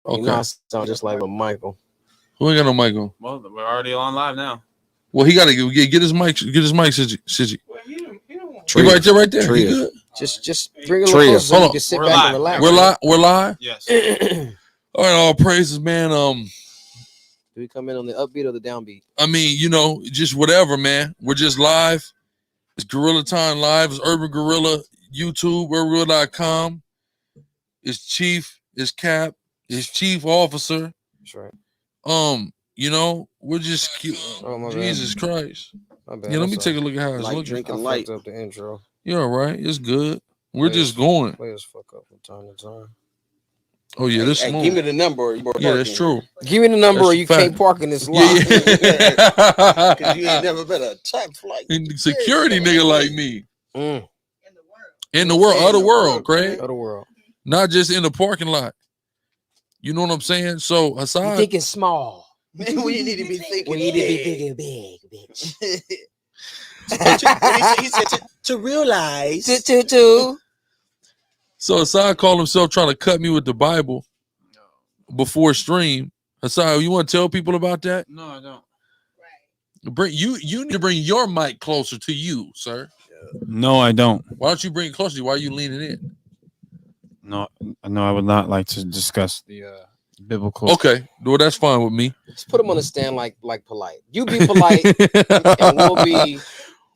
Okay. You know, I sound just like Michael. Who ain't got no mic on? Well, we're already on live now. Well, he got to get his mic. Get his mic, Sigi. Well, he don't He right there, right there. Tria. You good? Just bring it a little closer so you can sit We're back live. and relax. We're live. We're live. Yes. All right, all praises, man. Do we come in on the upbeat or the downbeat? I mean, you know, just whatever, man. We're just live. It's Gorilla Time Live. It's Urban Gorilla, YouTube, urbanguerrilla.com. It's Chief. It's Cap. It's Chief Officer. That's right. You know, we're just Jesus Christ. My bad. Yeah, let me take a look at how it's Like looking. drinking light up the intro. You're all right. It's good. We're just going. Play as fuck up from time to time. Oh yeah, this Hey, give me the number. Yeah, that's true. Give me the number That's or a you fact. can't park in this lot. Yeah. Because you ain't never been a type flight. Security nigga like me. Mm. In the world, other world, Craig. Other world. Not just in the parking lot. You know what I'm saying? So You aside, thinking small. Man, we need to be thinking. We need to be big and big, bitch. He said to realize. so Asad called himself trying to cut me with the Bible before stream. Asad, you want to tell people about that? No, I don't. You need to bring your mic closer to you, sir. No, I don't. Why don't you bring it closer to you? Why are you leaning in? No, I would not like to discuss the biblical. Okay, well that's fine with me. Just put him on the stand like polite. You be polite, and we'll be.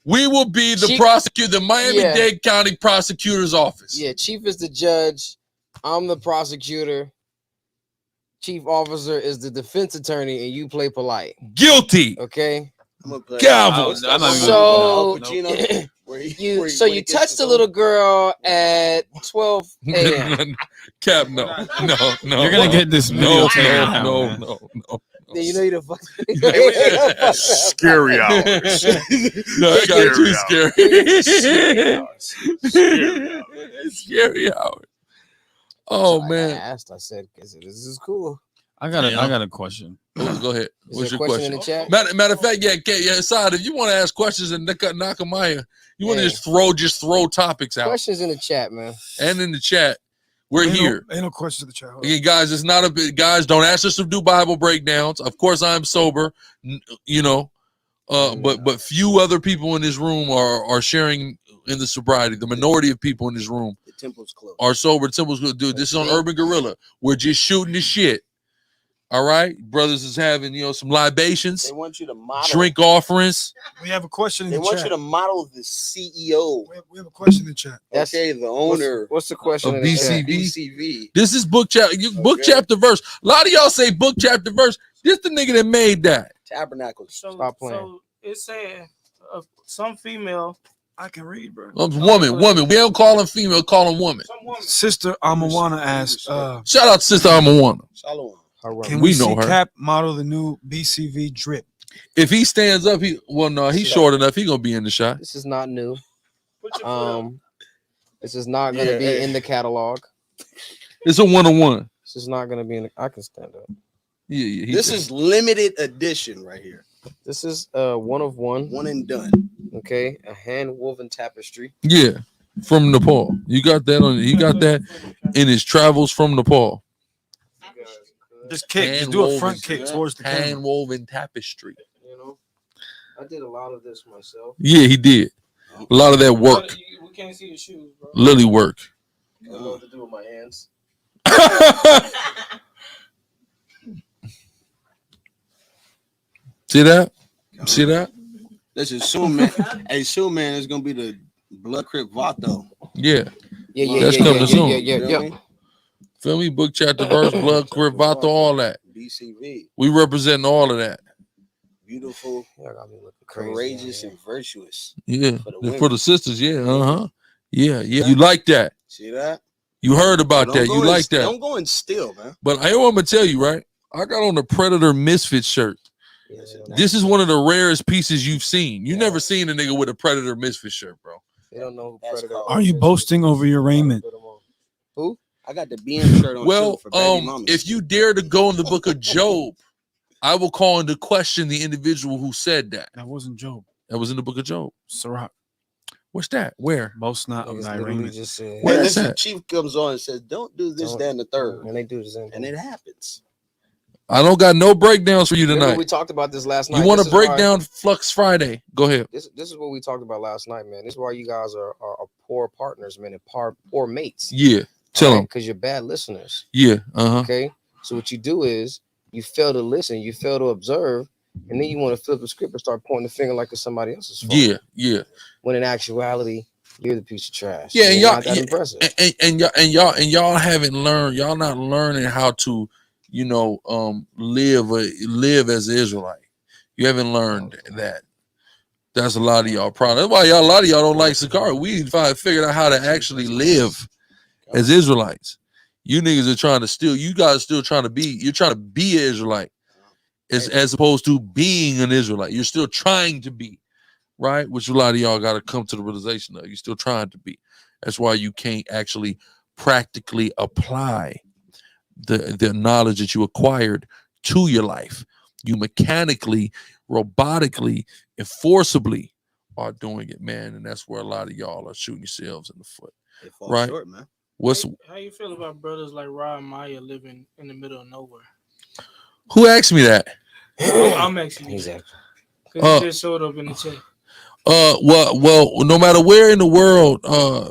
We will be the Chief- prosecutor, the Miami-Dade Yeah. County Prosecutor's Office. Yeah, Chief is the judge. I'm the prosecutor. Chief Officer is the defense attorney, and you play polite. Guilty. Okay. I'm gonna play. Gavel. I'm not even So you touched the little girl at 12 a.m. Cap, no. You're gonna get this video No, taken down, no, man. no. Then you know you the fuck. Scary hours. No, it got too Scary scary. Scary hours. Oh I man. asked. I said, "This is cool." I got a question. Go ahead. Is What's there your a question question? in the chat? Matter of fact, yeah, Side, if you want to ask questions and Nakamaya, you want to just throw topics out. Questions in the chat, man. And in the chat, we're here. Ain't no questions in the chat. Again, guys, it's not a bit. Guys, don't ask us to do Bible breakdowns. Of course, I'm sober, you know, but few other people in this room are sharing in the sobriety. The minority of people in this room The temple's closed. are sober. Temple's good, dude. This is on Urban Gorilla. We're just shooting the shit. All right, brothers is having some libations, They want you to model. drink offerings. We have a question in They the want chat. you to model the CEO. We have a question in the chat. That's- Okay, the owner What's the question Of in the chat? BCV. BCV. This is book chapter, book chapter verse. A lot of y'all say book chapter verse. This the nigga that made that. Tabernacles. Stop playing. So it said some female, I can read, bro. Woman. We don't call them female, call them woman. some woman. Sister Amawana asked, Shout out to Sister Amawana. Shalom. can We we know see her. Cap model the new BCV drip? If he stands up, he's short enough. He gonna be in the shot. This is not new. Put your foot up. This is not going to be in the catalog. It's a 1-on-1. This is not going to be in. I can stand up. Yeah. This is limited edition right here. This is one of one. One and done. Okay, a hand woven tapestry. Yeah, from Nepal. You got that on. He got that in his travels from Nepal. Just kick. Just do a front kick towards the camera. Hand woven tapestry. You know, I did a lot of this myself. Yeah, he did. A lot of that work, We can't see your shoes, bro. lily work. I don't know what to do with my hands. See that? See that? Let's assume, man. Hey, so man, it's gonna be the blood crip Vato. Yeah. Yeah. That's coming soon. Yeah. Feel me? Book chapter verse, blood, cravato, all that. BCV. We representing all of that. Beautiful, Y'all got me looking crazy. courageous, and virtuous. Yeah. For the For the sisters, yeah. Uh-huh. Yeah. You like that. See that? You heard about Don't that. go You in- like that. Don't go and steal, man. But I want to tell you, right? I got on the Predator Misfit shirt. Yeah, This is one of the rarest pieces you've seen. You never seen a nigga with a Predator Misfit shirt, bro. they don't know who That's Predator. called- Are you boasting over your raiment? Who? I got the BM shirt on Well, too for baby mamas. if you dare to go in the book of Job, I will call into question the individual who said that. That wasn't Job. That was in the book of Job. Sirach. What's that? Where? Boast not of Niggas thy literally raiment. just said, Where And is this that? chief comes on and says, "Don't do this, Don't- that, and the third," and they do the same and thing. it happens. I don't got no breakdowns for you Remember, tonight. we talked about this last night. You want This to is break why- down Flux Friday? Go ahead. This is what we talked about last night, man. This is why you guys are poor partners, man, and poor mates. Yeah. Tell them. Because you're bad listeners. Yeah. Uh-huh. Okay. So what you do is you fail to listen, you fail to observe, and then you want to flip the script and start pointing the finger like it's somebody else's fault. Yeah. Yeah. When in actuality, you're the piece of trash. Yeah, and You're y'all, not that impressive. and y'all haven't learned. Y'all not learning how to, live as an Israelite. You haven't learned that. That's a lot of y'all problem. That's why a lot of y'all don't like Sakari. We figured out how to actually live as Israelites. You niggas are trying to steal. You guys still trying to be. You're trying to be an Israelite, as opposed to being an Israelite. You're still trying to be, right? Which a lot of y'all got to come to the realization of. You're still trying to be. That's why you can't actually practically apply the knowledge that you acquired to your life. You mechanically, robotically, and forcibly are doing it, man. And that's where a lot of y'all are shooting yourselves in the foot. They fall Right. short, man. How you feel about brothers like Ra and Maya living in the middle of nowhere? Who asked me that? I'm actually Exactly. because he just showed up in the chat. Well, no matter where in the world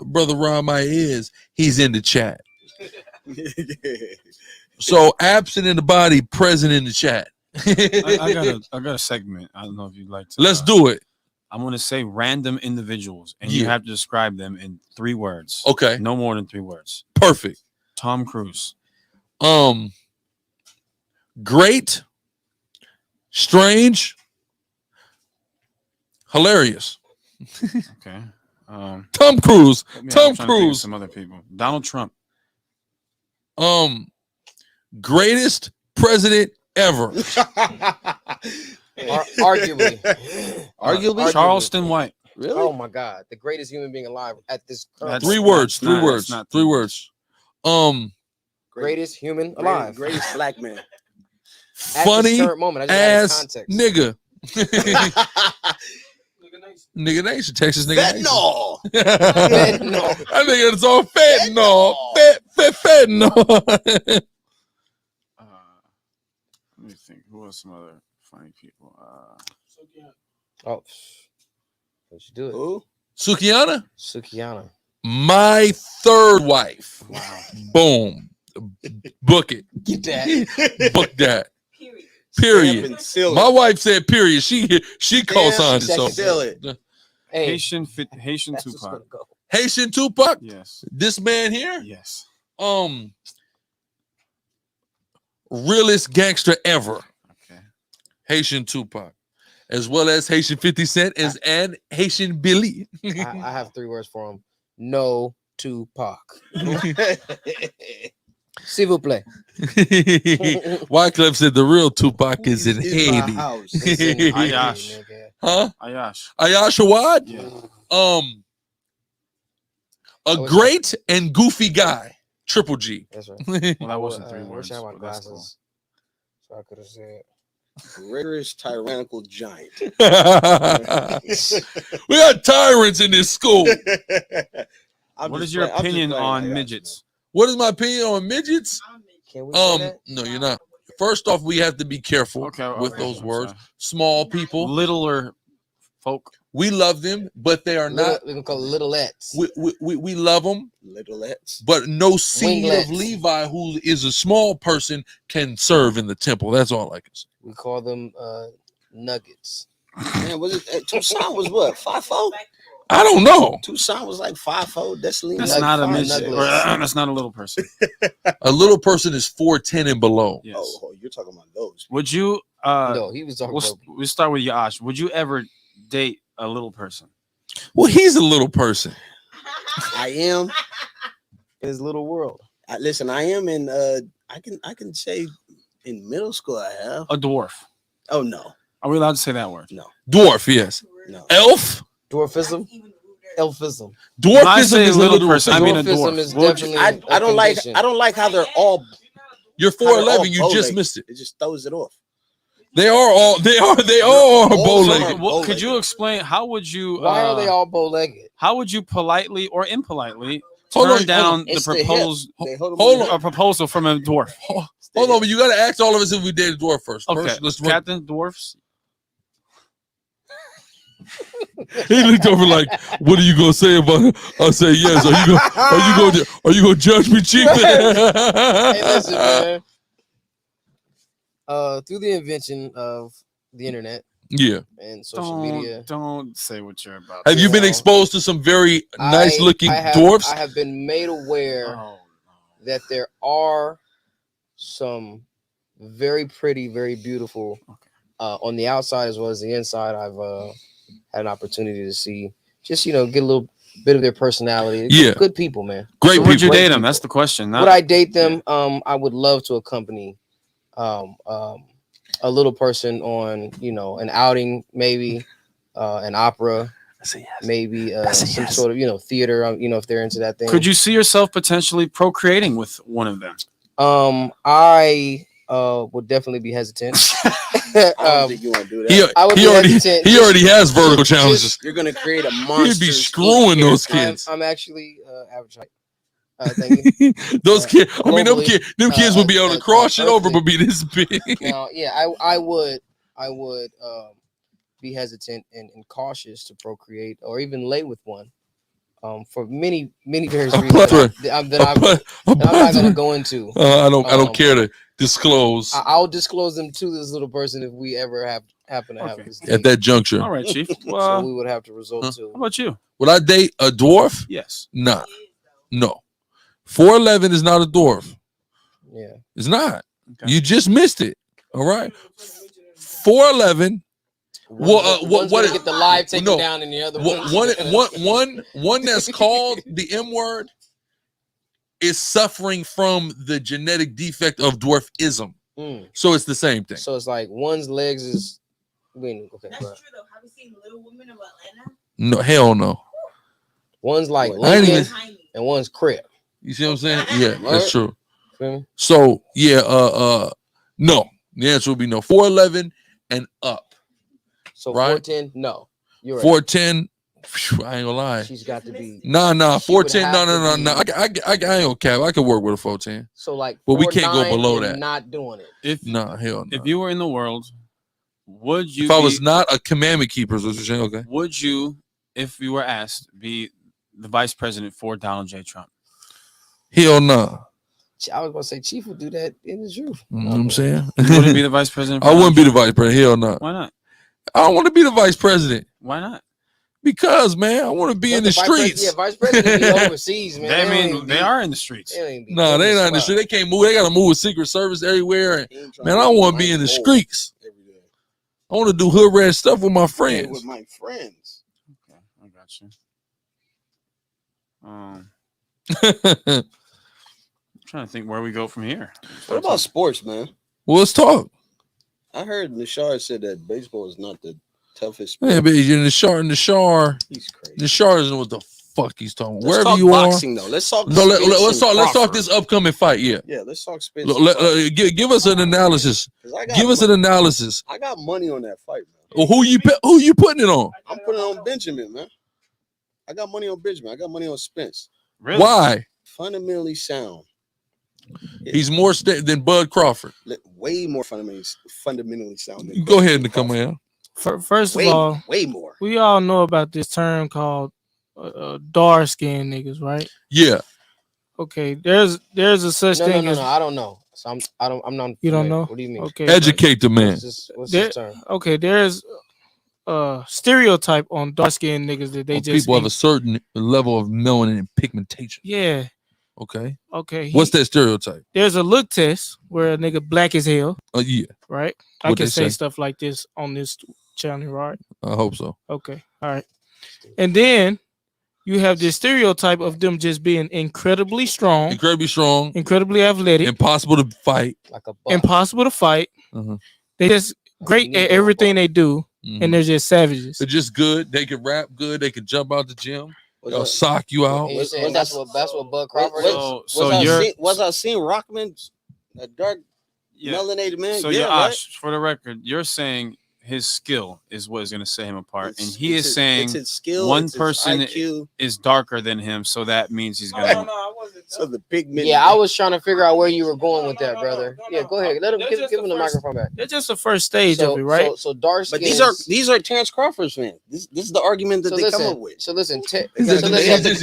Brother Ramai is, he's in the chat. So absent in the body, present in the chat. I got a segment. I don't know if you'd like to. Let's do it. I'm going to say random individuals, and Yeah. you have to describe them in 3 words. Okay, No more than 3 words. perfect. Tom Cruise. Great, strange, hilarious. Okay. Tom Cruise. I'm Tom trying to think of Cruise. some other people. Donald Trump. Greatest president ever. Arguably. Arguably? Charleston White. Really? Oh my God, the greatest human being alive at this current. That's- 3 words. not- 3 words. that's not 3 three words. Greatest human alive. Greatest black man. At Funny this current moment, I just added ass context. nigga. Nigga Nation, Texas nigga Nation. Fentanyl. Fentanyl. I think it's all fentanyl. Fentanyl. Let me think. Who are some other funny people? Oh, what you do it? Who? Sukiana, Sukiana. my 3rd wife. Wow. Boom. Book it. Get that. Book that. Stamp Period. and seal My it. wife said period. She co-signed it. Stamp, So Seal it. Hey, Haitian that's what's gonna Tupac. go. Haitian Tupac. Yes. This man here. Yes. Realest gangster ever. Okay. Haitian Tupac, as well as Haitian 50 Cent and Haitian Billy. I have 3 words for him. No Tupac. S'il vous plaît. Wyclef said the real Tupac is in He's in my Haiti. house. It's in Haiti, Ayash. nigga. Huh? Ayash. Ayash Awad? Yeah. A great and goofy guy. Triple G. That's right. Well, that wasn't 3 I words. wish I had my but that's glasses. So I could have said. Rigorous tyrannical giant. We got tyrants in this school. Cool. What is your opinion on midgets? What is my opinion on midgets? Can we say that? No, you're not. First off, we have to be careful Okay, with okay, those I'm words. sorry. Small people, Littler folk. we love them, but they are not. We can call it littleettes. We love them, Littleettes. but no seed Winglets. of Levi who is a small person can serve in the temple. That's all I can say. We call them nuggets. Man, was it Tucson was what? 5'4"? I don't know. Tucson was like 5'4". That's That's not a fine midget. nuggets. That's not a little person. A little person is 4'10" and below. Yes. Oh, you're talking about those. Would you? No, he was talking about. We'll start with Yash. Would you ever date a little person? Well, he's a little person. I am. His little world. Listen, I am in. I can say in middle school I have. A dwarf. Oh no, Are we allowed to say that word? Dwarf, yes. no. Elf. Dwarfism. Elfism. When I Dwarfism say is a little little person, I mean a Dwarfism dwarf. is Would you- definitely. I a don't condition. like how they're all. You're how they're all 4'11", you just bow-legged. missed it. It just throws it off. They are all bow-legged. Could you explain how would you? Why are they all bow-legged? How would you politely or impolitely Hold on, turn down the It's the hip. proposal? They hold 'em Hold on the on. A proposal from a dwarf. Hold on, but you gotta ask all of us if we dated dwarf first. Okay, First, let's run. Captain Dwarfs. He looked over like, "What are you gonna say about it?" I say, "Yes." Are you gonna judge me, Chief? Hey, listen, man. Through the invention of the internet Yeah. and social media, Don't say what you're about. Have you been Well, exposed to some very nice-looking dwarfs? I have been made aware that there are some very pretty, very beautiful on the outside as well as the inside. I've had an opportunity to see, just get a little bit of their personality. Yeah. Good people, man. Great So would you people. date them? That's the question. Would I date them? I would love to accompany a little person on, an outing, maybe an opera, maybe some sort of, theater, if they're into that thing. Could you see yourself potentially procreating with one of them? I would definitely be hesitant. I don't think you want to do that. He already has vertical challenges. You're gonna create a monster. He'd be screwing those kids. I'm actually average height. Thank you. Those kids. I mean, them Globally, kids would be able to cross shit over, but be this big. Now, yeah, I would be hesitant and cautious to procreate or even lay with one. For many various reasons that I'm not going to go into. I don't care to disclose I'll disclose them to this little person if we ever happen to have this at that juncture. All right, Chief. so Well, we would have to resort to. how about you? Would I date a dwarf? Yes. Nah, no. 4'11" is not a dwarf. Yeah, It's not. Okay. You just missed it. All right. 4'11". One's What? gonna get the live taken no. down, and the other One that's called the M word is suffering from the genetic defect of dwarfism. So it's the same thing. So it's like one's legs is. Okay, That's true though. Have you seen Little Women of Atlanta? No, hell no. One's like I ain't Lincoln Tiny. and one's Crip. You see what I'm saying? Yeah, that's true. Feel me? So yeah, no. The answer would be no. 4'11" and up. So Right. 4'10", no. You're right. 4'10", phew, I ain't gonna lie. She's got to be. Nah. She would 4'10", have no. to be- I ain't gonna cap. I could work with a 4'10". So like, But we can't go 4'9" below and that. Not doing it. Nah, hell no. If you were in the world, would you? If I was not a commandment keeper, is what you're saying? Okay. Would you, if you were asked, be the vice president for Donald J. Trump? Hell no. I was gonna say Chief would do that in the truth. You know what I'm saying? You wouldn't be the vice president. I wouldn't be the vice president. Hell no. Why not? I don't want to be the vice president Why not? because, man, I want to be in the streets. Vice president be overseas, man. I mean, they are in the streets. No, they not in the street. They can't move. They got to move with Secret Service everywhere. And, man, I want to be in the streets. I want to do hood rat stuff with my friends. With my friends. Okay, I got you. I'm trying to think where we go from here. What about sports, man? Well, let's talk. I heard Nishar said that baseball is not the toughest sport. Man, but in the Shar, He's crazy. the Shar doesn't know what the fuck he's talking. Let's Wherever talk you boxing, though. Let's talk. are. No, let's Spence and talk Crawford. this upcoming fight. Yeah. Yeah, let's talk Spence. Give us an analysis. Give us an analysis. I got money on that fight, man. Well, who you putting it on? I'm putting it on Benjamin, man. I got money on Benjamin. I got money on Spence. Really? Why? Fundamentally sound. He's more than Bud Crawford. Way more fundamentally sound. You go ahead and come in. First of Way, all, way more. we all know about this term called dark skinned niggas, right? Yeah. Okay, there's a such thing No, as I don't know. So I'm not. You don't familiar. know? What do you mean? Okay, Educate the man. What's There- this term? okay, there's a stereotype on dark skinned niggas that they Well, just people have think- a certain level of melanin and pigmentation. yeah. Okay. Okay. What's that stereotype? There's a look test where a nigga black as hell, Yeah. right? I What'd can they say say? stuff like this on this channel, right? I hope so. Okay. All right. And then you have this stereotype of them just being incredibly strong, Incredibly strong, incredibly athletic, impossible to fight. Like a buck. impossible to fight. Uh-huh. They just great at everything they do, Mhm. and they're just savages. They're just good. They can rap good. They can jump out the gym. What's They'll up? sock you out. And you're saying that's what Bud Crawford What- is. So was you're I seeing Rockman? That dark melanated man. So yeah, you're right? Ash, for the record, you're saying his skill is what is going to set him apart, and he It's is saying it's his skill, one it's his person IQ. is darker than him, so that means he's going to. So the pigment. Yeah, I was trying to figure out where you were going with that, brother. Yeah, go ahead. Let him give him the microphone back. That's just the first stage So, of it, right? So dark But skins. these are Terence Crawford's fans. This is the argument that So they listen, come up with. So listen,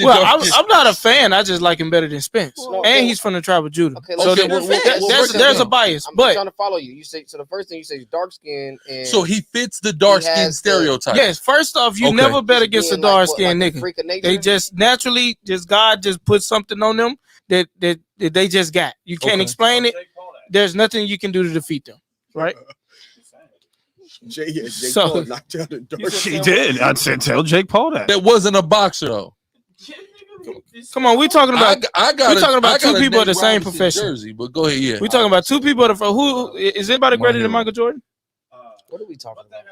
Well, I'm not a fan. I just like him better than Spence, Well, and he's from the tribe of Judah. Okay, So let's- there's a bias, I'm but trying to follow you. You say so. The first thing you say is dark skin, and So he fits the dark He skin has the- stereotype. yes, first off, you Okay. never bet he's against a being like dark what, skinned like a nigga. freak of nature? They just naturally, just God just put something on them that they just got. You can't Okay. explain it. There's nothing you can do to defeat them, right? Jake So- Paul knocked out the dark. He did. I said, tell Jake Paul that. That wasn't a boxer though. Come on, we talking about I got we talking about two people of the same Robinson profession. Jersey, but go ahead. Yeah. we talking about two people of the who is anybody greater than Michael Jordan? What are we talking about?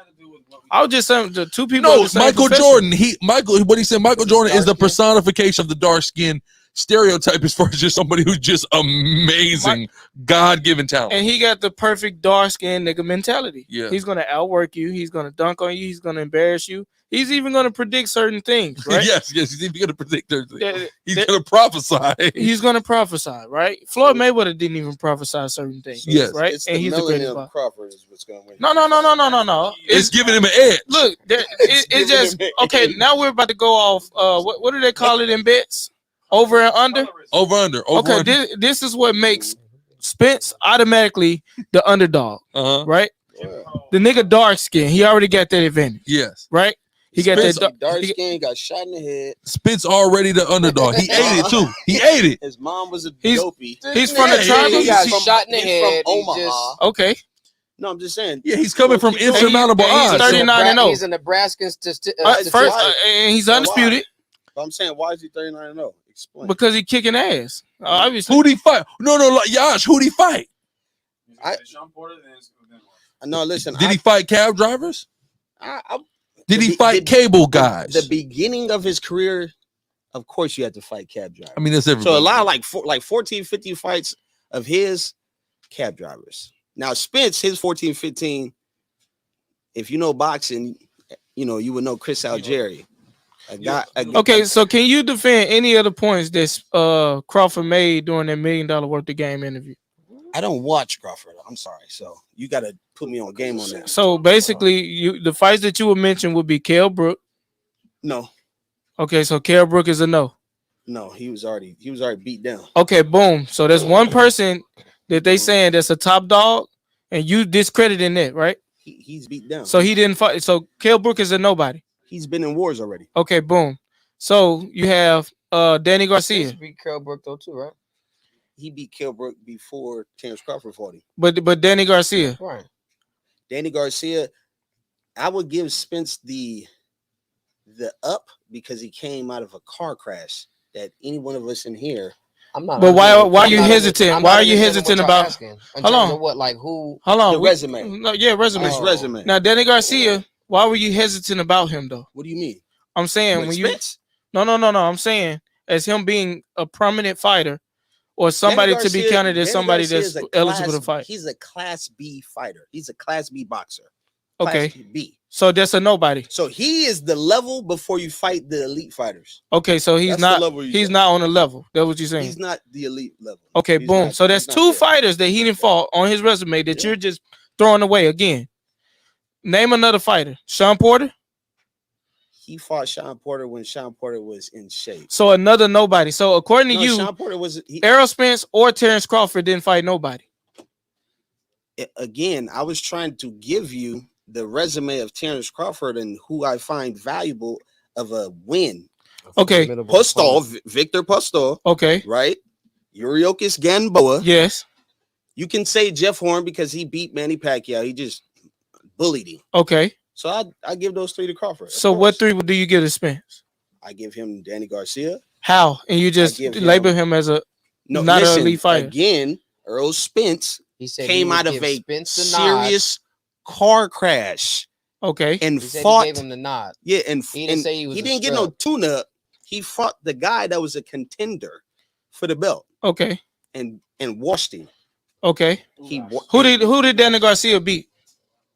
I was just saying the two people. of No, the same Michael profession. Jordan. What he said, Michael Jordan is the Dark skin. personification of the dark skin stereotype as far as just somebody who's just amazing, God-given talent. And he got the perfect dark skinned nigga mentality. Yeah. He's gonna outwork you. He's gonna dunk on you. He's gonna embarrass you. He's even gonna predict certain things, right? yes, he's even going to predict their thing. That- He's that- going to prophesy. He's gonna prophesy, right? Floyd Mayweather didn't even prophesy certain things, Yes. right? It's And he's the melanin greatest. of boxer. Crawford is what's going to win. No. It's giving him an edge. Look, it's just okay. Now we're about to go off. What do they call it in bets? Over and under. Over under. Okay, this is what makes Spence automatically the underdog, Uh-huh. right? The nigga dark skin, he already got that advantage, Yes. right? He got Spence- that. Dark he- skin got shot in the head. Spence already the underdog. He ate it too. He ate it. His mom was a He's- dopey. He's from the Yeah, tribe. He of- got from- shot in the he's head. from He Omaha. just- Okay, No, I'm just saying. Yeah, he's coming from Well, keep going. insurmountable And he's odds. 39 and 0. He's a Nebraskan first, statistic. and he's Why? undisputed But I'm saying, why is he 39 and 0? Explain. because he kicking ass. Obviously, Who'd he fight? No, like, Yash, who'd he fight? No, listen. Did he fight cab drivers? I, Did The he be- fight the- cable guys? the beginning of his career, of course, you had to fight cab drivers. I mean, that's everybody. So a lot of like 14, 15 fights of his cab drivers. Now Spence, his 14, 15. If you know boxing, you know you would know Chris Algieri. A guy. okay. So can you defend any of the points that Crawford made during that $1 million worth of game interview? I don't watch Crawford. I'm sorry. So you got to put me on game on that. So basically, the fights that you would mention would be Kell Brook. No, Okay, so Kell Brook is a no. no, he was already beat down. Okay, boom. So there's one person that they saying that's a top dog, and you discrediting it, right? He's beat down. So he didn't fight. So Kell Brook is a nobody. He's been in wars already. Okay, boom. So you have Danny Garcia, Spence beat Carl Brook though too, right? He beat Kilbrook before Terence Crawford fought him. but Danny Garcia. Right. Danny Garcia, I would give Spence the up because he came out of a car crash that any one of us in here. I'm not. But why understanding- are I'm you not hesitant? under- I'm Why not are you understanding hesitant what about- y'all asking. In Hold terms on. of what, like who? Hold on. The resume. No, yeah, resume. His resume. Now Danny Garcia, why were you hesitant about him though? What do you mean? I'm saying What, when you Spence? no. I'm saying as him being a prominent fighter or somebody Danny to be Garcia- counted as Danny somebody Garcia that's is a eligible to class- fight. He's a class B fighter. He's a class B boxer. Class Okay, B. so that's a nobody. So he is the level before you fight the elite fighters. Okay, so he's That's the not level you he's get. not on the level. That's what you're saying. He's not the elite level. Okay, He's boom. not- So that's he's not two there. fighters that he didn't fought on his resume that Yeah. you're just throwing away again. Name another fighter. Sean Porter. He fought Sean Porter when Sean Porter was in shape. So another nobody. So according to No, you, Sean Porter was Earl Spence or Terence Crawford didn't fight nobody. again. I was trying to give you the resume of Terence Crawford and who I find valuable of a win. Okay. Postol, Victor Postol, Okay. right? Yuriokis Gamboa. Yes. You can say Jeff Horn because he beat Manny Pacquiao. He just bullied him. Okay. So I give those three to Crawford. of So what course. 3 do you give to Spence? I give him Danny Garcia. How? And you just give label him as a No, not listen, an elite fighter. again. Earl Spence He said came he would out of give a Spence the nod. serious car crash Okay. and He said fought. he gave him the nod. Yeah, and He didn't say he was a didn't get no scrub. tune-up. He fought the guy that was a contender for the belt Okay. and washed him. Okay. Who Who did Danny Garcia beat?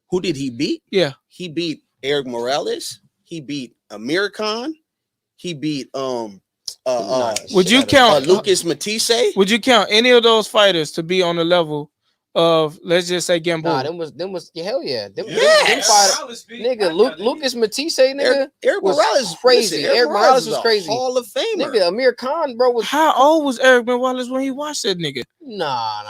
Who did he beat? Yeah. He beat Eric Morales. He beat Amir Khan. He beat Would you count Lucas Matisse? Would you count any of those fighters to be on the level of, let's just say, Gamboa? Nah, them was hell yeah. Them Yes. fighters, nigga. Lucas Matisse, nigga. Eric was Morales crazy. listen, Eric Morales is was a crazy. Hall of Famer. Nigga, Amir Khan, bro, was How old was Eric Morales when he watched that nigga? nah.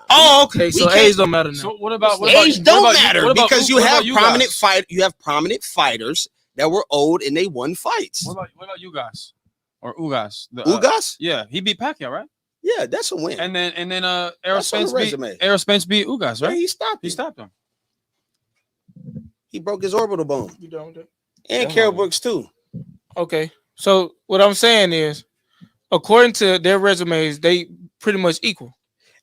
Oh, okay. So can't- age don't matter now. So what about Age don't what about matter what about because you what about have you prominent guys? You have prominent fighters that were old and they won fights. What about you guys or Ugas? Ugas? Yeah, he beat Pacquiao, right? Yeah, that's a win. And then Errol That's on the Spence beat resume. Ugas, Yeah, right? he stopped. He Him. stopped him. He broke his orbital bone. You done with that? And Carol Brooks too. Okay. So what I'm saying is, according to their resumes, they pretty much equal.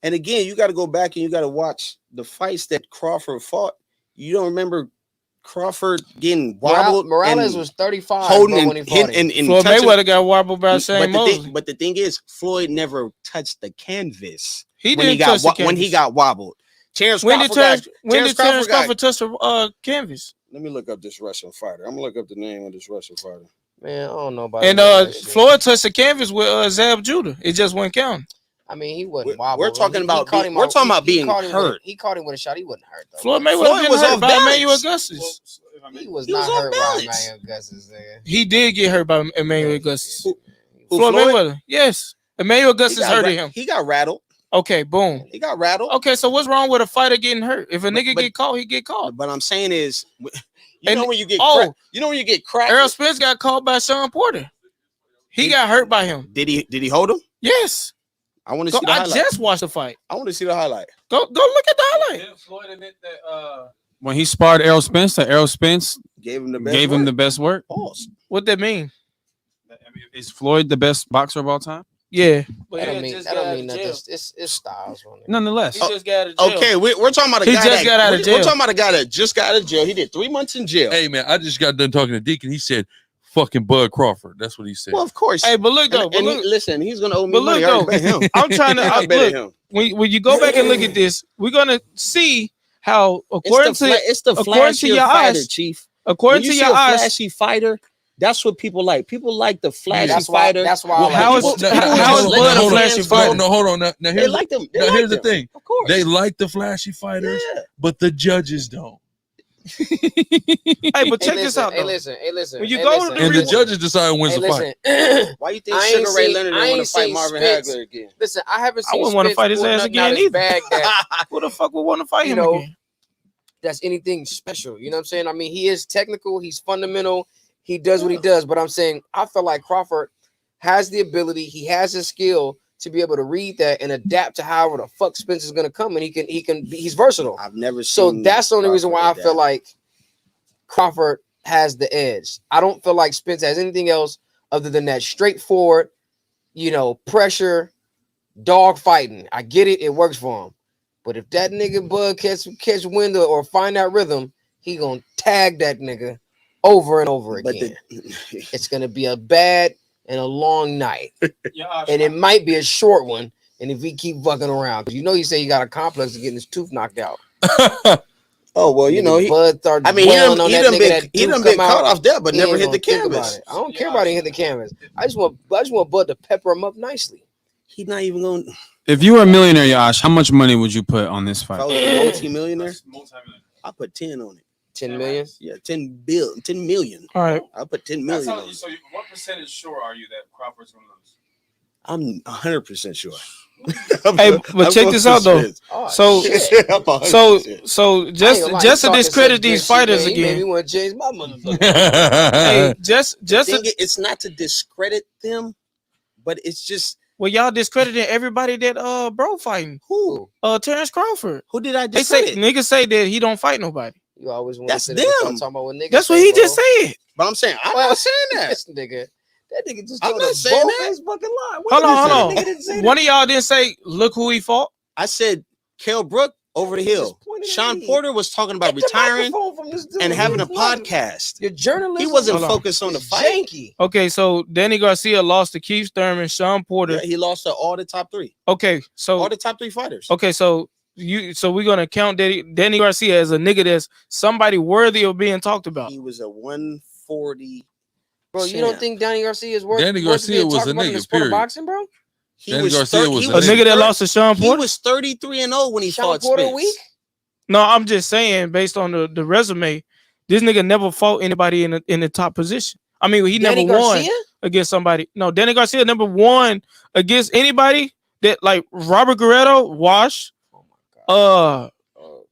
And again, you got to go back and you got to watch the fights that Crawford fought. You don't remember Crawford getting wobbled. Morales and was 35 holding bro, when he fought him. and Floyd touching- Mayweather got wobbled by Shane Mosley. but the thing is, Floyd never touched the canvas He when he didn't touch got the when he canvas. got wobbled. Terence When did Crawford Terence got- Crawford touch the canvas? Let me look up this Russian fighter. I'm gonna look up the name of this Russian fighter. Man, I don't know about And that shit. Floyd touched the canvas with Zab Judah. It just went count. I mean, he wasn't We're wobbled. talking He about caught being- him we're out- talking about he being caught him hurt. He caught him with a shot. He wasn't hurt though. Floyd Mayweather Floyd was was hurt off by balance. Emmanuel Augustus. He was He was not off hurt by balance. Emmanuel Augustus, nigga. He did get hurt by Emmanuel Augustus. Who, Floyd Floyd? Mayweather. Yes. Emmanuel Augustus hurted him. He got rattled. Okay, boom. He got rattled. Okay, so what's wrong with a fighter getting hurt? If a nigga but- get caught, he get caught. But I'm saying is, you And- know when you get oh. you know when you get cracked. Earl Spence got caught by Sean Porter. He got hurt by him. Did he hold him? Yes. I want to Go, see the I highlight. just watched the fight. I want to see the highlight. Go look at the highlight. Did Floyd admit that when he sparred Errol Spence, that Errol Spence Gave him the best. gave him the best work? Pause. What that mean? I mean, is Floyd the best boxer of all time? Yeah. That don't mean nothing. It's Styles on it. Nonetheless. He just got out of jail. Okay, we're talking about a He guy just got out of We're jail. talking about a guy that just got out of jail. He did 3 months in jail. Hey man, I just got done talking to Deacon. He said, "Fucking Bud Crawford." That's what he said. Well, of course. Hey, but look though. and But look, listen, he's gonna owe me but money. look, I already bet him. I'm trying to I bet look, him. when you go back and look at this, we're gonna see how according to It's the according to flashier your fighter, eyes, Chief. according When to you your see a eyes, flashy fighter, that's what people like. People like the flashy That's why. fighter. That's why. Well, I how like is- it. how is Bud a flashy fighter? No, hold on. Now They here's, like them. now here's the thing. Of course. they like the flashy fighters, Yeah. but the judges don't. hey, but check Hey, this listen, out though. Hey, listen. When you hey, go to listen, the And the Hey, judges decide who wins hey, the fight. listen. Why you think I Sugar ain't Ray seen- Leonard I didn't want ain't to fight seen Marvin Spence. Hagler again? Listen, I haven't I seen. wouldn't wanna Spence fight his pull ass nothing out again his bag Who the fuck would want to fight You him know, again? that's anything special. You know what I'm saying? I mean, he is technical. He's fundamental. He does what he does. But I'm saying, I feel like Crawford has the ability. He has the skill to be able to read that and adapt to however the fuck Spence is going to come. And he's versatile. I've never So seen. that's the only reason why I Crawford feel adapt. like Crawford has the edge. I don't feel like Spence has anything else other than that straightforward, pressure, dog fighting. I get it. It works for him. But if that nigga Bud catch wind or find that rhythm, he gonna tag that nigga over and over But again. It's gonna be a bad and a long night, Yeah, and it might be a short one. And if he keep fucking around, because he say he got a complex of getting his tooth knocked out. Oh well, you know, Bud started. I mean, he done that been tooth come caught out. off there, but He never ain't hit the gonna think about canvas. it. I don't care about him hitting the canvas. I just want Bud to pepper him up nicely. He's not even going. If you were a millionaire, Yash, how much money would you put on this If I fight? was a multi-millionaire, I put 10 on it. 10 million. Yeah, 10 million. All right. I put 10 million. On it. So what percentage sure are you that Crawford's going to lose? I'm 100% sure. Hey, but check this out though. Oh, So, shit. I'm 100%. so I ain't just gonna lie, just he to talking discredit such these good shit, fighters man. He made me again. want to change my motherfucker. Hey, just The to, thing is, it's not to discredit them, but it's just well, y'all discrediting everybody that bro fighting. who? Terence Crawford. Who did I They say discredit? niggas say that he don't fight nobody. You always want That's to them. talking about what niggas That's what say, he bro. just said. But I'm saying I'm Well, not saying that. This nigga, that nigga just I'm told not us saying both that. his fucking lie. Hold on. Nigga didn't say One of y'all didn't say, look who he fought. I said Kell Brook over the hill. Just point Sean Porter was talking about retiring and having a podcast. Your journalist. He wasn't focused on the fight. Janky. Okay, so Danny Garcia lost to Keith Thurman, Sean Porter. Yeah, he lost to all the top 3. Okay, so all the top 3 fighters. Okay, so we're gonna count Danny Garcia as a nigga that's somebody worthy of being talked about. He was a 140. Bro, you don't think Danny Garcia is worth? Danny Garcia was a nigga. Period. Boxing, bro. Danny Garcia was a nigga that lost to Sean Porter. He was 33-0 when he fought Spence. Week? No, I'm just saying based on the resume, this nigga never fought anybody in the top position. I mean, he Danny never won Garcia? against somebody. No, Danny Garcia never won against anybody that like Robert Guerrero, Wash. Oh God.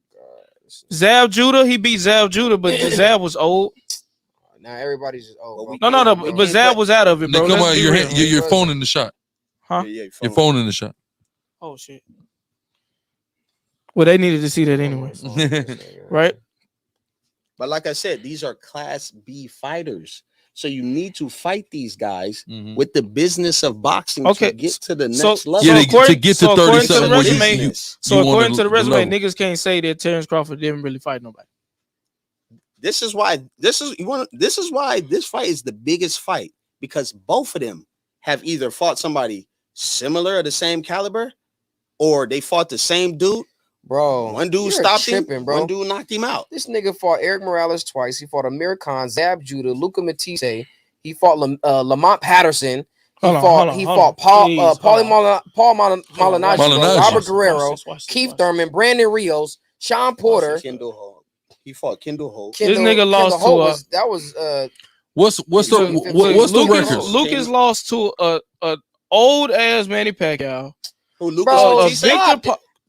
Zab Judah, he beat Zab Judah, but Zab was old. Now everybody's just old. No, but Zab was out of it, bro. Come on, your phone in the shot. Huh? Yeah, your phone in the shot. Oh shit. Well, they needed to see that anyway, right? But like I said, these are Class B fighters. So you need to fight these guys with the business of boxing to get to the next level. Yeah, to get to 37. So according to the resume, niggas can't say that Terence Crawford didn't really fight nobody. This is why this fight is the biggest fight, because both of them have either fought somebody similar or the same caliber, or they fought the same dude. Bro, one dude stopped him, bro. One dude knocked him out. This nigga fought Eric Morales twice. He fought Amir Khan, Zab Judah, Luca Matisse. He fought Lamont Patterson. He fought Paul Malignaggi, Robert Guerrero, Keith Thurman, Brandon Rios, Sean Porter. He fought Kendall Holt. This nigga lost to what's the record? Lucas lost to a old ass Manny Pacquiao. Who Lucas?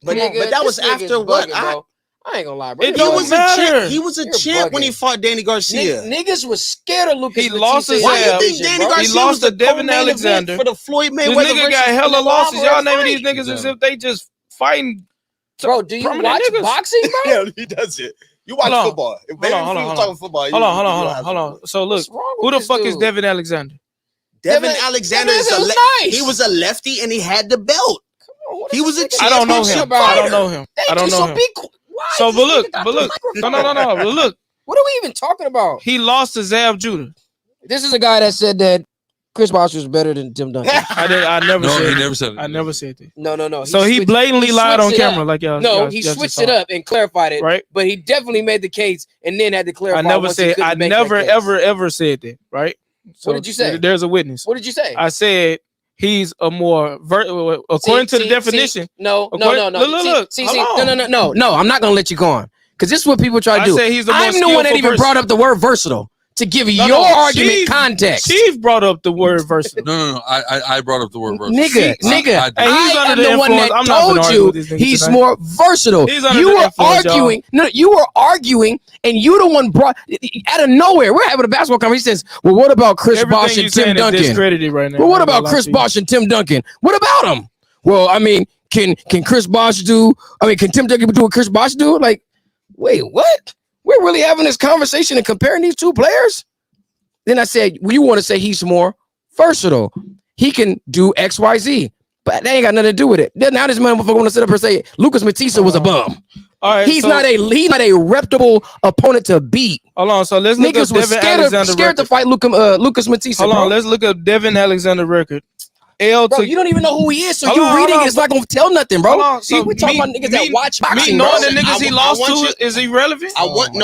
But that was after what? I ain't gonna lie, bro. He was a champ when he fought Danny Garcia. Niggas was scared of Lucas. He lost his Why do you think Danny Garcia lost was to Devin Alexander for the Floyd Mayweather? This nigga got hella losses. Y'all naming these niggas as if they just fighting. Bro, do you watch boxing, bro? Yeah, he does it. You watch football. Hold on. So look, who the fuck is Devin Alexander? Devin Alexander he was a lefty and he had the belt. He was a championship I don't know him. So, but look. No. But look. What are we even talking about? He lost to Zab Judah. This is a guy that said that Chris Bosh was better than Tim Duncan. I never said that. I never said that. No. So he blatantly lied on camera, like y'all. No, he switched it up and clarified it. Right. But he definitely made the case and then had to clarify. I never ever said that. Right. So what did you say? There's a witness. What did you say? I said he's a more according to the definition. No. Look. No. I'm not gonna let you go on because this is what people try to do. I'm the one that even brought up the word versatile to give your argument context. Chief brought up the word versatile. No. I brought up the word versatile. Nigga. He's under the one that told you he's more versatile. You were arguing. No, you were arguing, and you the one brought out of nowhere. We're having a basketball conversation. He says, "Well, what about Chris Bosh and Tim Duncan?" Right now. Well, what about Chris Bosh and Tim Duncan? What about them? Well, I mean, can Chris Bosh do? I mean, can Tim Duncan do what Chris Bosh do? Like, wait, what? We're really having this conversation and comparing these two players? Then I said, well, you want to say he's more versatile. He can do X, Y, Z. But that ain't got nothing to do with it. Now this motherfucker want to sit up and say Lucas Matisse was a bum. All right, he's not a reputable opponent to beat. Hold on, so let's look at Niggas was scared to fight Lucas Matisse. Hold on, let's look at Devin Alexander record. Bro, you don't even know who he is, so you reading it's not gonna tell nothing, bro. So we talking about niggas that watch boxing. Me knowing the niggas he lost to is irrelevant. I want you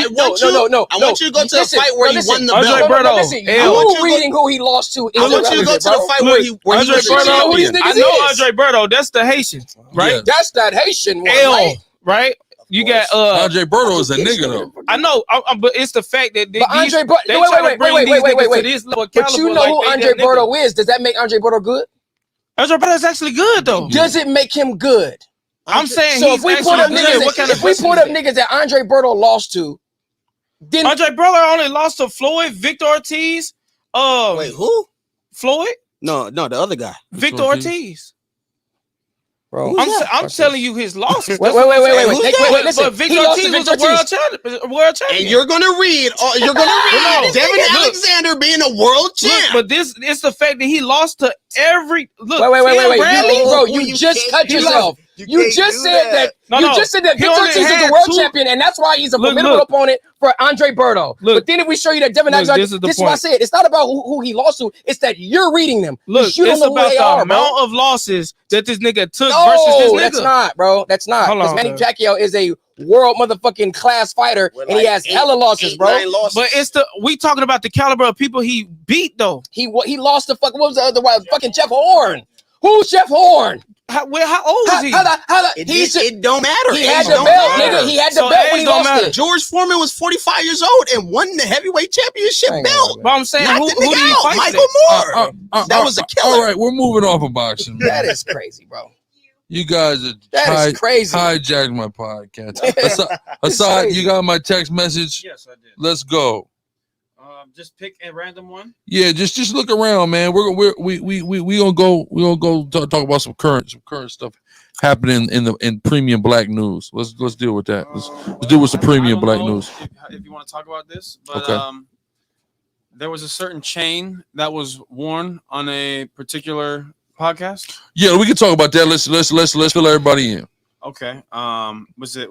to go to the fight where he won the belt. You reading who he lost to? I want you to go to the fight where he was champion. I know Andre Berto. That's the Haitian, right? That's that Haitian one, Earl, right? You got Andre Berto is a nigga though. I know, but it's the fact that Wait. But you know who Andre Berto is. Does that make Andre Berto good? Andre Berto is actually good though. Does it make him good? I'm saying so. If we put up niggas that Andre Berto lost to, then Andre Berto only lost to Floyd, Victor Ortiz. Wait, who? Floyd? No, the other guy, Victor Ortiz. Bro, I'm telling you his losses. Wait. Listen, Victor Ortiz was a world champion. And you're gonna read Devin Alexander being a world champ. But it's the fact that he lost to every. Look, wait. Bro, you just cut yourself. You just said that. No, you no. just said that He Victor only Ortiz is had the world 2 champion, and that's why he's a Look, formidable look. opponent for Andre Berto. Look. But then if we show you that Devin Look, Alexander, this is the this is what I point. said. It's not about who he lost to. It's that you're reading them. Look, you don't it's know who about they the are, amount bro. of losses that this nigga took versus this No, nigga. that's not, bro. That's not. Hold Because on, Manny man. Pacquiao is a world motherfucking class fighter, With and he like has hella losses, bro. 8-9 losses. But it's we talking about the caliber of people he beat though. He lost to fucking, what was the other one? Fucking Jeff Horn. Who's Jeff Horn? How old is he? It don't matter. He Age had the don't belt, matter. nigga. He had the So belt when age he don't lost matter. it. George Foreman was 45 years old and won the heavyweight championship Hang on, belt. man. But I'm saying, Knocked who the did nigga he out. fight? Michael Moore. That was a killer. All right, we're moving off of boxing, man. That is crazy, bro. You guys are That is crazy. hijacked my podcast. It's Aside, crazy. you got my text message. Yes, I did. Let's go. Just pick a random one. Yeah, just look around, man. We gonna go talk about some current stuff happening in premium black news. Let's deal with that. Let's deal with some premium black news. If you want to talk about this, but Okay. there was a certain chain that was worn on a particular podcast. Yeah, we can talk about that. Let's fill everybody in. Okay. Was it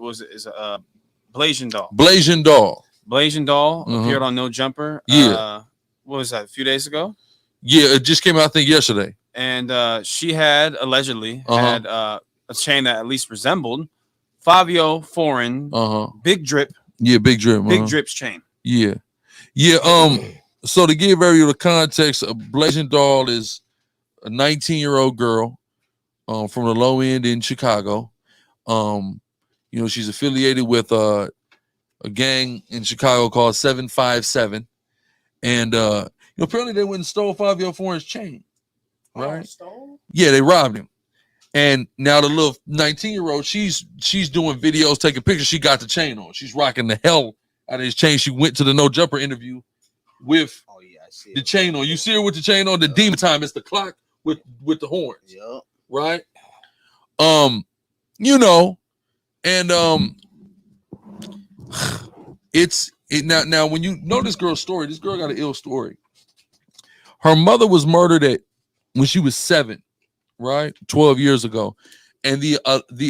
Blasian Doll? Blasian Doll. Blasian Doll Mhm. appeared on No Jumper. Yeah. What was that? A few days ago, Yeah, it just came out I think yesterday. and she had allegedly Uh-huh. had a chain that at least resembled Fabio Foreign Big Drip. Yeah, Big Drip. Big Drip's chain. Yeah. So to give everyone the context, Blasian Doll is a 19-year-old girl from the low end in Chicago. She's affiliated with a gang in Chicago called 757. And apparently they went and stole Fabio Foreign's chain. Right? Yeah, they robbed him. And now the little 19-year-old, she's doing videos, taking pictures. She got the chain on. She's rocking the hell out of his chain. She went to the No Jumper interview with the chain on. You see her with the chain on. The demon time. It's the clock with the horns. Yep. Right? Now when you know this girl's story, this girl got an ill story. Her mother was murdered when she was 7, right? 12 years ago. And the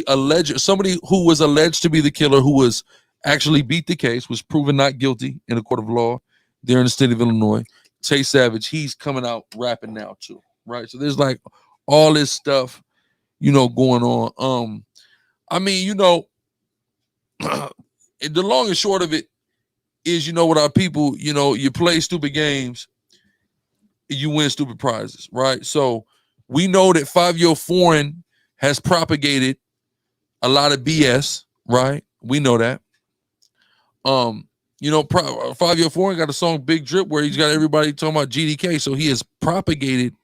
alleged somebody who was alleged to be the killer, who was actually beat the case, was proven not guilty in a court of law there in the state of Illinois. Tay Savage, he's coming out rapping now too, right? So there's like all this stuff, going on. The long and short of it is, with our people, you play stupid games, you win stupid prizes, right? So we know that Fabio Foreign has propagated a lot of BS, right? We know that. Fabio Foreign got a song Big Drip where he's got everybody talking about GDK. So he has propagated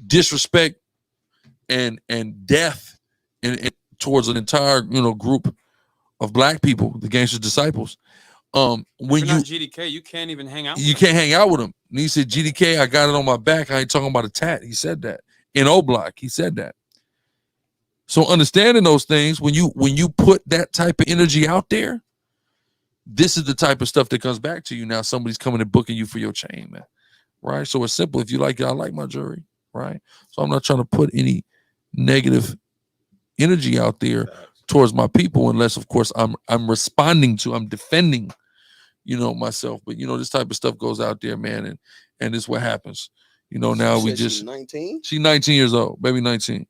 disrespect and death towards an entire, group of black people, the Gangster Disciples. When You're not GDK, you can't even hang out. You can't hang out with him. And he said, GDK, I got it on my back. I ain't talking about a tat. He said that in O Block. He said that. So understanding those things, when you put that type of energy out there, this is the type of stuff that comes back to you. Now somebody's coming and booking you for your chain, man. Right? So it's simple. If you like it, I like my jewelry. Right? So I'm not trying to put any negative energy out there towards my people, unless of course I'm defending, myself. But this type of stuff goes out there, man, and it's what happens. Now we just 19. She's 19 years old, baby 19.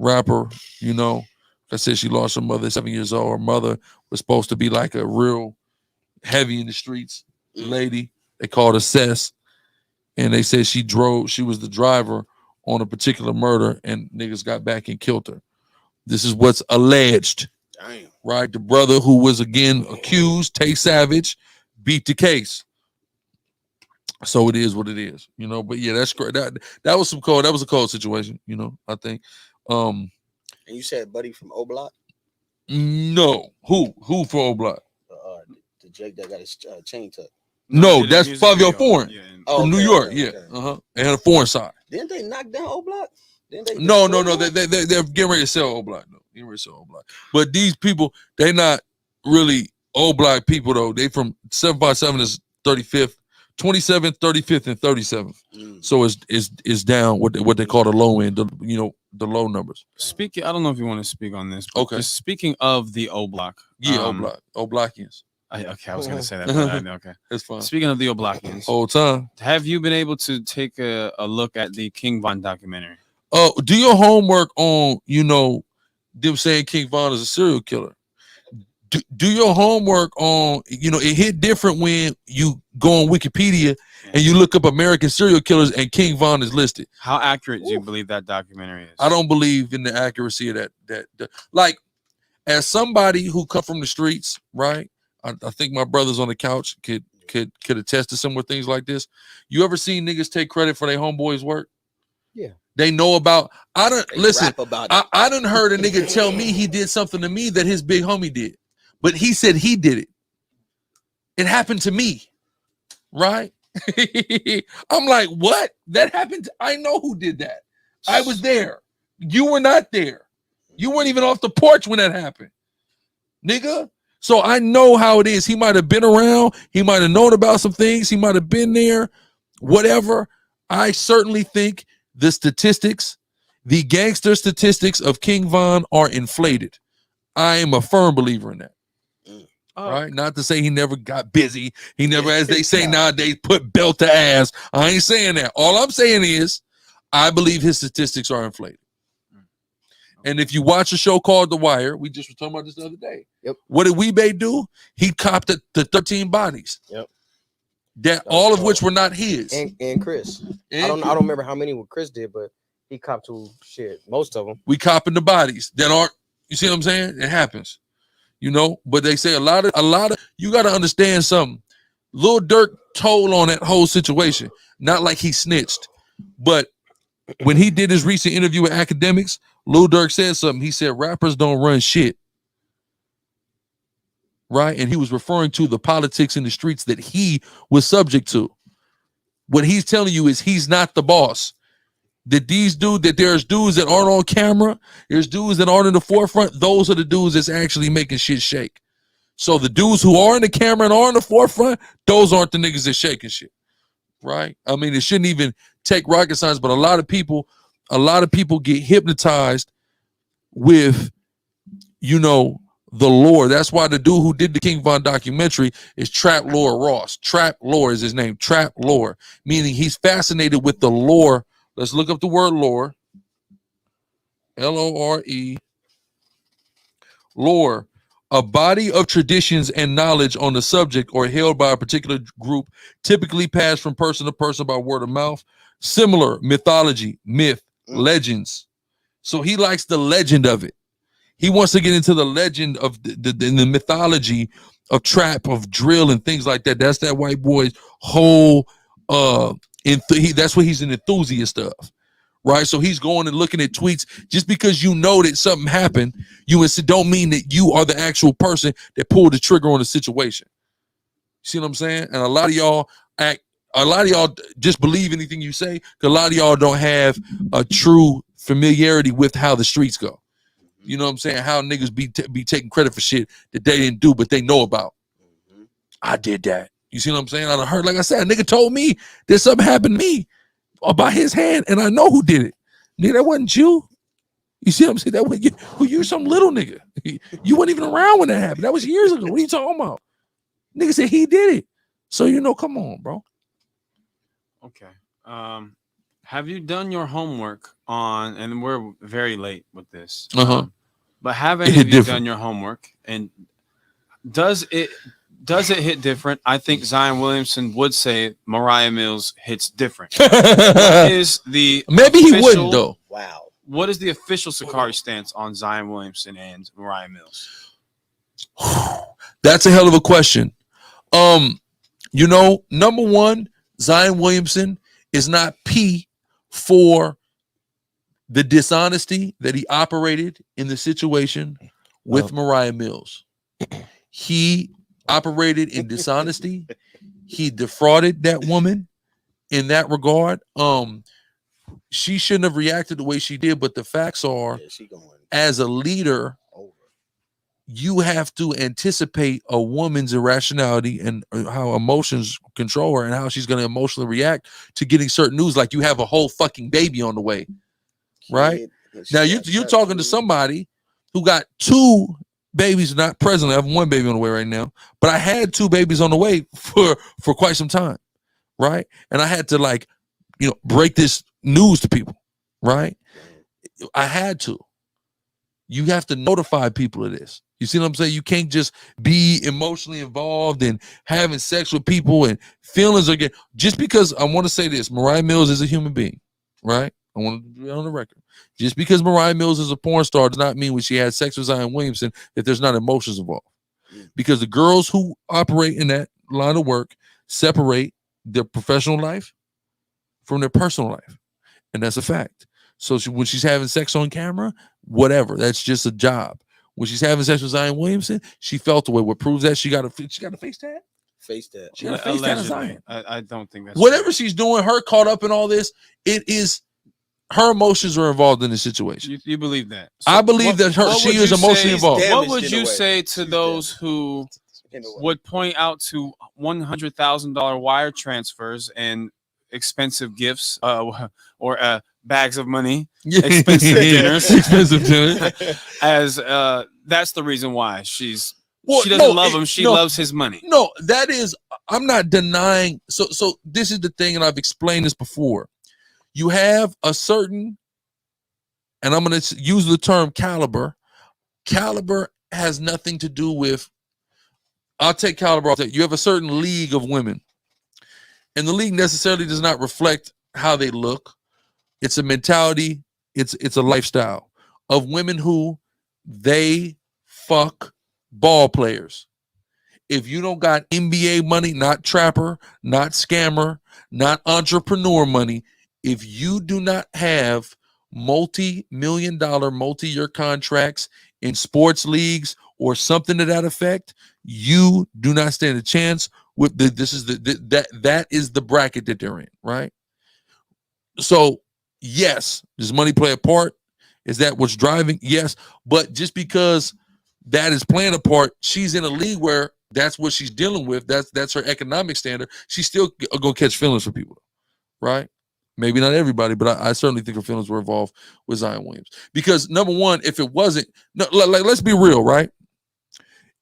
Rapper, I said she lost her mother at 7 years old. Her mother was supposed to be like a real heavy in the streets lady. They called her Cess. And they said she was the driver on a particular murder, and niggas got back and killed her. This is what's alleged. Damn. Right? The brother who was again accused, Tay Savage, beat the case. So it is what it is, But yeah, that's great. That was some cold. That was a cold situation, I think. And you said buddy from O Block? No. Who for O Block? The Jake that got his chain tucked. No, that's Fabio Foreign from New York. Okay, yeah. okay. They had a foreign side. Didn't they knock down O Block? No. They're getting ready to sell O Block. No, getting ready to sell O Block. But these people, they're not really O Block people though. They from 757 is 35th 27th, 35th, and 37th. Mm. So it's down what they call the low end, the low numbers. Speaking, I don't know if you want to speak on this, but Okay. just speaking of the O Block. Yeah, Oblockians. Okay, I was going to say that. But okay. That's fine. Speaking of the Oblockians, Whole time. have you been able to take a look at the King Von documentary? Do your homework on, them saying King Von is a serial killer. Do your homework on, it hit different when you go on Wikipedia and you look up American serial killers and King Von is listed. How accurate do you believe that documentary is? I don't believe in the accuracy of that. Like, as somebody who come from the streets, right? I think my brothers on the couch could attest to similar things like this. You ever seen niggas take credit for their homeboys' work? Yeah. They know about. I don't listen. Rap about it. I done heard a nigga tell me he did something to me that his big homie did, but he said he did it. It happened to me, right? I'm like, what? That happened? I know who did that. I was there. You were not there. You weren't even off the porch when that happened, nigga. So I know how it is. He might have been around. He might have known about some things. He might have been there. Whatever. I certainly think the statistics, the gangster statistics of King Von are inflated. I am a firm believer in that. Right? Not to say he never got busy. He never, as they say nowadays, put belt to ass. I ain't saying that. All I'm saying is I believe his statistics are inflated. And if you watch a show called The Wire, we just were talking about this the other day. Yep. What did Weebay do? He copped the 13 bodies. Yep. That all of which were not his. And Chris. I don't remember how many Chris did, but he copped to most of them. We copping the bodies that aren't. You see what I'm saying? It happens. But they say a lot of you got to understand something. Lil Durk told on that whole situation. Not like he snitched, but when he did his recent interview with Academics, Lil Durk said something. He said rappers don't run shit. Right? And he was referring to the politics in the streets that he was subject to. What he's telling you is he's not the boss. That there's dudes that aren't on camera, there's dudes that aren't in the forefront. Those are the dudes that's actually making shit shake. So the dudes who are in the camera and are in the forefront, those aren't the niggas that shaking shit. Right? I mean, it shouldn't even take rocket science, but a lot of people get hypnotized with, the lore. That's why the dude who did the King Von documentary is Trap Lore Ross. Trap Lore is his name. Trap Lore, meaning he's fascinated with the lore. Let's look up the word lore. Lore. Lore. A body of traditions and knowledge on the subject or held by a particular group, typically passed from person to person by word of mouth. Similar mythology, myth, legends. So he likes the legend of it. He wants to get into the legend of the mythology of trap, of drill, and things like that. That's that white boy's whole. That's what he's an enthusiast of, right? So he's going and looking at tweets. Just because you know that something happened, don't mean that you are the actual person that pulled the trigger on the situation. See what I'm saying? And a lot of y'all just believe anything you say, because a lot of y'all don't have a true familiarity with how the streets go. You know what I'm saying? How niggas be taking credit for shit that they didn't do, but they know about. I did that. You see what I'm saying? I heard, like I said, a nigga told me that something happened to me by his hand, and I know who did it. Nigga, that wasn't you. You see what I'm saying? That was you some little nigga. You weren't even around when that happened. That was years ago. What are you talking about? Nigga said he did it. So come on, bro. Okay. Have you done your homework on, and we're very late with this, but have any of you done your homework, and does it hit different? I think Zion Williamson would say Mariah Mills hits different. What is the maybe he wouldn't though. Wow. What is the official Sakari stance on Zion Williamson and Mariah Mills? That's a hell of a question. Number one, Zion Williamson is not P for the dishonesty that he operated in the situation with Mariah Mills. He operated in dishonesty. He defrauded that woman in that regard. She shouldn't have reacted the way she did, but the facts are, as a leader, you have to anticipate a woman's irrationality and how emotions control her and how she's going to emotionally react to getting certain news. Like you have a whole fucking baby on the way, right? Now you're talking to somebody who got 2 babies, not presently. I have 1 baby on the way right now, but I had 2 babies on the way for quite some time, right? And I had to like, break this news to people, right? I had to. You have to notify people of this. You see what I'm saying? You can't just be emotionally involved and having sex with people and feelings are getting, just because I want to say this, Mariah Mills is a human being, right? I want to be on the record. Just because Mariah Mills is a porn star does not mean when she had sex with Zion Williamson that there's not emotions involved. Because the girls who operate in that line of work separate their professional life from their personal life. And that's a fact. So when she's having sex on camera, whatever, that's just a job. When she's having sex with Zion Williamson, she felt the way. What proves that? She got a face tat? Face tat. She got a face tat of Zion. I don't think that's whatever true. She's doing, her caught up in all this, it is her emotions are involved in the situation. You believe that? So I believe that she is emotionally involved. What would you say to those who would point out to $100,000 wire transfers and expensive gifts or bags of money, expensive dinners, as that's the reason why she doesn't love him. She loves his money. No, that is, I'm not denying. So this is the thing, and I've explained this before. You have a certain, and I'm going to use the term caliber. Caliber has nothing to do with, I'll take caliber off that. You have a certain league of women, and the league necessarily does not reflect how they look. It's a mentality. It's a lifestyle of women who they fuck ball players. If you don't got NBA money, not trapper, not scammer, not entrepreneur money, if you do not have multi-million-dollar, multi-year contracts in sports leagues or something to that effect, you do not stand a chance with that is the bracket that they're in, right? So yes, does money play a part? Is that what's driving? Yes, but just because that is playing a part, she's in a league where that's what she's dealing with. That's her economic standard. She's still gonna catch feelings for people, right? Maybe not everybody, but I certainly think her feelings were involved with Zion Williams. Because number one, if it wasn't, like let's be real, right?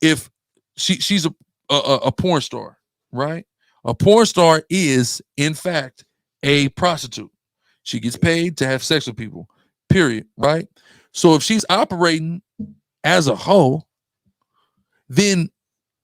If she's a porn star, right? A porn star is, in fact, a prostitute. She gets paid to have sex with people, period, right? So if she's operating as a hoe, then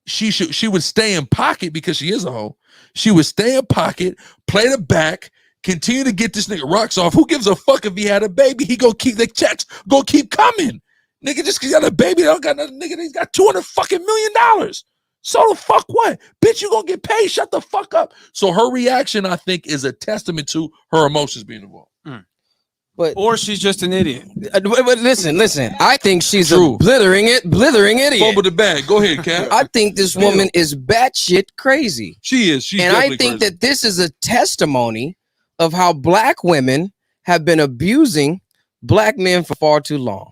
she would stay in pocket because she is a hoe. She would stay in pocket, play the back, continue to get this nigga rocks off. Who gives a fuck if he had a baby? He gonna keep the checks, gonna keep coming. Nigga, just because he got a baby, they don't got nothing. Nigga, he's got $200 million. So the fuck what? Bitch, you gonna get paid. Shut the fuck up. So her reaction, I think, is a testament to her emotions being involved. Or she's just an idiot. But listen. I think she's True. a blithering idiot. Fumble the bag. Go ahead, Cap. I think this woman is batshit crazy. She is. She's and I definitely think crazy. that this is a testimony of how black women have been abusing black men for far too long.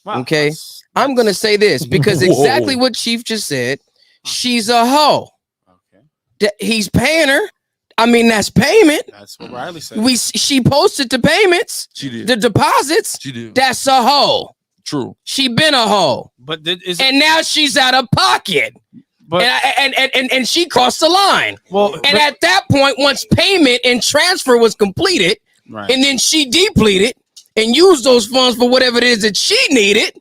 Wow. Okay, I'm gonna say this because exactly what Chief just said. She's a hoe. Okay. He's paying her. I mean, that's payment. That's what Riley said. She posted the payments. She did. The deposits. She did. That's a hoe. True. She been a hoe. But and now she's out of pocket. But and she crossed the line. Well, and at that point, once payment and transfer was completed, right. and then she depleted and used those funds for whatever it is that she needed.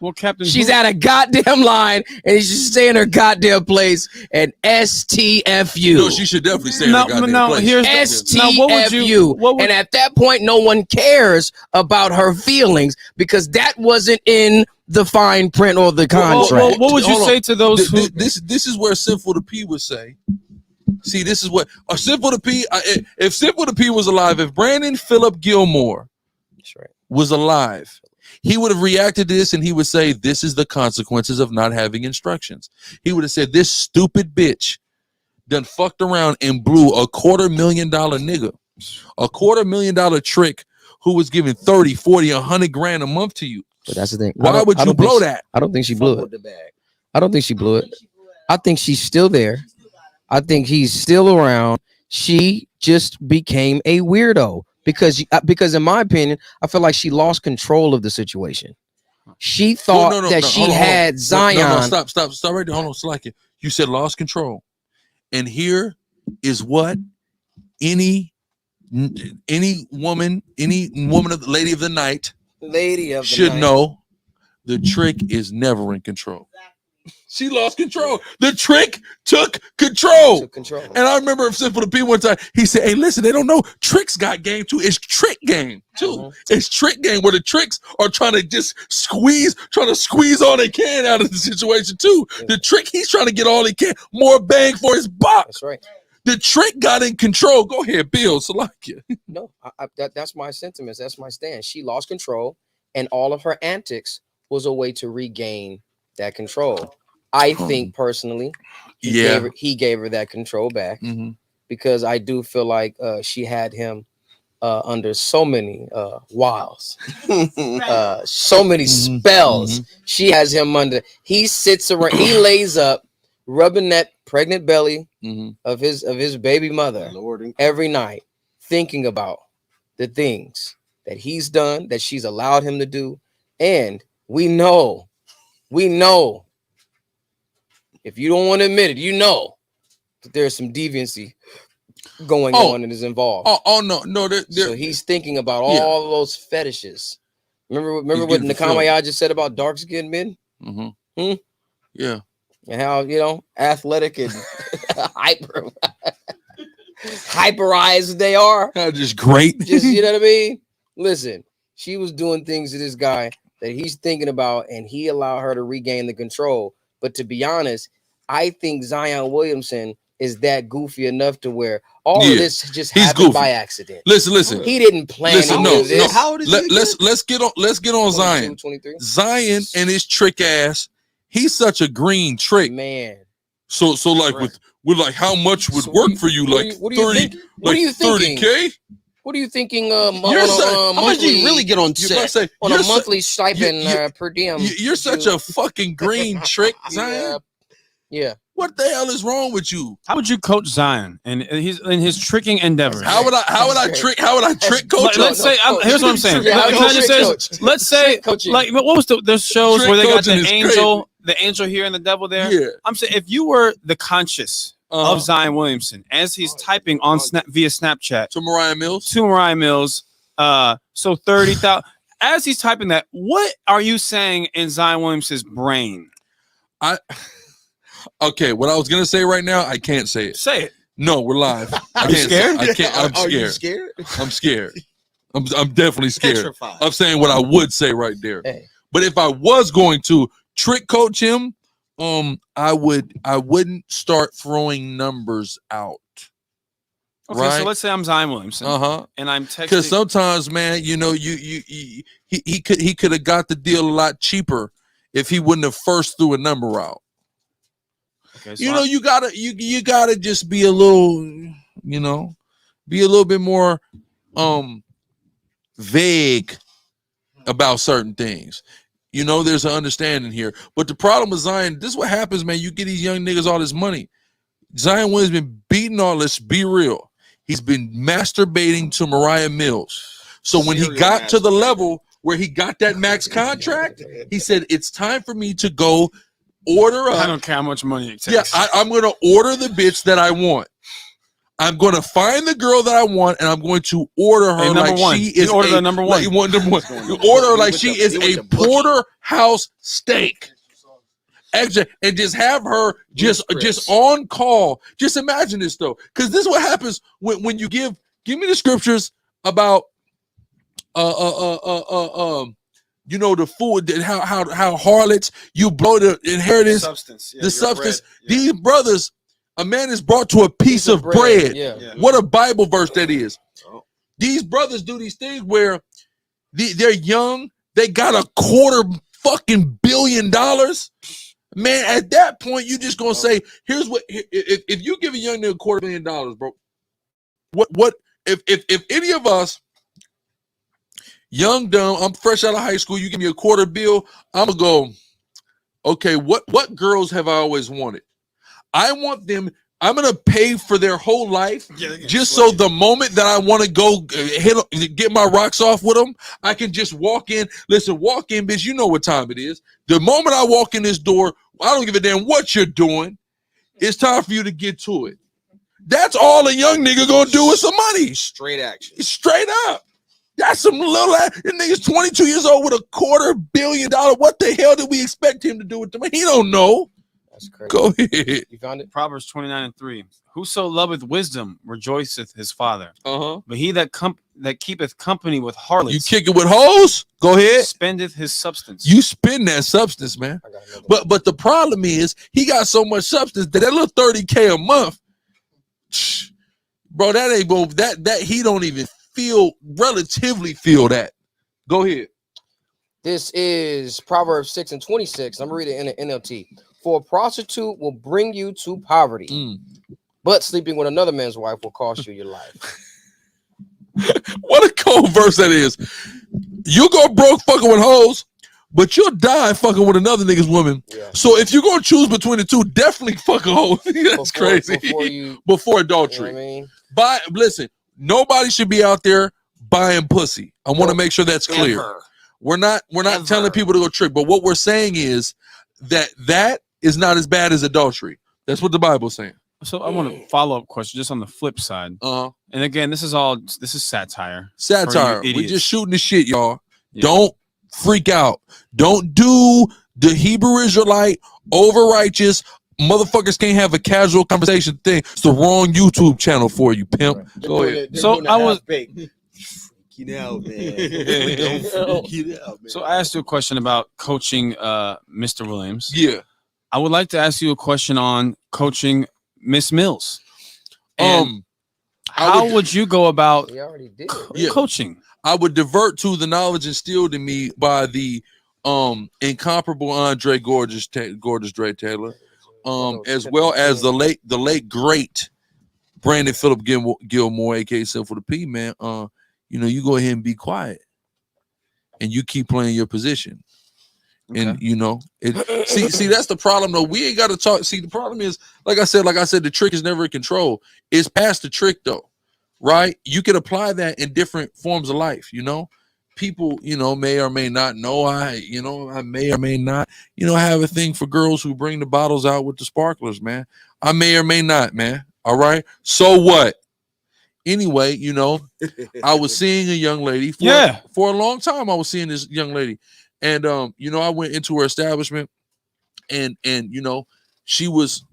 Well, Captain, she's at a goddamn line and she should stay in her goddamn place and STFU. No, she should definitely stay in her goddamn place. Here's STFU. And at that point, no one cares about her feelings because that wasn't in the fine print or the contract. What would you say to those who? This is where Sinful the P would say. See, this is what a Sinful the P. If Sinful the P was alive, if Brandon Phillip Gilmore was alive, he would have reacted to this and he would say, this is the consequences of not having instructions. He would have said, this stupid bitch done fucked around and blew $250,000 nigga, $250,000 trick who was giving 30, 40, 100 grand a month to you. But that's the thing. Why would you blow that? I don't think she blew it. The bag. I don't think she blew it. I think she's still there. I think he's still around. She just became a weirdo because in my opinion, I feel like she lost control of the situation. She thought that she had Zion. Stop right there. Hold on, slack it. You said lost control. And here is what any woman of the lady of the night should know. The trick is never in control. She lost control. The trick took control. And I remember Simple to P one time, he said, hey, listen, they don't know. Tricks got game too. It's trick game too. It's trick game where the tricks are trying to squeeze all they can out of the situation too. The trick, he's trying to get all he can. More bang for his buck. That's right. The trick got in control. Go ahead, Bill. Salakia. No, that's my sentiments. That's my stand. She lost control, and all of her antics was a way to regain that control. I think personally, he gave her that control back because I do feel like she had him under so many wiles, so many spells. She has him under. He sits around. He lays up, rubbing that pregnant belly of his baby mother every night, thinking about the things that he's done, that she's allowed him to do, and we know. If you don't want to admit it, you know that there's some deviancy going on and is involved. No. So he's thinking about all those fetishes. Remember what Nakamaya just said about dark skinned men? Yeah. And how athletic and hyperized they are. Just great. Just you know what I mean? Listen, she was doing things to this guy that he's thinking about, and he allowed her to regain the control. But to be honest, I think Zion Williamson is that goofy enough to where all of this just happened by accident. Listen. He didn't plan this. How old is he? Let's get on Zion. 23. Zion and his trick ass. He's such a green trick, man. So like with how much would work for you? Like 30, like 30K. What are you thinking? How much do you really get on set? On a monthly stipend per diem. You're such a fucking green trick, Zion. Yeah. What the hell is wrong with you? How would you coach Zion and he's in his tricking endeavors? How would I trick coach? Let's say here's what I'm saying. Let's say like what was the shows where they got the angel here and the devil there? Yeah. I'm saying if you were the conscious of Zion Williamson as he's typing on via Snapchat to Mariah Mills, so 30,000 as he's typing that, what are you saying in Zion Williamson's brain? Okay, what I was gonna say right now, I can't say it. Say it. No, we're live. Are you scared? I can't. I'm scared. Are you scared? I'm scared. I'm definitely scared. Petrified. I'm saying what I would say right there. Hey. But if I was going to trick coach him, I wouldn't start throwing numbers out. Okay, right? So let's say I'm Zion Williamson. And I'm texting because sometimes, man, he could have got the deal a lot cheaper if he wouldn't have first threw a number out. Okay, so you gotta just be a little, be a little bit more vague about certain things. There's an understanding here. But the problem with Zion, this is what happens, man. You get these young niggas all this money. Zion Williams been beating all this. Be real. He's been masturbating to Mariah Mills. So when he got to the level where he got that max contract, he said, it's time for me to go order up. I don't care how much money it takes. Yeah, I'm going to order the bitch that I want. I'm going to find the girl that I want, and I'm going to order her she is the number one. You order her like she is a porterhouse steak. And just have her just on call. Just imagine this though, because this is what happens when you give me the scriptures about the food, how harlots, you blow the inheritance, the substance. Yeah. These brothers, a man is brought to a piece of bread. Yeah. What a Bible verse that is. These brothers do these things where they're young, they got $250 million. Man, at that point, you just gonna say, here's what, if you give a young nigga $250 million, bro, what if any of us young, dumb. I'm fresh out of high school. You give me a quarter bill. I'm gonna go. Okay, what girls have I always wanted? I want them. I'm gonna pay for their whole life, just so the moment that I want to go get my rocks off with them, I can just walk in. Listen, walk in, bitch. You know what time it is. The moment I walk in this door, I don't give a damn what you're doing. It's time for you to get to it. That's all a young nigga gonna do with some money. Straight action. Straight up. That's some little ass. This nigga's 22 years old with $250 million. What the hell did we expect him to do with the money? He don't know. That's crazy. Go ahead. You found it? Proverbs 29:3. Whoso loveth wisdom rejoiceth his father. Uh-huh. But he that keepeth company with harlots, You kick it with hoes? Go ahead. spendeth his substance. You spend that substance, man. But the problem is he got so much substance that little $30K a month, bro, that ain't going that he don't even relatively feel that. Go ahead. This is Proverbs 6:26. I'm reading in the NLT. For a prostitute will bring you to poverty, but sleeping with another man's wife will cost you your life. What a cold verse that is. You go broke fucking with hoes, but you'll die fucking with another nigga's woman. Yeah. So if you're gonna choose between the two, definitely fuck a hoe. That's crazy. Before adultery. You know what I mean? Listen, nobody should be out there buying pussy. I want to make sure that's clear. We're not telling people to go trick, but what we're saying is that is not as bad as adultery. That's what the Bible's saying. So I want a follow-up question just on the flip side. And again, this is satire. Satire. We just shooting the shit, y'all. Yeah. Don't freak out. Don't do the Hebrew Israelite over righteous motherfuckers can't have a casual conversation thing. It's the wrong YouTube channel for you, pimp. Right. Go ahead. So I was freaking out, man. Don't freak it out, man. So I asked you a question about coaching Mr. Williams. Yeah. I would like to ask you a question on coaching Miss Mills. How would you go about coaching? I would divert to the knowledge instilled in me by the incomparable Andre Gorgeous Dre Taylor, as well as the late great Brandon Phillip Gilmore, aka Simp for the P, man. You go ahead and be quiet, and you keep playing your position. Okay. And see that's the problem though. We ain't got to talk. See, the problem is, like I said, the trick is never in control. It's past the trick though, right? You can apply that in different forms of life. People, may or may not know. I may or may not, have a thing for girls who bring the bottles out with the sparklers, man. I may or may not, man. All right. So what? Anyway, I was seeing a young lady for a long time. I was seeing this young lady. And I went into her establishment, and she was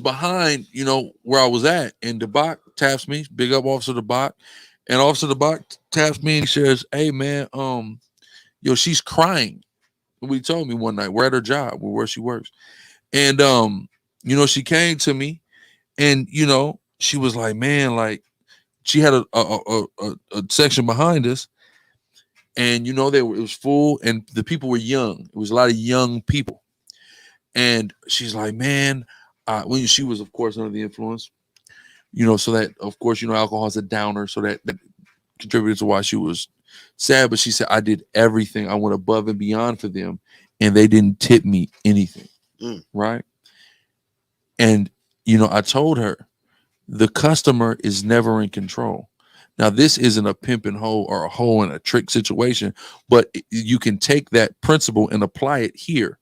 behind where I was at, and DeBach taps me, big up Officer DeBach, and Officer DeBach taps me and he says, "Hey man, she's crying." What he told me one night, we're at her job, where she works, and she came to me, and she was like, man, like she had a section behind us. And it was full, and the people were young. It was a lot of young people, and she's like, "Man," when she was, of course, under the influence, so that, of course, alcohol is a downer, so that contributed to why she was sad. But she said, "I did everything. I went above and beyond for them, and they didn't tip me anything." Right? And I told her, the customer is never in control. Now, this isn't a pimp and hoe or a hoe in a trick situation, but you can take that principle and apply it here.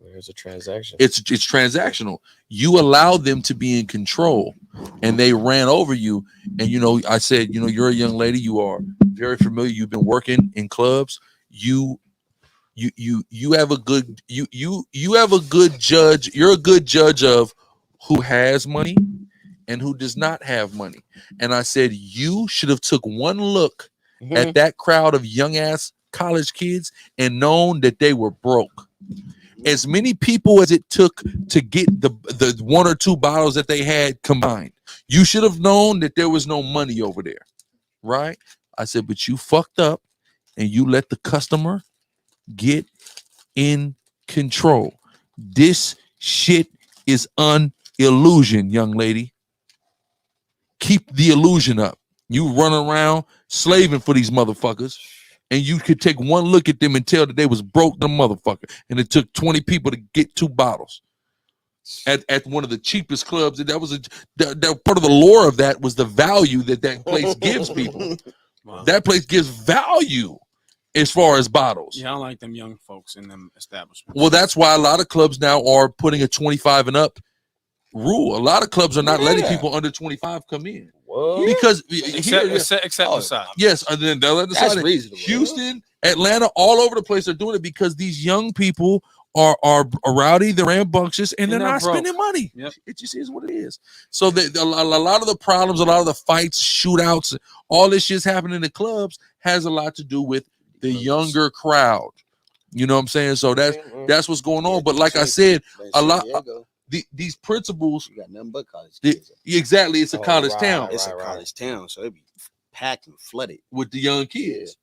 There's a transaction. It's transactional. You allowed them to be in control, and they ran over you. And I said, you're a young lady. You are very familiar. You've been working in clubs. You have a good you have a good judge. You're a good judge of who has money and who does not have money. And I said, you should have took one look at that crowd of young ass college kids and known that they were broke. As many people as it took to get the one or two bottles that they had combined, you should have known that there was no money over there, right? I said, but you fucked up and you let the customer get in control. This shit is an illusion, young lady. Keep the illusion up. You run around slaving for these motherfuckers, and you could take one look at them and tell that they was broke the motherfucker, and it took 20 people to get 2 bottles at one of the cheapest clubs. And that was that part of the lore of that was the value that place gives people. Wow. That place gives value as far as bottles. Yeah, I don't like them young folks in them establishments. Well, that's why a lot of clubs now are putting a 25 and up rule. A lot of clubs are not letting people under 25 come in. What? Because Except oh, the side. yes, and then the other That's side, reasonable. Houston, Atlanta, all over the place are doing it because these young people are rowdy, they're rambunctious, and they're not broke. spending money. Yep. It just is what it is. So a lot of the problems, a lot of the fights, shootouts, all this shit's happening in the clubs has a lot to do with the younger crowd. You know what I'm saying? So that's what's going on. But like I said, a lot these principles. You got nothing but college kids. Exactly, it's a college town. It's a college town, so it'd be packed and flooded with the young kids.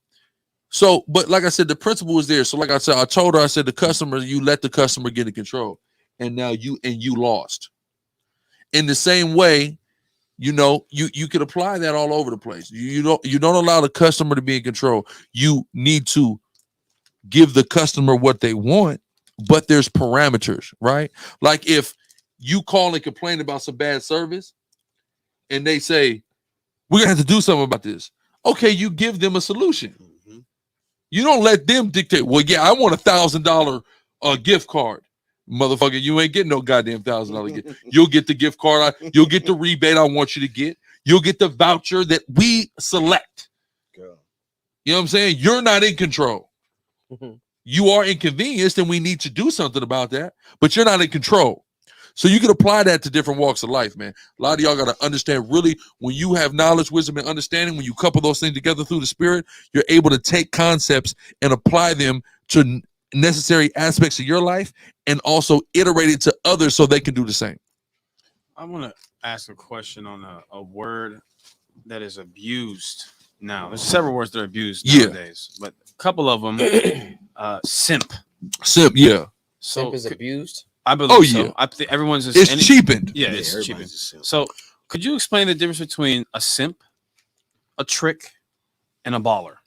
So, but like I said, the principle is there. So, like I said, I told her, I said, the customer, you let the customer get in control, and now you lost. In the same way, you know, you could apply that all over the place. You don't allow the customer to be in control. You need to give the customer what they want, but there's parameters, right? Like if you call and complain about some bad service, and they say, we're gonna have to do something about this. Okay, you give them a solution. You don't let them dictate, well, yeah, I want $1,000 gift card. Motherfucker, you ain't getting no goddamn $1,000 gift. You'll get the gift card. You'll get the rebate I want you to get. You'll get the voucher that we select. Girl. You know what I'm saying? You're not in control. You are inconvenienced, and we need to do something about that, but you're not in control. So you can apply that to different walks of life, man. A lot of y'all got to understand, really, when you have knowledge, wisdom, and understanding, when you couple those things together through the spirit, you're able to take concepts and apply them to necessary aspects of your life and also iterate it to others so they can do the same. I want to ask a question on a word that is abused now. There's several words that are abused nowadays, but a couple of them, simp. Simp, yeah. So, simp is abused? I believe so. I think everyone's just it's cheapened. Yeah, it's cheapened. So, could you explain the difference between a simp, a trick, and a baller?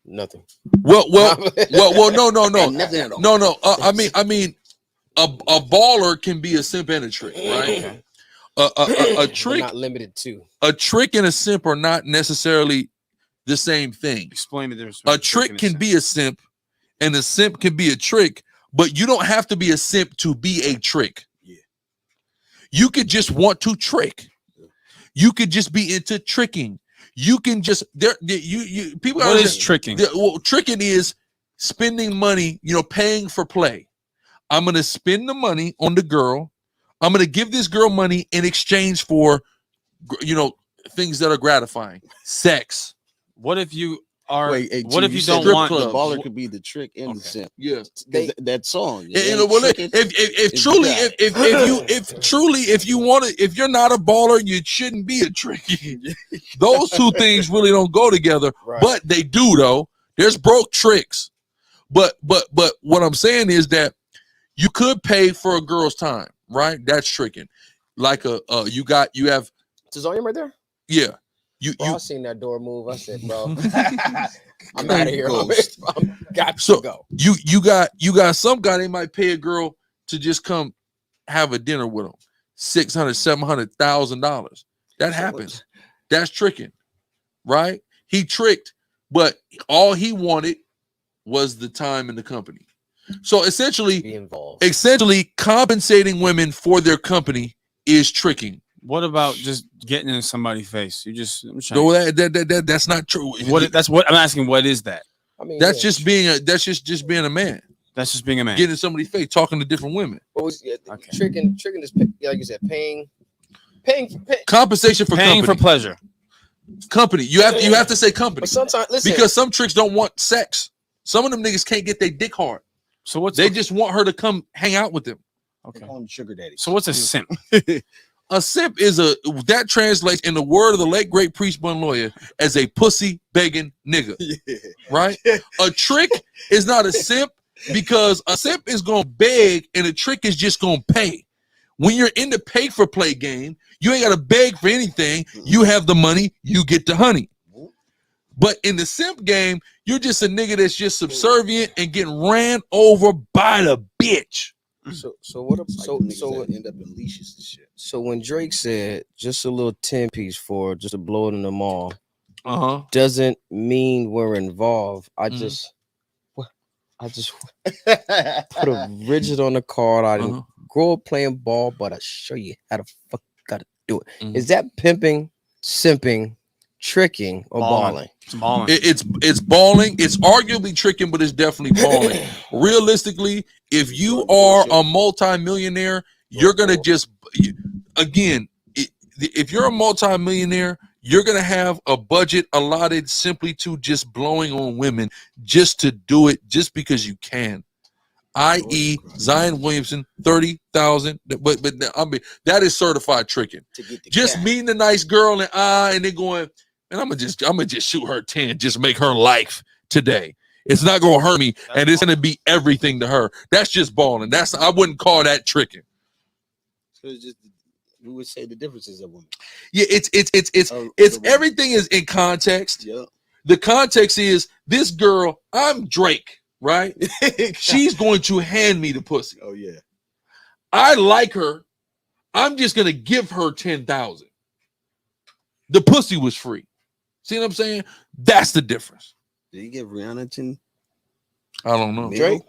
Nothing. Well, no. Nothing at all. No. I mean, a baller can be a simp and a trick, right? A trick, not limited to. A trick and a simp are not necessarily the same thing. Explain the difference. A trick can be a simp, and a simp can be a trick. But you don't have to be a simp to be a trick. Yeah. You could just want to trick. You could just be into tricking. You can just people. What is tricking? Well, tricking is spending money. You know, paying for play. I'm gonna spend the money on the girl. I'm gonna give this girl money in exchange for, you know, things that are gratifying. Sex. What if you are? Wait, what if you don't want the baller? Could be the trick and the simp. Yeah, that song. If you want to, if you're not a baller, you shouldn't be a tricky. Those two things really don't go together, right. But they do though. There's broke tricks, but what I'm saying is that you could pay for a girl's time, right? That's tricking. Like you have. Tazonium right there. Yeah. I seen that door move. I said, bro, I'm out of here. I'm got to go. You got some guy, they might pay a girl to just come have a dinner with them. $600,000-$700,000. That happens. That's tricking, right? He tricked, but all he wanted was the time in the company. So essentially compensating women for their company is tricking. What about just getting in somebody's face? You just that's not true. That's what I'm asking. What is that? I mean, that's just being a man. That's just being a man. Getting in somebody's face, talking to different women. Tricking is, like you said, paying compensation for paying company. For pleasure. Company. You have to say company. But sometimes because some tricks don't want sex. Some of them niggas can't get their dick hard. So they just want her to come hang out with them. Okay. On sugar daddy. So what's a simp? A simp is that translates in the word of the late great priest Bun Lawyer as a pussy begging nigga. Yeah. Right? A trick is not a simp because a simp is gonna beg and a trick is just gonna pay. When you're in the pay for play game, you ain't gotta beg for anything. You have the money, you get the honey. But in the simp game, you're just a nigga that's just subservient and getting ran over by the bitch. So what? So end up in leashes and shit. So when Drake said just a little 10-piece for just to blow it in the mall, doesn't mean we're involved. I just put a rigid on the card. I didn't grow up playing ball, but I show you how to fuck gotta do it. Is that pimping, simping, tricking, or balling? It's balling. It's balling. It's arguably tricking, but it's definitely balling. Realistically, if you are a multi-millionaire, you're gonna just if you're a multi-millionaire, you're gonna have a budget allotted simply to just blowing on women, just to do it, just because you can. I.e., Zion Williamson, 30,000. But I mean that is certified tricking. Just meeting a nice girl and then going, and I'm gonna just shoot her 10, just make her life today. It's not gonna hurt me, and it's gonna be everything to her. That's just balling. I wouldn't call that tricking. So it's just, we would say the differences of women. Yeah, it's everything is in context. Yeah. The context is this girl, I'm Drake, right? She's going to hand me the pussy. Oh yeah. I like her. I'm just gonna give her 10,000. The pussy was free. See what I'm saying? That's the difference. Did you give Rihanna 10? I don't know. Drake?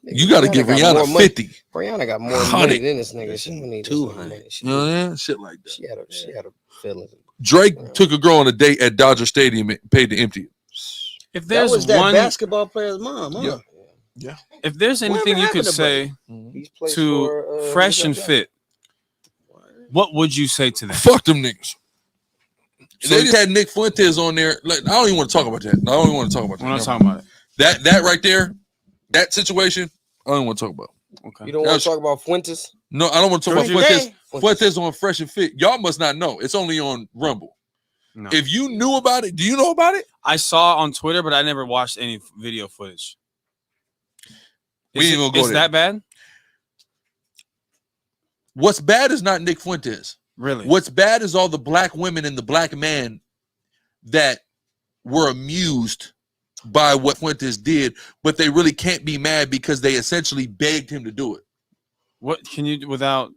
You got to give Rihanna 50. Rihanna got more money than this nigga. She don't need 200. You know what I mean? Shit like that. She had a feeling. Drake took a girl on a date at Dodger Stadium and paid to empty it. If there's that was that one basketball player's mom, huh? Yeah. If there's anything you could say to Fresh and Fit, what would you say to them? Fuck them niggas. They just had Nick Fuentes on there. Like, I don't even want to talk about that. I don't even want to talk about that. We're not talking about it. That right there, that situation, I don't want to talk about. Okay. You don't want to talk about Fuentes? No, I don't want to talk about Fuentes. Fuentes on Fresh and Fit. Y'all must not know. It's only on Rumble. No. If you knew about it, do you know about it? I saw on Twitter, but I never watched any video footage. Is that bad? What's bad is not Nick Fuentes. Really? What's bad is all the black women and the black man that were amused by what Fuentes did, but they really can't be mad because they essentially begged him to do it. What can you do without?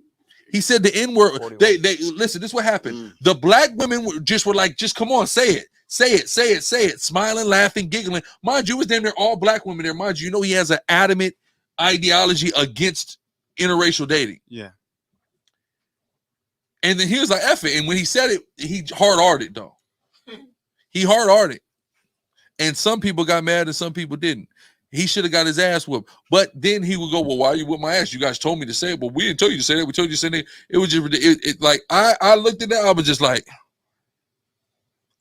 He said the N-word. They listen, this is what happened. The black women were like, just come on, say it. Say it, say it, say it. Smiling, laughing, giggling. Mind you, it was damn near all black women there. Mind you, you know he has an adamant ideology against interracial dating. Yeah. And then he was like, F it. And when he said it, he hard-hearted, though. He hard-hearted. And some people got mad and some people didn't. He should have got his ass whooped. But then he would go, well, why are you whip my ass? You guys told me to say it. But we didn't tell you to say that. We told you to say that. It was just, like, I looked at that. I was just like,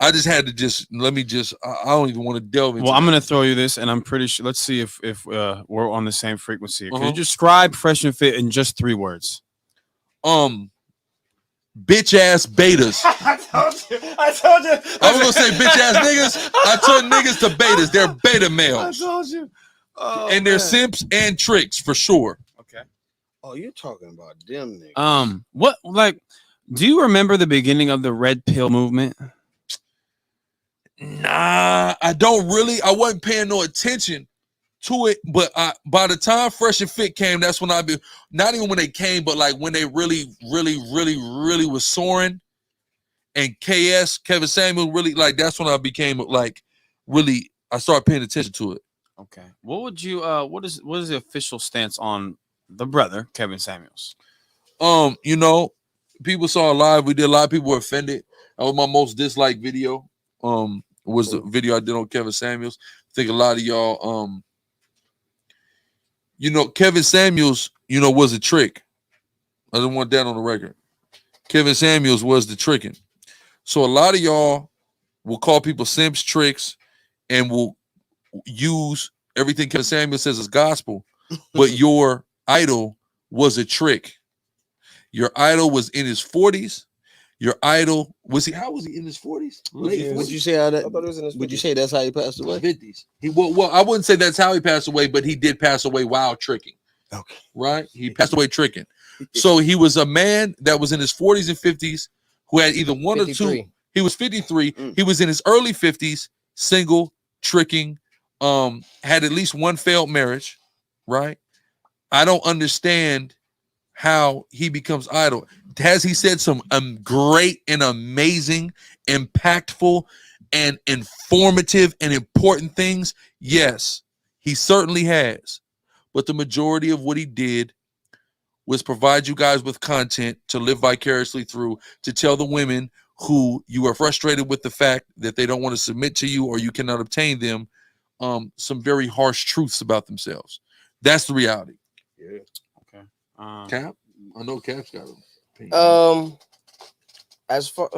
I just had to I don't even want to delve into Well, I'm going to throw you this, and I'm pretty sure. Let's see if we're on the same frequency. Can you describe Fresh and Fit in just 3 words? Bitch ass betas. I told you. I was gonna say bitch ass niggas. I turned niggas to betas. They're beta males. I told you. Oh, and they're simps and tricks for sure. Okay. Oh, you're talking about them niggas. What, like, do you remember the beginning of the red pill movement? Nah, I don't really. I wasn't paying no attention to it, but by the time Fresh and Fit came, that's when not even when they came, but like when they really was soaring, and Kevin Samuel really, like, that's when I became like really, I started paying attention to it. Okay. What would you what is the official stance on the brother Kevin Samuels? You know, people saw it live. We did, a lot of people were offended. That was my most disliked video. Was the video I did on Kevin Samuels. I think a lot of y'all you know, Kevin Samuels, you know, was a trick. I didn't want that on the record. Kevin Samuels was the tricking. So a lot of y'all will call people simps, tricks, and will use everything Kevin Samuels says as gospel, but your idol was a trick. Your idol was in his 40s. Your idol how was he in his 40s? Would you say how that? Would you say that's how he passed away? 50s. Well, I wouldn't say that's how he passed away, but he did pass away while tricking. Okay. Right? He passed away tricking. So he was a man that was in his 40s and 50s who had either one 53. or two. He was 53. He was in his early 50s, single, tricking, had at least one failed marriage, right? I don't understand how he becomes idle. Has he said some great and amazing, impactful, and informative and important things? Yes, he certainly has. But the majority of what he did was provide you guys with content to live vicariously through, to tell the women who you are frustrated with the fact that they don't want to submit to you or you cannot obtain them, some very harsh truths about themselves. That's the reality. Yeah. Okay. Cap? I know Cap's got him. As far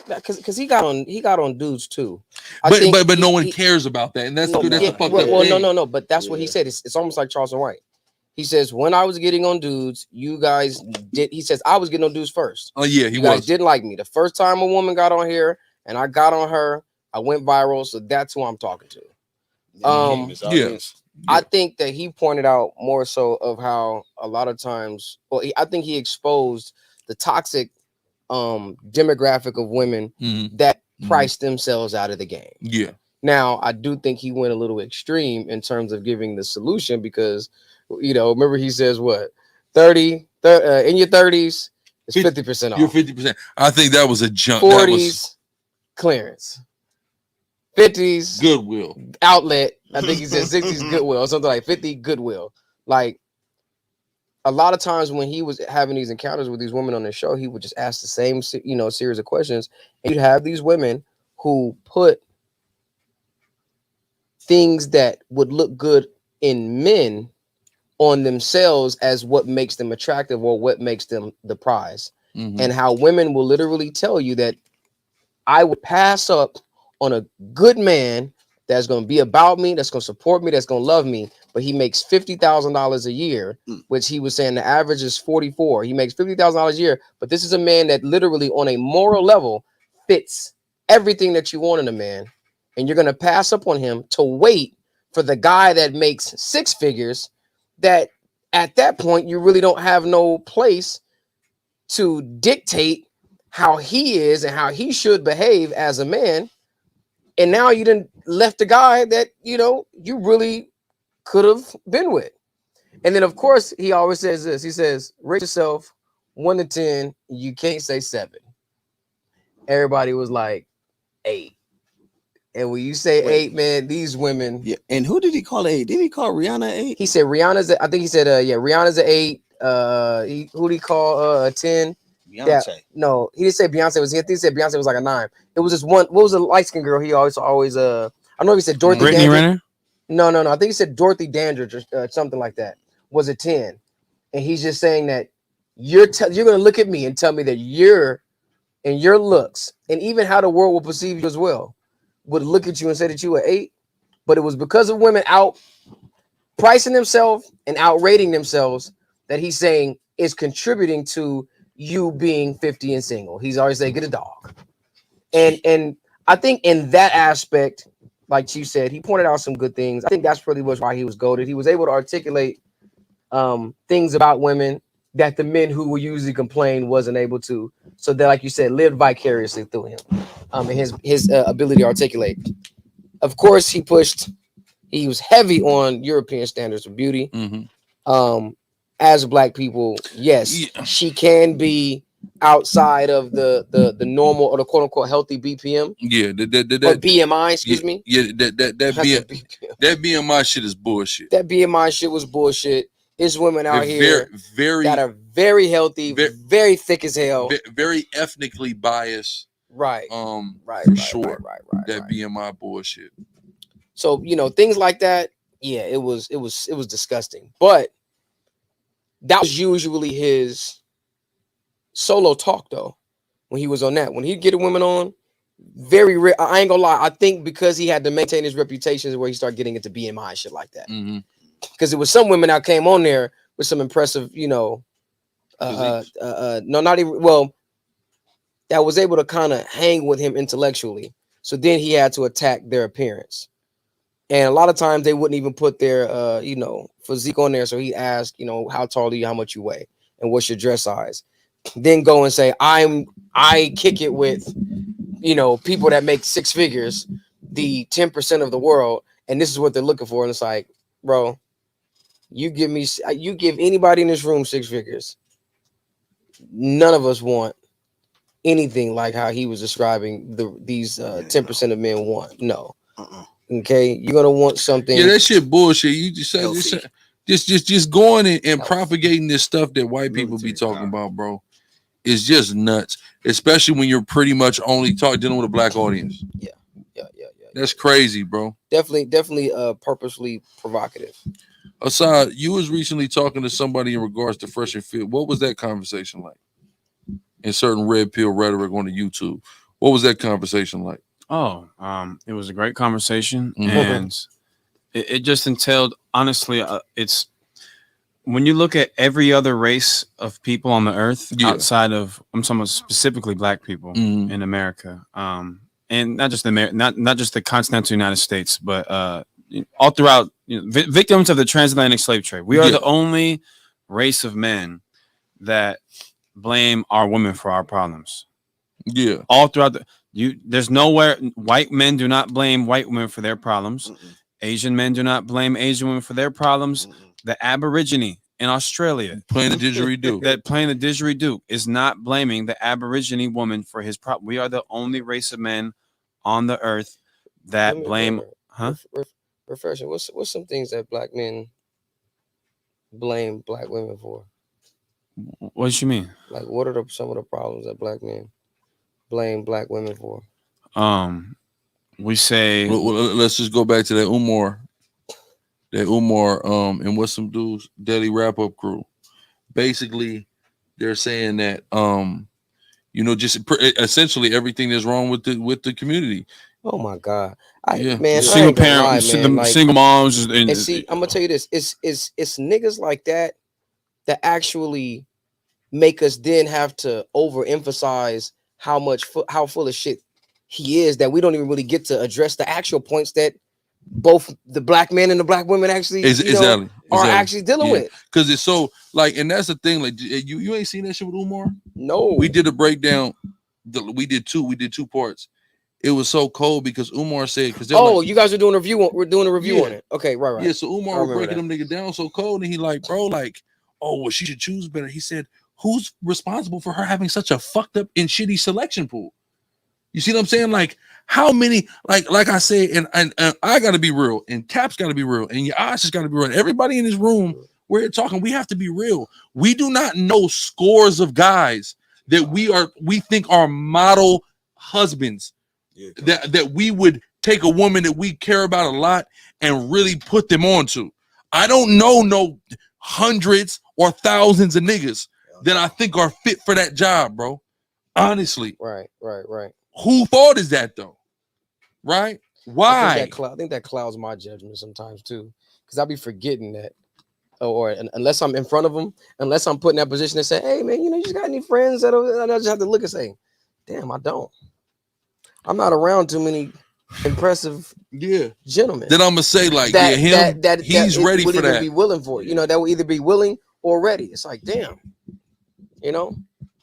because he got on dudes too. But no one cares about that, and that's the fucked up thing. No. But that's what he said. It's almost like Charleston White. He says, when I was getting on dudes, you guys did. He says, I was getting on dudes first. Oh, yeah, you guys didn't like me. The first time a woman got on here and I got on her, I went viral. So that's who I'm talking to. I think that he pointed out more so of how a lot of times, I think he exposed the toxic demographic of women that price themselves out of the game. Yeah. Now, I do think he went a little extreme in terms of giving the solution because, remember he says what? 30 in your 30s, it's 50% off. You're 50%. I think that was a jump. 40s clearance. 50s Goodwill. Outlet. I think he said 60s Goodwill or something like 50 Goodwill. Like a lot of times when he was having these encounters with these women on the show, he would just ask the same, series of questions. And you'd have these women who put things that would look good in men on themselves as what makes them attractive or what makes them the prize. And how women will literally tell you that I would pass up on a good man that's going to be about me, that's going to support me, that's going to love me, but he makes $50,000 a year, which he was saying the average is 44. He makes $50,000 a year, but this is a man that literally on a moral level fits everything that you want in a man, and you're going to pass up on him to wait for the guy that makes six figures that at that point you really don't have no place to dictate how he is and how he should behave as a man. And now you done left a guy that, you really could have been with. And then, of course, he always says this. He says, rate yourself 1 to 10. You can't say 7. Everybody was like 8. And when you say 8, man, these women. Yeah. And who did he call 8? Did he call Rihanna 8? He said Rihanna's. I think he said, Rihanna's an 8. Who did he call a 10? Beyonce. Yeah, no, he didn't say Beyonce was. I think he said Beyonce was like a 9. It was just one. What was the light skinned girl? He always. I don't know if he said Dorothy. Brittany Renner? No. I think he said Dorothy Dandridge or something like that. Was a 10, and he's just saying that you're going to look at me and tell me that you're and your looks and even how the world will perceive you as well would look at you and say that you were 8, but it was because of women out pricing themselves and outrating themselves that he's saying is contributing to you being 50 and single. He's always saying, get a dog. And I think in that aspect, like Chief said, he pointed out some good things. I think that's really why he was goated. He was able to articulate things about women that the men who will usually complain wasn't able to. So that, like you said, lived vicariously through him and his ability to articulate. Of course, he was heavy on European standards of beauty. As Black people, yes, she can be outside of the normal or the quote unquote healthy BPM. Yeah, or BMI, excuse me. Yeah, that BMI shit is bullshit. That BMI shit was bullshit. There's women out here very that are very healthy, very thick as hell, very ethnically biased. Right. For sure. That BMI bullshit. So things like that. Yeah, it was disgusting, but that was usually his solo talk, though. When he was on that, when he'd get a woman on, very rare. I ain't gonna lie. I think because he had to maintain his reputation is where he started getting into BMI and shit like that. Because it was some women that came on there with some impressive, no, not even. Well, that was able to kind of hang with him intellectually. So then he had to attack their appearance. And a lot of times they wouldn't even put their, physique on there. So he asked, how tall are you, how much you weigh, and what's your dress size. Then go and say, I kick it with, people that make 6 figures, the 10% of the world, and this is what they're looking for. And it's like, bro, you give anybody in this room 6 figures. None of us want anything like how he was describing these 10% of men want. No. Okay, you're gonna want something. Yeah, that shit bullshit. You just going and propagating this stuff that white people be talking about, bro. It's just nuts, especially when you're pretty much only dealing with a black audience. Yeah. That's crazy, bro. Definitely purposely provocative. Asad, you was recently talking to somebody in regards to Fresh and Fit. What was that conversation like? In certain red pill rhetoric on the YouTube, what was that conversation like? Oh, it was a great conversation, and it just entailed, honestly, it's when you look at every other race of people on the earth outside of, I'm talking about specifically black people in America, and not just not just the continental United States, but all throughout, victims of the transatlantic slave trade. We are the only race of men that blame our women for our problems. Yeah, all throughout there's nowhere white men do not blame white women for their problems. Asian men do not blame Asian women for their problems. The Aborigine in Australia playing the didgeridoo is not blaming the Aborigine woman for his problem. We are the only race of men on the earth that blame. Refreshing. What's some things that black men blame black women for? What do you mean? Like, what are some of the problems that black men blame black women for? We say, let's just go back to that Umar, and what's some dudes daily wrap up crew. Basically, they're saying that just essentially everything that's wrong with the community. Oh my God, single parent, single moms, and see, I'm gonna tell you this: it's niggas like that actually make us then have to overemphasize how full of shit he is, that we don't even really get to address the actual points that both the black men and the black women actually are actually dealing with. Because it's so like, and that's the thing. Like, you ain't seen that shit with Umar? No, we did a breakdown. We did two parts. It was so cold because Umar said, you guys are doing a review. We're doing a review on it. Okay, right. Yeah, so Umar was breaking them niggas down so cold, and he like, bro, like, oh, well, she should choose better. He said, who's responsible for her having such a fucked up and shitty selection pool? You see what I'm saying? Like, how many, like I say, and I gotta be real, and Cap's gotta be real, and your eyes just gotta be real. Everybody in this room, we're talking, we have to be real. We do not know scores of guys that we think are model husbands. That we would take a woman that we care about a lot and really put them onto. I don't know no hundreds or thousands of niggas that I think are fit for that job, bro. Honestly. Right. Who thought is that though? Right? Why? I think that clouds my judgment sometimes too, because I'll be forgetting that. Or unless I'm in front of them, unless I'm put in that position and say, hey man, you just got any friends that I just have to look and say, damn, I don't. I'm not around too many impressive gentlemen. Then I'm gonna say like, he's ready for that. Be willing for it. That will either be willing or ready. It's like, damn.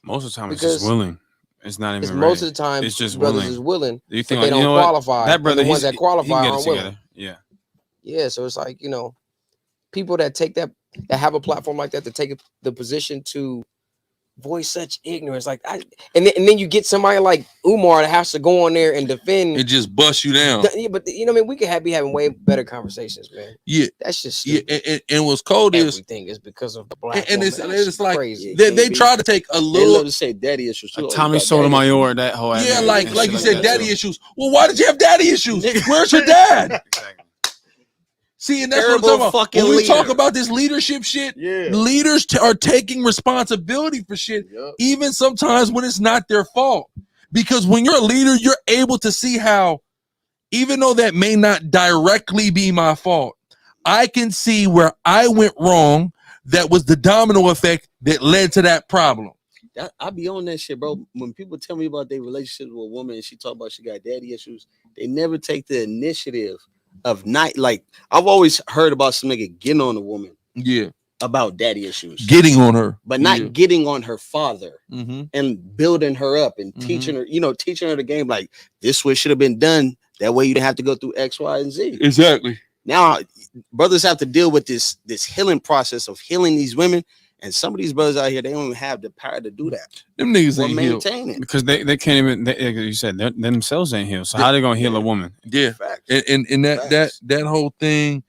Most of the time it's just willing. It's not even ready. Most of the time it's just brothers willing. is willing. You think they don't qualify. That brother, the ones that qualify aren't willing. Yeah. So it's like, people that take that have a platform like that to take the position to voice such ignorance, like and then you get somebody like Umar that has to go on there and defend and just bust you down. But we could be having way better conversations, man. Yeah, that's just stupid. And what's cold is everything is because of the black and woman. it's like crazy. They try to take a little. They love to say daddy issues too. Tommy Sotomayor, that whole like you said, daddy issues. Well, why did you have daddy issues? Where's your dad? Exactly. See, and that's what I'm talking about. When we talk about this leadership shit, leaders are taking responsibility for shit, even sometimes when it's not their fault. Because when you're a leader, you're able to see how, even though that may not directly be my fault, I can see where I went wrong. That was the domino effect that led to that problem. I be on that shit, bro. When people tell me about their relationship with a woman and she talk about she got daddy issues, they never take the initiative of not, like, I've always heard about some nigga getting on a woman. Yeah. about daddy issues, getting on her, but not getting on her father mm-hmm. and building her up and teaching her, teaching her the game. Like, this way should have been done. That way you didn't have to go through X, Y, and Z. Exactly. Now brothers have to deal with this healing process of healing these women. And some of these brothers out here, they don't even have the power to do that. Them niggas ain't maintain healed. it. Because they can't even, like you said, they themselves ain't healed. So how they going to heal a woman? Yeah. Facts. And that whole thing,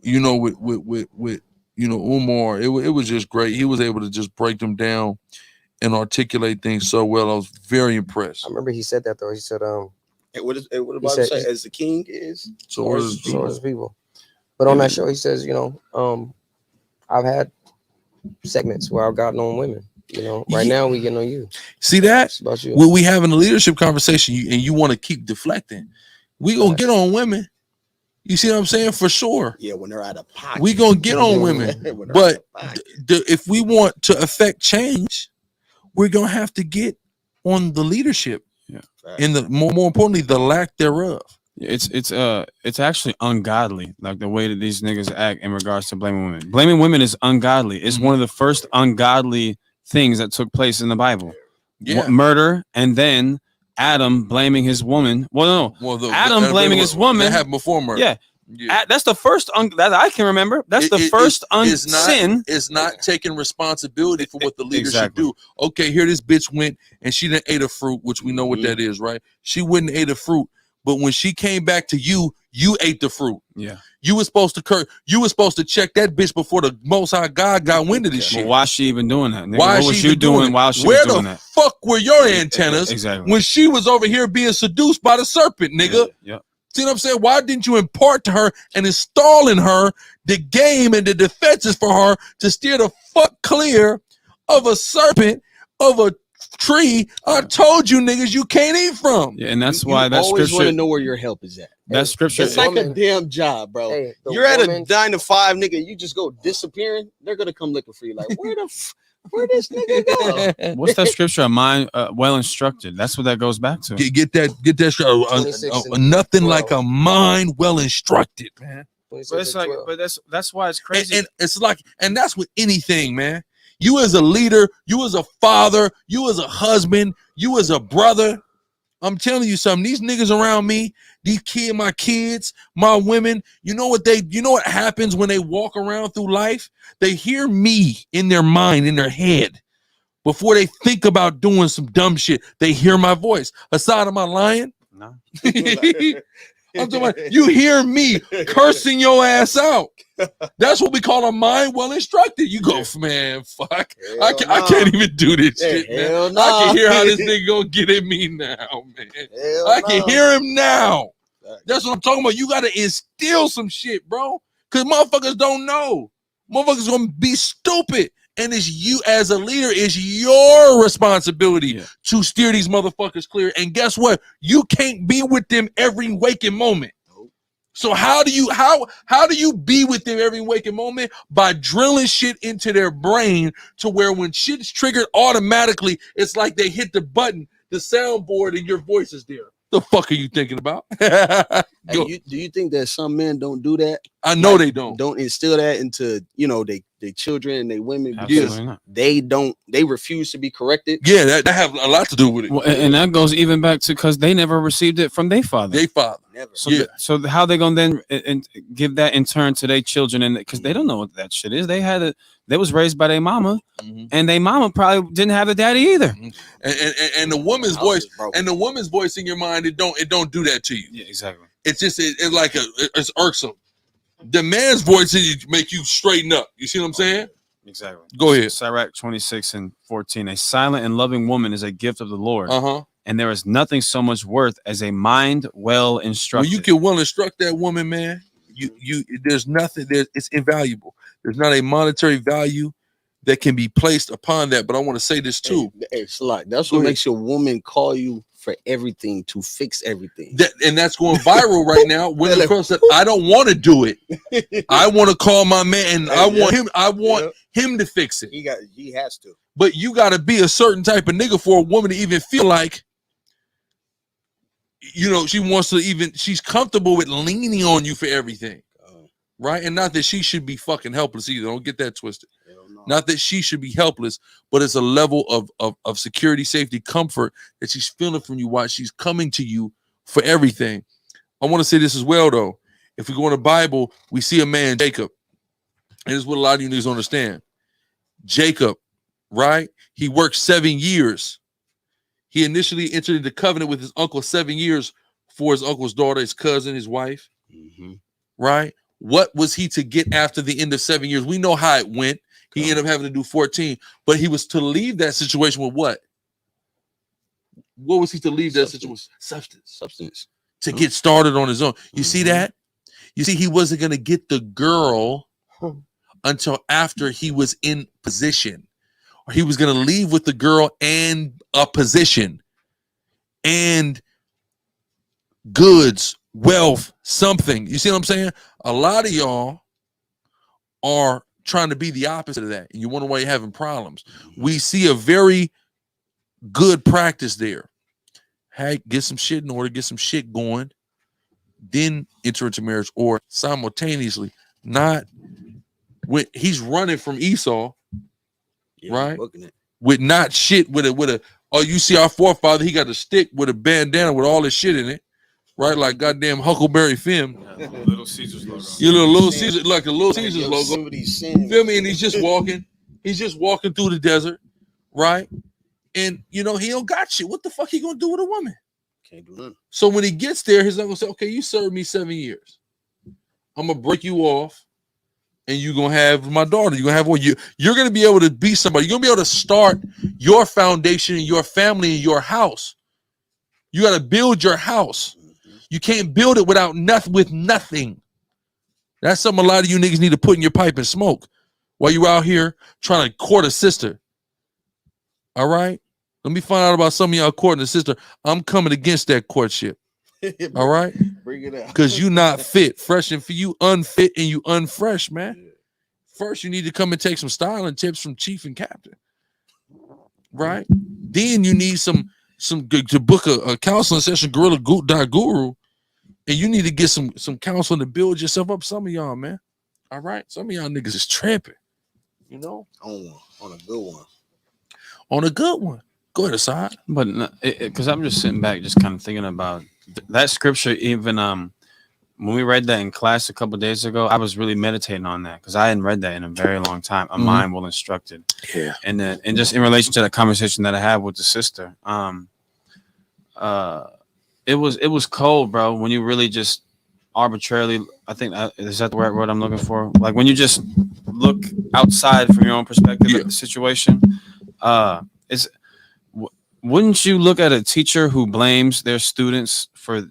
with Umar, it was just great. He was able to just break them down and articulate things so well. I was very impressed. I remember he said that though. He said, what about to say? As the king is, so is people. But on that show, he says, I've had segments where I've gotten on women. Right now we getting on you. See that? It's about you. When we having a leadership conversation and you want to keep deflecting, we gonna get on women. You see what I'm saying? For sure. Yeah, when they're out of pocket, we gonna get on women. But if we want to affect change, we're gonna have to get on the leadership. Yeah. And the more importantly, the lack thereof. It's actually ungodly, like the way that these niggas act in regards to blaming women. Blaming women is ungodly. It's one of the first ungodly things that took place in the Bible. Yeah. Murder, and then Adam blaming his woman. Adam blaming his woman. That happened before murder. Yeah. That's the first that I can remember. That's the first sin. It's not taking responsibility for what the leader should do. Okay, here this bitch went and she done ate a fruit, which we know what that is, right? She went and ate a fruit. But when she came back to you, you ate the fruit. Yeah. You were supposed to check that bitch before the Most High God got wind of this shit. Well, why is she even doing that? Nigga? Why what was you doing while she was doing that? Where the fuck were your antennas when she was over here being seduced by the serpent, nigga? Yeah. See what I'm saying? Why didn't you impart to her and install in her the game and the defenses for her to steer the fuck clear of a serpent, of a tree I told you niggas you can't eat from? Yeah, and that's why that always scripture. Want to know where your help is at. That scripture. It's like a damn job, bro. Hey, you're at a 9 to 5, nigga. You just go disappearing. They're gonna come looking for you. Like, where this nigga go? What's that scripture? A mind well instructed. That's what that goes back to. Get that. Nothing like a mind well instructed, man. But it's like, that's why it's crazy. And it's like, and that's with anything, man. You as a leader, you as a father, you as a husband, you as a brother. I'm telling you something. These niggas around me, my kids, my women, you know what happens when they walk around through life? They hear me in their mind, in their head. Before they think about doing some dumb shit, they hear my voice. Aside, am I lying? No. I'm talking about, you hear me cursing your ass out. That's what we call a mind well instructed. You go, man, fuck. I can't even do this shit, man. I can hear how this nigga gonna get at me now, man. I can hear him now. That's what I'm talking about. You gotta instill some shit, bro. Cause motherfuckers don't know. Motherfuckers gonna be stupid. And it's you as a leader, it's your responsibility to steer these motherfuckers clear. And guess what? You can't be with them every waking moment. So how do you be with them every waking moment? By drilling shit into their brain to where when shit is triggered automatically, it's like they hit the button, the soundboard, and your voice is there. The fuck are you thinking about? Do you think that some men don't do that? I know they don't. Don't instill that into their children and their women because Absolutely they refuse to be corrected. Yeah, that have a lot to do with it. Well, and that goes even back to because they never received it from their father. Never. So how they gonna then and give that in turn to their children? And because they don't know what that shit is, they was raised by their mama, and their mama probably didn't have a daddy either. And the woman's voice and the woman's voice in your mind, it don't do that to you. Yeah, exactly. It's just it's like it's irksome. The man's voice make you straighten up. You see what I'm saying? Exactly. Go ahead. Sirach 26:14. A silent and loving woman is a gift of the Lord. And there is nothing so much worth as a mind well instructed. When you can well instruct that woman, man, there's nothing there. It's invaluable. There's not a monetary value that can be placed upon that. But I want to say this too. It's like that's what makes your woman call you for everything, to fix everything. And that's going viral right now. Women across that I don't want to do it. I want to call my man and I want him to fix it. He has to. But you got to be a certain type of nigga for a woman to even feel like, she's comfortable with leaning on you for everything. right? And not that she should be fucking helpless either. Don't get that twisted. Not that she should be helpless, but it's a level of security, safety, comfort that she's feeling from you while she's coming to you for everything. I want to say this as well, though. If we go in the Bible, we see a man, Jacob. And this is what a lot of you niggas understand. Jacob, right? He worked 7 years. He initially entered into covenant with his uncle 7 years for his uncle's daughter, his cousin, his wife. Right? What was he to get after the end of 7 years? We know how it went. He ended up having to do 14, but he was to leave that situation with what? What was he to leave that situation? Substance. To get started on his own. You see that? You see, he wasn't going to get the girl until after he was in position. Or he was going to leave with the girl and a position and goods, wealth, something. You see what I'm saying? A lot of y'all are trying to be the opposite of that, and you wonder why you're having problems. We see a very good practice there. Hey, get some shit in order, get some shit going, then enter into marriage, or simultaneously, not when he's running from Esau, right? With not shit with a oh, you see our forefather, he got a stick with a bandana with all this shit in it. Right, like goddamn Huckleberry Finn. Little Caesar's logo. You know, Little Caesar, like the Little Caesar's logo. Feel me? And he's just walking. He's just walking through the desert, right? And you know, he don't got shit. What the fuck he gonna do with a woman? Can't do nothing. So when he gets there, his uncle say, "Okay, you served me 7 years. I'm gonna break you off, and you're gonna have my daughter. You're gonna have one. You're gonna be able to be somebody. You're gonna be able to start your foundation in your family in your house. You got to build your house." You can't build it without nothing. That's something a lot of you niggas need to put in your pipe and smoke while you out here trying to court a sister. All right? Let me find out about some of y'all courting a sister. I'm coming against that courtship. All right? Bring it out. Because you not fit. Fresh and for you unfit and you unfresh, man. First, you need to come and take some styling tips from Chief and Captain. Right? Then you need some good to book a counseling session, Grla.guru. And you need to get some counseling to build yourself up. Some of y'all, man. All right. Some of y'all niggas is tramping. You know? On a good one. On a good one. Go ahead, Asad. But because I'm just sitting back, just kind of thinking about that scripture. Even when we read that in class a couple of days ago, I was really meditating on that because I hadn't read that in a very long time. A mind well instructed. Yeah. And then, and just in relation to the conversation that I had with the sister, it was cold, bro. When you really just arbitrarily, I think is that the right word I'm looking for? Like when you just look outside from your own perspective at the situation. Wouldn't you look at a teacher who blames their students for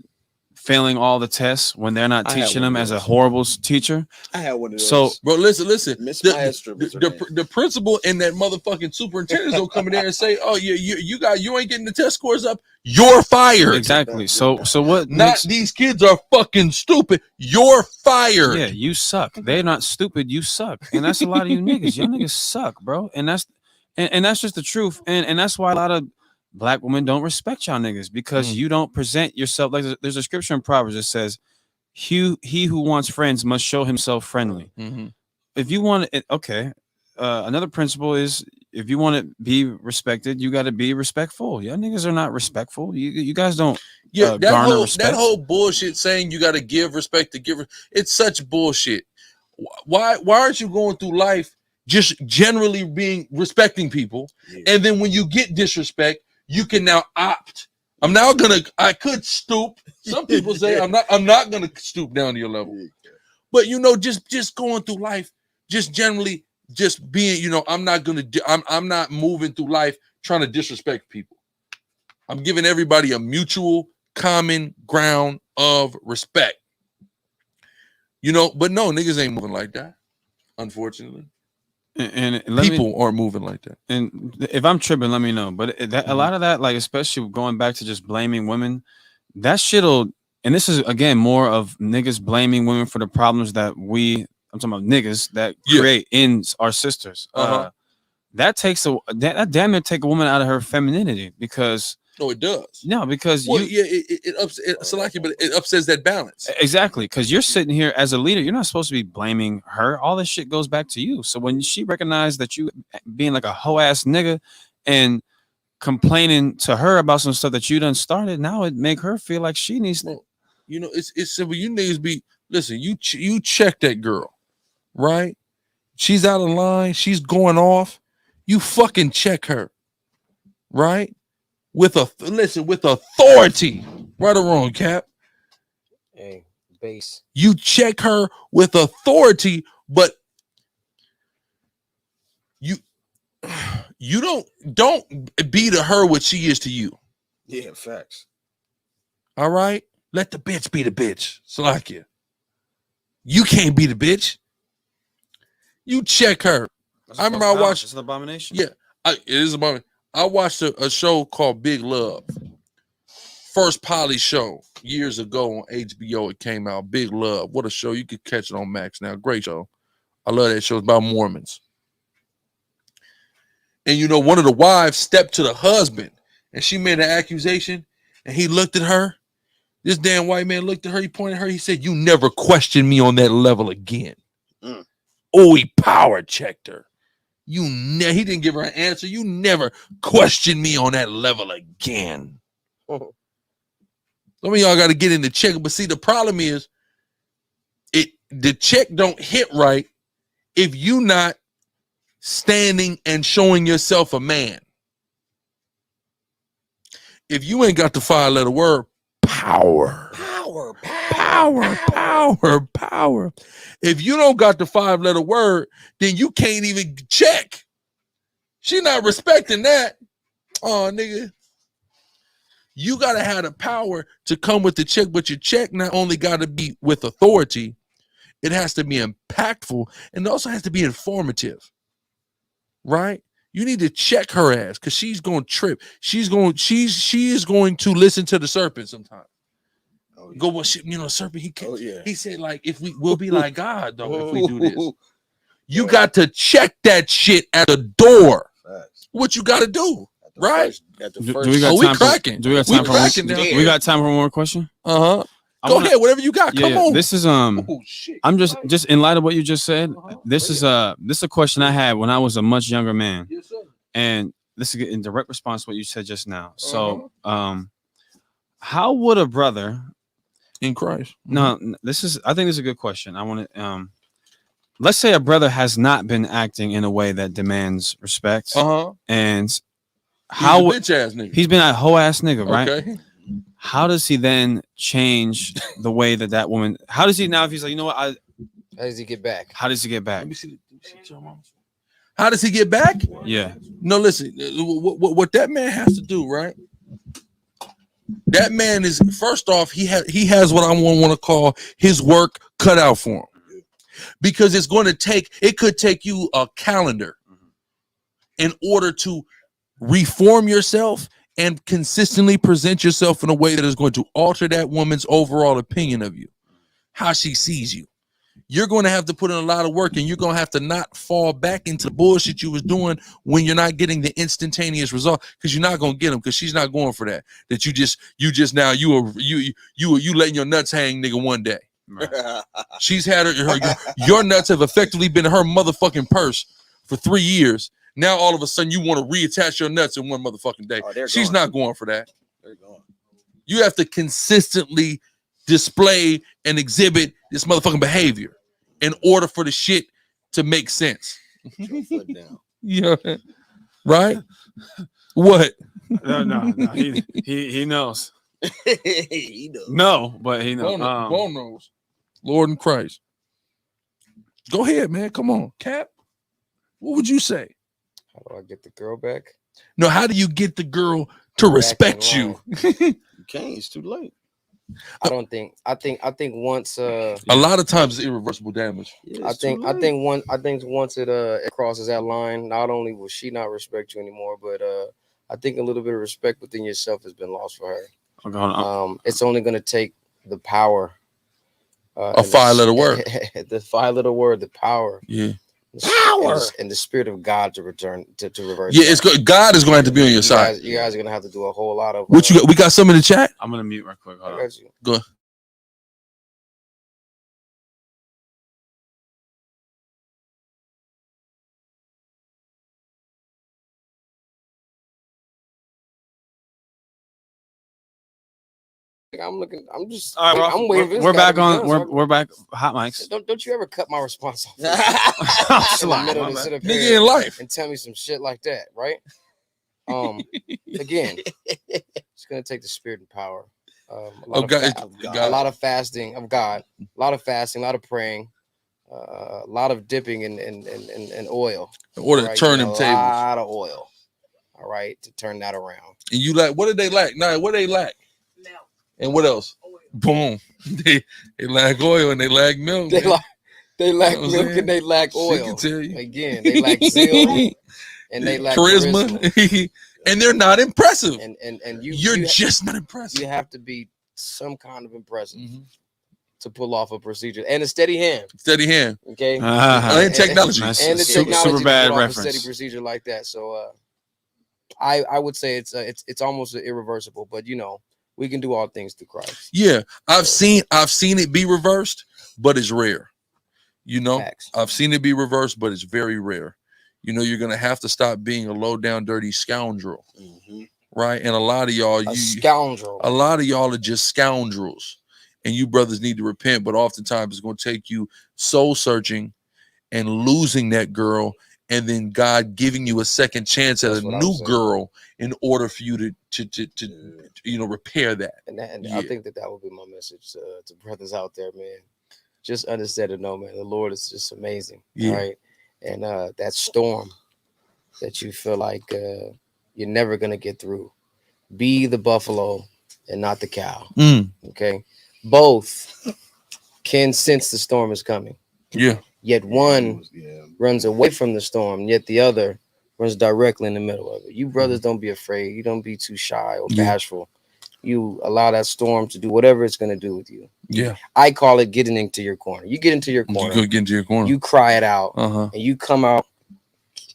failing all the tests when they're not teaching them as a horrible teacher? I had one of those. So, bro, listen. Miss Maestra The principal and that motherfucking superintendent will come in there and say, "Oh, you ain't getting the test scores up. You're fired." Exactly. So what? These kids are fucking stupid. You're fired. Yeah, you suck. They're not stupid. You suck, and that's a lot of you niggas. Y'all niggas suck, bro. And that's just the truth. And that's why a lot of Black women don't respect y'all niggas because you don't present yourself like there's a scripture in Proverbs that says, he who wants friends must show himself friendly. If you want it, okay. Another principle is if you want to be respected, you got to be respectful. Y'all niggas are not respectful. You guys don't. That whole bullshit saying you got to give respect to give. It's such bullshit. Why aren't you going through life just generally respecting people, and then when you get disrespect, you can now opt. I could stoop. Some people say I'm not gonna stoop down to your level. But just going through life, just generally, just being, I'm not moving through life trying to disrespect people. I'm giving everybody a mutual common ground of respect. But no, niggas ain't moving like that, unfortunately. And people aren't moving like that. And if I'm tripping, let me know. But a lot of that, like especially going back to just blaming women, that shit'll. And this is again more of niggas blaming women for the problems that I'm talking about niggas that create in our sisters. That takes that damn near take a woman out of her femininity because No, it does. No, because it upsets that balance. Exactly, because you're sitting here as a leader. You're not supposed to be blaming her. All this shit goes back to you. So when she recognized that you being like a hoe ass nigga and complaining to her about some stuff that you done started, now it make her feel like she needs to. You know, it's simple. You niggas be listen. You check that girl, right? She's out of line. She's going off. You fucking check her, right? With authority, right or wrong, Cap. Hey, base. You check her with authority, but you don't be to her what she is to you. Yeah, facts. All right, let the bitch be the bitch. Salakia. You can't be the bitch. You check her. I remember I watched. It's an abomination. Yeah, it is an abomination. I watched a show called Big Love. First Poly show years ago on HBO. It came out. Big Love. What a show. You could catch it on Max now. Great show. I love that show. It's about Mormons. And you know, one of the wives stepped to the husband and she made an accusation and he looked at her. This damn white man looked at her. He pointed at her. He said, "You never question me on that level again." Oh, he power checked her. He didn't give her an answer. You never question me on that level again. Some of y'all got to get in the check, but see, the problem is, the check don't hit right if you not standing and showing yourself a man. If you ain't got the 5-letter word, power. If you don't got the 5-letter word, then you can't even check. She not respecting that. Oh, nigga. You got to have the power to come with the check, but your check not only got to be with authority, it has to be impactful, and it also has to be informative, right? You need to check her ass because she's going to trip. She is going to listen to the serpent sometime. Oh, yeah. Go, well, serpent, he can't. Oh, yeah. He said, like, we'll be like God, though, if we do this. You got to check that shit at the door. Facts. What you got to do, right? Do we got time for one more question? Go ahead, whatever you got. Come on. This is I'm just in light of what you just said. This is a question I had when I was a much younger man, and this is in direct response to what you said just now. So, how would a brother in Christ? No, I think this is a good question. I want to let's say a brother has not been acting in a way that demands respect, and how bitch ass nigga. He's been a hoe ass nigga, right? Okay. How does he then change the way that woman? How does he now? If he's like, you know what? How does he get back? How does he get back? Let me see how does he get back? Yeah. No, listen. What that man has to do, right? That man is, first off, he has what I want to call his work cut out for him, because it could take you a calendar in order to reform yourself and consistently present yourself in a way that is going to alter that woman's overall opinion of you, how she sees you. You're going to have to put in a lot of work, and you're going to have to not fall back into the bullshit you was doing when you're not getting the instantaneous result, because you're not going to get them, because she's not going for that. That you letting your nuts hang, nigga, one day. Right. She's had your nuts have effectively been her motherfucking purse for 3 years. Now all of a sudden you want to reattach your nuts in one motherfucking day. She's not going for that. They're going. You have to consistently display and exhibit this motherfucking behavior in order for the shit to make sense. Yeah. Right? What? No. He knows. He knows. No, but he knows. Bone knows. Lord in Christ. Go ahead, man. Come on. Cap. What would you say? How do I get the girl back? No, how do you get the girl to respect you? You can't. It's too late. I think once a lot of times it's irreversible damage. Yeah, I think once it crosses that line, not only will she not respect you anymore, but I think a little bit of respect within yourself has been lost for her. It's only going to take the power, a 5-letter word, the 5-letter word, the power, Power and the spirit of God to return to reverse. Yeah, it's good. God is going to have to be on your side. You guys are gonna have to do a whole lot of. What you got? We got some in the chat. I'm gonna mute right quick. Hold I on. got you. Go. I'm looking. I'm just. All right, I'm waiting. for this we're guy to back be on. done, so We're back. Hot mics. Don't you ever cut my response off in Slime, the middle my and bad. sit up Nigga here in life. and tell me some shit like that, right? Again, it's gonna take the spirit and power. A lot of fasting of God, a lot of fasting, a lot of praying, a lot of dipping in oil. In order to turn them A tables. lot of oil. All right, to turn that around. And you like, what did they lack? Nah, what they lack? Milk. And what else? Oil. Boom. They lack oil and they lack milk. They man. lack You know what I'm milk saying? and they lack She oil. can tell you. Again, they lack zeal and they lack charisma. And they're not impressive. And you're just not impressive. You have to be some kind of impressive to pull off a procedure and a steady hand. Steady hand. Okay. And technology. And the technology super bad to pull off reference. a steady procedure like that. So I would say it's almost irreversible, but we can do all things through Christ. Yeah, I've seen it be reversed, but it's rare. Facts. I've seen it be reversed, but it's very rare. You're gonna have to stop being a low down, dirty scoundrel, right? And a lot of y'all, scoundrel. A lot of y'all are just scoundrels, and you brothers need to repent. But oftentimes, it's gonna take you soul searching and losing that girl, and then God giving you a second chance at a new girl in order for you to repair that. And I think that would be my message to brothers out there, man. Just understand and know, man, the Lord is just amazing, right? And that storm that you feel like you're never gonna get through, be the buffalo and not the cow. Okay, both can sense the storm is coming. Yeah. Yet one runs away from the storm, yet the other runs directly in the middle of it. You brothers don't be afraid. You don't be too shy or bashful. You allow that storm to do whatever it's going to do with you. Yeah. I call it getting into your corner. You get into your corner. You go get into your corner. You cry it out. And you come out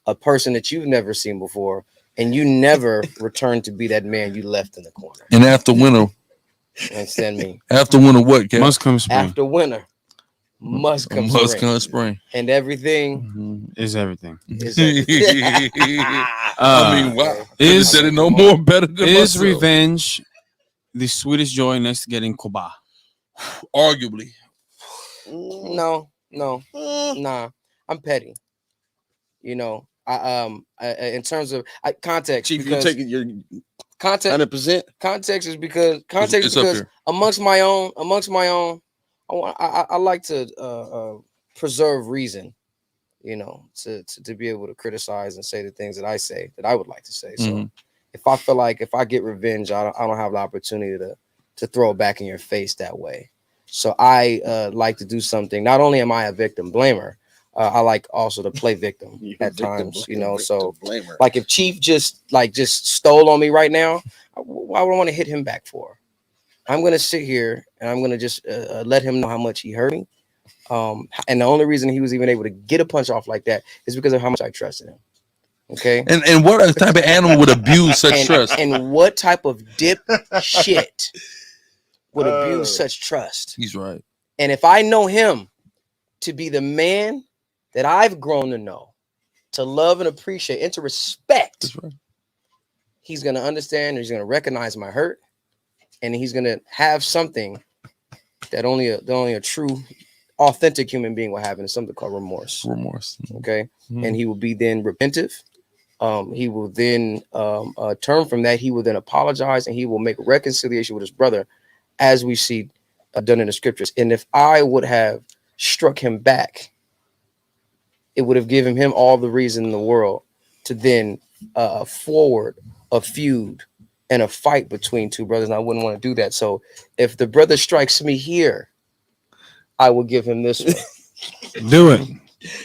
a person that you've never seen before. And you never return to be that man you left in the corner. And after winter. Understand me? After winter what, Ken? Must come spring. After winter. Must come spring. And everything is everything. Is everything. I mean, wow. Is said it no more better than is myself. Revenge the sweetest joy next to getting koba? Arguably. No. Nah. I'm petty. In terms of context, Chief, you're taking your context 100%. Context is because amongst my own, I like to preserve reason, to be able to criticize and say the things that I say that I would like to say. So if I feel like if I get revenge, I don't have the opportunity to throw it back in your face that way. So I like to do something. Not only am I a victim blamer, I like also to play victim at times, so blamer. Like if Chief just stole on me right now, why would I want to hit him back for? I'm going to sit here and I'm going to just let him know how much he hurt me. And the only reason he was even able to get a punch off like that is because of how much I trusted him. Okay. And what type of animal would abuse such trust? And what type of dip shit would abuse such trust? He's right. And if I know him to be the man that I've grown to know, to love and appreciate and to respect, that's right, he's going to understand, he's going to recognize my hurt, and he's going to have something that only a true, authentic human being will have, and it's something called remorse. Okay. And he will be then repentive. He will then turn from that. He will then apologize, and he will make reconciliation with his brother, as we see done in the scriptures. And if I would have struck him back, it would have given him all the reason in the world to then forward a feud and a fight between two brothers. And I wouldn't want to do that. So if the brother strikes me here, I will give him this one. Do it.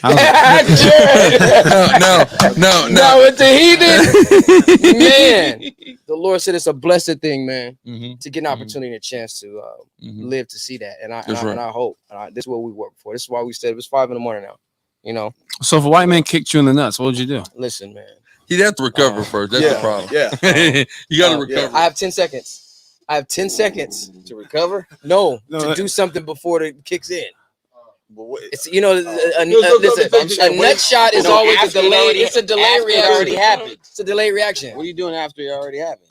No, what the heathen, man. The Lord said it's a blessed thing, man, to get an opportunity and a chance to live to see that. And I hope this is what we work for. This is why we said it was 5 a.m. now. So if a white man kicked you in the nuts, what would you do? Listen, man. He'd have to recover first. That's the problem. Yeah. You got to recover. I have 10 seconds. I have 10 seconds To recover? No, to do something before it kicks in. It's a nut shot is always a delayed. It's a delayed reaction. Already happened. It's a delayed reaction. What are you doing after it already happened?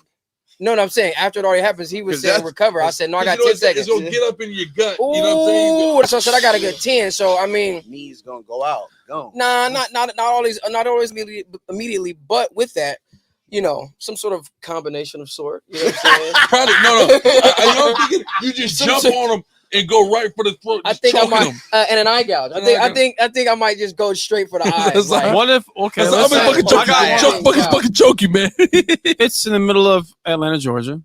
No, I'm saying after it already happens, he was saying recover. I said no, I got 10 seconds. It's gonna get up in your gut. Ooh, You know what I'm saying? so I said I got to get 10. So I mean, knees gonna go out. Go. Nah, not always immediately, but with that, some sort of combination of sort. You know what I'm saying? Probably no. I don't think you just jump on him and go right for the throat. I think I might and an eye gouge. I think I might just go straight for the eyes. Like, what if? Okay, I'm fucking choke you, man. It's in the middle of Atlanta, Georgia,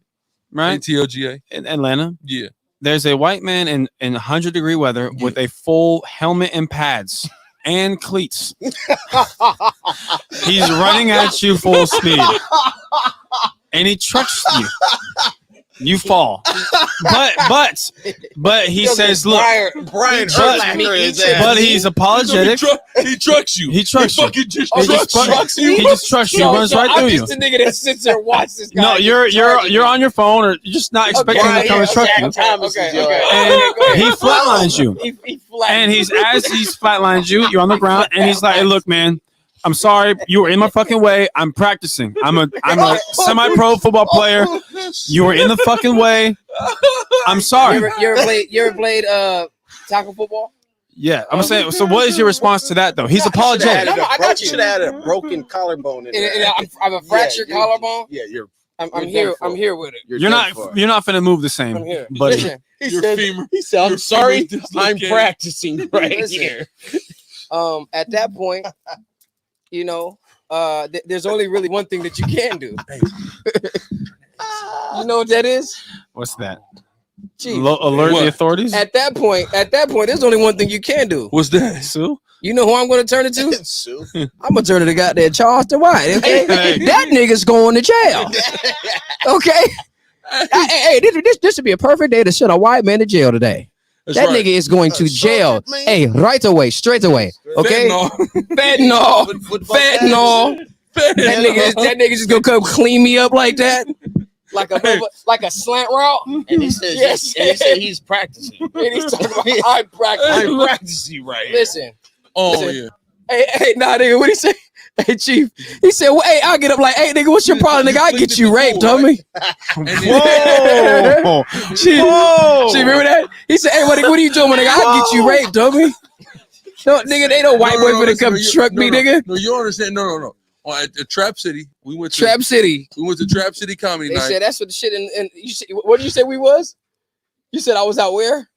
right? ATOGA In Atlanta. Yeah. There's a white man in 100-degree weather with a full helmet and pads and cleats. He's running at you full speed, and he trucks you. You fall, but he says, "Look, Brian, but he's apologetic. He trucks you. He trucks you. Fucking just He trucks you. He just trucks you. Runs right through you. I'm just the nigga that sits there and watches this guy. No, you're on your phone, or you're just not expecting him to come and truck you. And he flatlines you. And as he's flatlined you, you're on the ground, and he's like, "Hey, look, man. I'm sorry, you were in my fucking way. I'm practicing. I'm a semi-pro football player. You were in the fucking way. I'm sorry." You ever played tackle football? Yeah, I'm saying. So, what is your response to that, though? He's apologetic. I got you. Should have had a broken collarbone in there. I have a fractured collarbone. Yeah, I'm here. I'm here with it. You're not finna move the same, I'm here. buddy. Listen, He said, "I'm sorry. I'm practicing right here." At that point, there's only really one thing that you can do. You know what that is? What's that? Chief. Alert the authorities. At that point, there's only one thing you can do. What's that? Sue? You know who I'm going to turn it to? Sue. I'm going to turn it to goddamn Charleston White. Okay, that nigga's going to jail. Okay. Hey, this would be a perfect day to send a white man to jail today. That's that right. nigga is going to jail. Hey, right away, straight away. Okay. Fentanyl. That nigga just gonna come clean me up like that, like a slant route. And he says, he's practicing. And he's talking about I'm practicing right. Listen. Yeah. Hey, nah, nigga. What he say? Hey, Chief. He said, "Well, hey, I'll get up like, hey, nigga, what's your problem, nigga? I get you raped, homie." Whoa. Chief, remember that? He said, "Hey, what are you doing, nigga? I'll get you raped, homie." No, nigga, they no white boy finna come truck me, nigga. No, you understand? No. At Trap City, we went to Trap City. We went to Trap City Comedy Night. They said that's what the shit. And you said, what did you say we was? You said I was out where?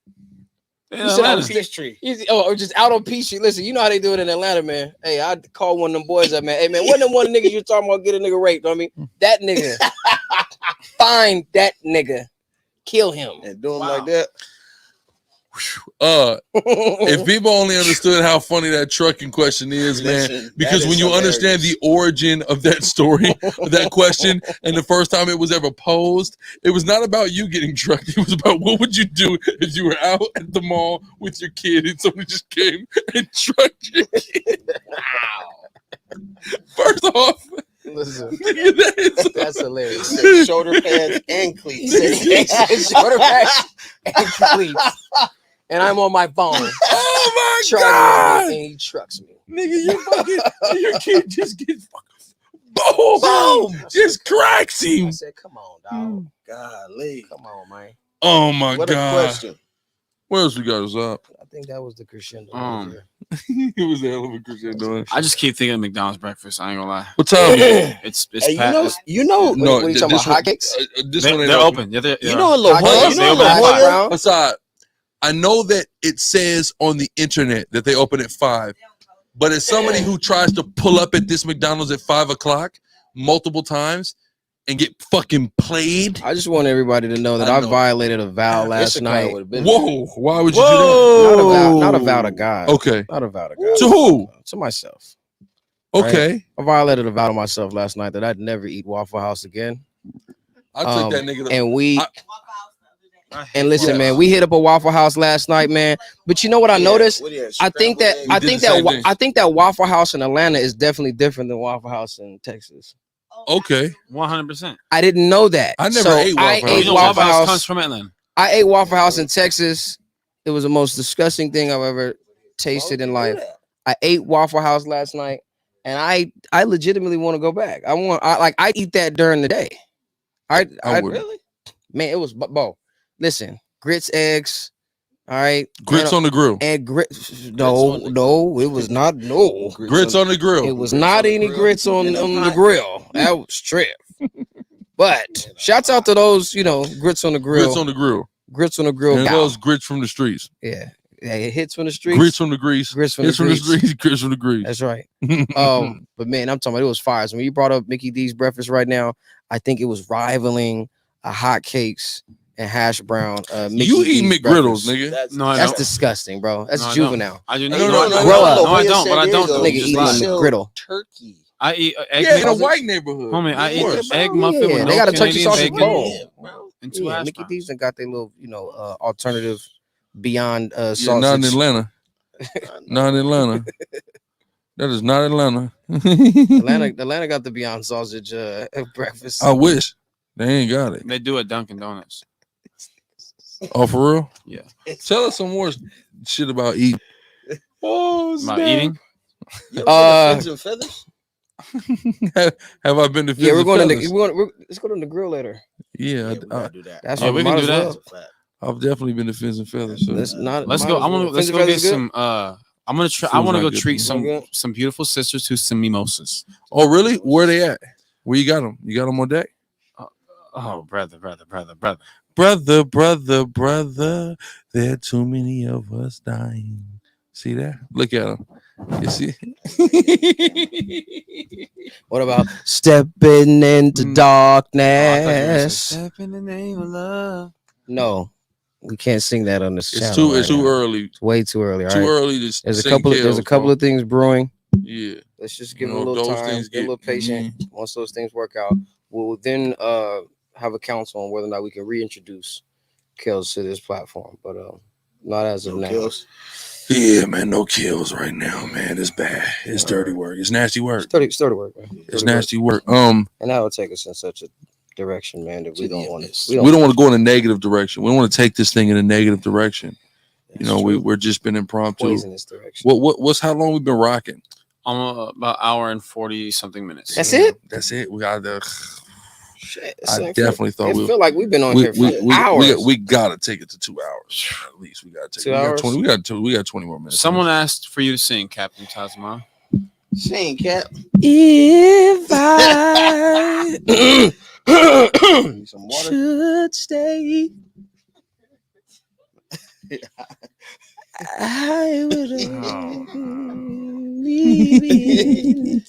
You said I was Peachtree. Just out on Peachtree. Listen, you know how they do it in Atlanta, man. Hey, I called one of them boys up, man. Hey, man, one of them niggas you talking about get a nigga raped? I mean, that nigga, find that nigga, kill him, and do him like that. If people only understood how funny that trucking question is, man, because when you understand the origin of that story, of that question, and the first time it was ever posed, it was not about you getting trucked. It was about what would you do if you were out at the mall with your kid and somebody just came and trucked your kid. Wow. First off, listen, that's hilarious. Shoulder pads and cleats. Shoulder pads and cleats. And I'm on my phone. Oh my God! And he trucks me. Nigga, your kid just gets boom, just cracks him. I said, "Come on, dog. Golly. Come on, man." Oh my what God. What a question. What else we got us up? I think that was the crescendo. It was a hell of a crescendo. I just keep thinking of McDonald's breakfast. I ain't gonna lie. What time? It's hey, past. No, what are you talking about? Hotcakes? They're open. Yeah, you know in La Jolla. Aside, I know that it says on the internet that they open at 5, but as somebody who tries to pull up at this McDonald's at 5 o'clock multiple times and get fucking played, I just want everybody to know that I violated a vow last night. Whoa! Why would you do that? Not a vow to God. Okay. Not a vow to God. To who? To myself. Okay. Right? I violated a vow to myself last night that I'd never eat Waffle House again. I took that nigga. And we. And listen, man, we hit up a Waffle House last night, man. But you know what I noticed? I think that Waffle House in Atlanta is definitely different than Waffle House in Texas. Okay, 100%. I didn't know that. I never ate Waffle House. Waffle House comes from Atlanta. I ate Waffle House in Texas. It was the most disgusting thing I've ever tasted in life. I ate Waffle House last night, and I legitimately want to go back. I eat that during the day. I really, man, it was listen, grits, eggs, all right, grits on the grill, and grits. No, it was not. No, grits on the grill. It was not any grits on the grill. That was trip. But shouts out to those, grits on the grill. Grits on the grill. Grits on the grill. And those grits from the streets. Yeah, it hits from the streets. Grits from the grease. Grits from the streets. Grits from the grease. That's right. But man, I'm talking about it was fire. So when you brought up Mickey D's breakfast right now, I think it was rivaling hotcakes and hash brown. You eat McGriddles, nigga. That's disgusting, bro. That's juvenile. I do not. No, I don't. But I don't. Nigga eating a McGriddle. Turkey. I eat egg in a white neighborhood. Homie, I eat egg muffin with they got a turkey Canadian sausage bacon bowl. And two hash Mickey browns. D's and got their little, alternative beyond sausage. Not in Atlanta. Not in Atlanta. That is not Atlanta. Atlanta got the beyond sausage breakfast. I wish they ain't got it. They do at Dunkin' Donuts. Oh, for real? Yeah. Tell us some more shit about eating. About eating? Fins and feathers? Have I been to? Yeah, we're going to. Let's go to the grill later. Yeah, do that. That's we can do that. I've definitely been to Fins and Feathers. So. Let's go. Let's go get some. I'm gonna try. I want to go treat some beautiful sisters to some mimosas. Oh, really? Where they at? Where you got them? You got them on deck? Oh, brother. There are too many of us dying. See that? Look at them. You see? What about stepping into darkness? Step in the name of love. No, we can't sing that on this It's channel. It's too early. It's way too early. Too early to There's a couple of things brewing. Yeah. Let's just give them a little time, get a little patient. Once those things work out, we'll then have a council on whether or not we can reintroduce kills to this platform. But not as of now. Kills. Yeah, man, no kills right now, man. It's bad. It's dirty work. It's nasty work. It's dirty work, man. It's nasty work. And that will take us in such a direction, man, that we don't want to. We don't want to go in a negative direction. We don't want to take this thing in a negative direction. We're just been impromptu. Poisonous direction. What's how long we've been rocking? About an hour and 40 something minutes. That's it. That's it. We got the. Shit, I definitely thought we feel like we've been on here for hours. We gotta take it to 2 hours at least. We gotta take 2 hours. We got 20 more minutes. Someone asked for you to sing, Captain Tasman. Sing, Cap. If I Some water. should stay, I would leave.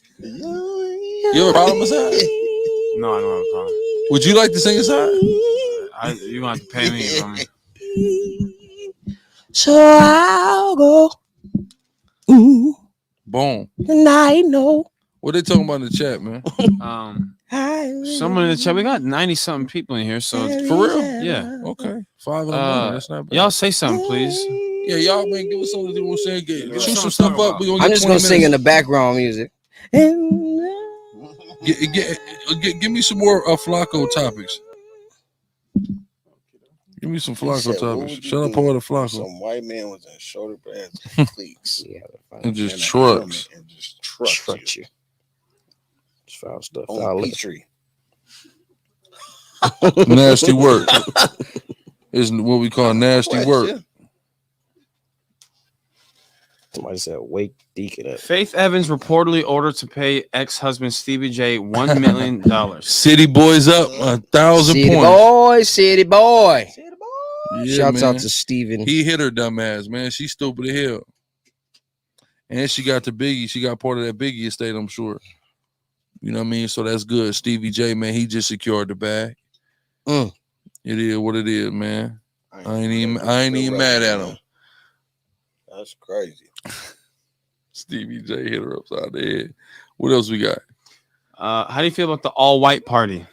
You have a problem with that? No, I don't have a problem. Would you like to sing a song? You gonna have to pay me. So I'll go. Ooh, Boom. and I know. What they talking about in the chat, man? Someone in the chat. We got 90 something people in here. So For real? yeah. Okay. 5 in the morning. That's not bad. Y'all say something, please. Yeah, y'all man, give us something to say. Shoot some something stuff to talk up. We gonna I'm get just 20 gonna sing in minutes. the background music. Give me some more Flacco topics. Give me some Flacco topics. Shut up, all the Flacco. Some white man was in shoulder pads and cleats. And just trucks. And just trucks you. Just foul stuff. On Petrie. Nasty work. Is what we call nasty work. Somebody said, "Wake Deacon up." Faith Evans reportedly ordered to pay ex-husband Stevie J $1 million. City boys up 1,000 City points. City boy. Yeah, Shouts man. out to Steven. He hit her dumb ass, man. She's stupid as hell. And she got the Biggie. She got part of that Biggie estate, I'm sure. You know what I mean? So that's good. Stevie J, man, he just secured the bag. It is what it is, man. I ain't even mad at him. That's crazy. Stevie J hit her upside the head. What else we got? How do you feel about the all-white party?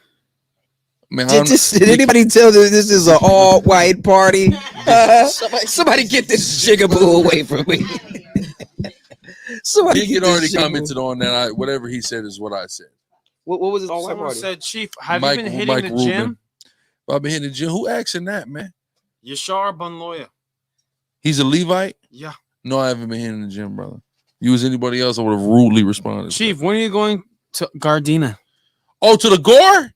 Man, Did anybody tell that this is an all-white party? Somebody get this jigaboo away from me. Somebody He get had this already jigaboo. commented on that. Whatever he said is what I said. What was this all-white Someone party? said, Chief, have Mike- you been hitting Mike the Rubin. gym? I've been hitting the gym. Who asking that, man? Yashar Bunloya. He's a Levite? Yeah. No, I haven't been hitting the gym, brother. You was anybody else, I would have rudely responded. Chief, when are you going to Gardena? Oh, to the Gore?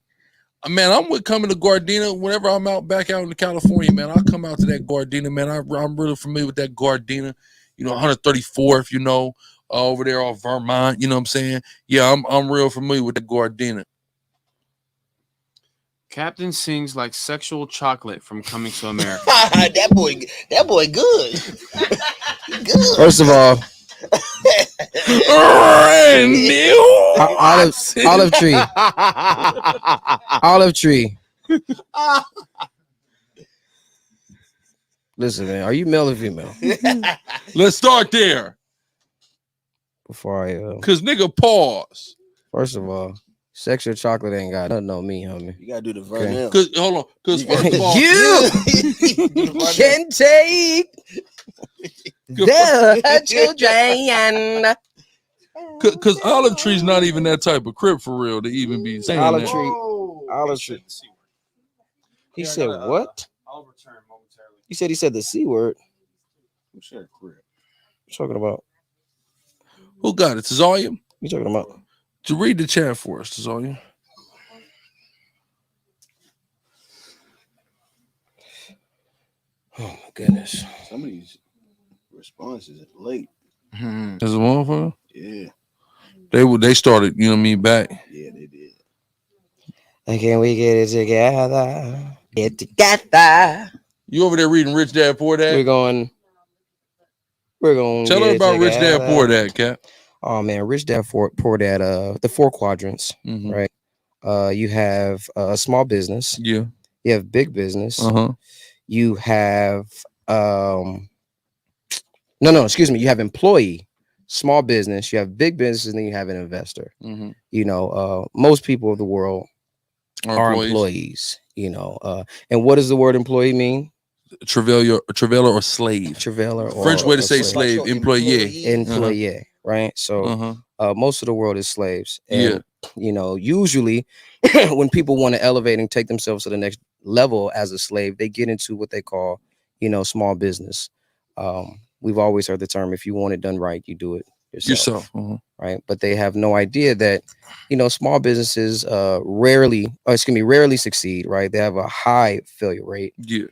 Man, I'm with coming to Gardena whenever I'm back out in California, man. I'll come out to that Gardena, man. I'm really familiar with that Gardena. 134th, over there off Vermont. You know what I'm saying? Yeah, I'm real familiar with the Gardena. Captain sings like sexual chocolate from Coming to America. that boy good. Good. First of all, olive tree. Olive tree. Listen, man, are you male or female? Let's start there. Before I Cause nigga, pause. first of all, sexual chocolate ain't got nothing on me, homie. You gotta do the Vernell. Cause hold on. Cause first of all, You can take the children. Cause Olive Tree's not even that type of crip for real to even be saying Olive that. tree. Olive tree. He said what? I'll return momentarily. He said the C word. Who said crib? What you talking about? Who got it? Tazalia? You talking about? To read the chat for us, Tazalia. Oh my goodness. Some of these responses are late. As a motherfucker? Yeah. They started, back. Yeah, they did. And can we get it together? Get together. You over there reading Rich Dad Poor Dad? We're going. Tell her about Rich Dad Poor Dad, Cap. Oh man, Rich Dad Poor Dad. The 4 quadrants, right? You have a small business. Yeah. You have big business. You have excuse me. You have employee, small business. You have big business, and then you have an investor. Most people of the world are employees. And what does the word employee mean? Travailer or slave. Travailer or French way to say slave. slave. Employee. Employee, right? So most of the world is slaves. And, Yeah. Usually when people want to elevate and take themselves to the next level as a slave, they get into what they call, small business. We've always heard the term, if you want it done right, you do it yourself. Right. But they have no idea that, small businesses rarely succeed, right? They have a high failure rate. Yeah.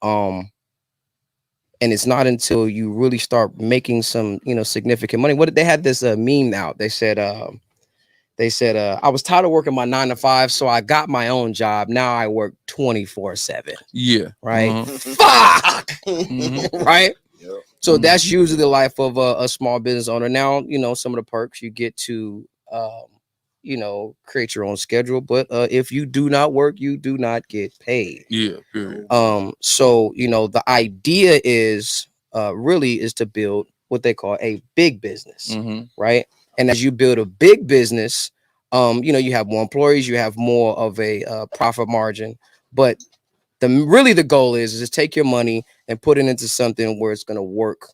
And it's not until you really start making some, significant money. What they had this meme out. They said, I was tired of working my 9 to 5, so I got my own job. Now I work 24/7. Yeah. Right. Fuck. Right. Yep. So that's usually the life of a small business owner. Now, some of the perks you get to, create your own schedule. But if you do not work, you do not get paid. Yeah. Period. So, the idea is to build what they call a big business. Right. And as you build a big business, you have more employees, you have more of a profit margin. But the goal is to take your money and put it into something where it's going to work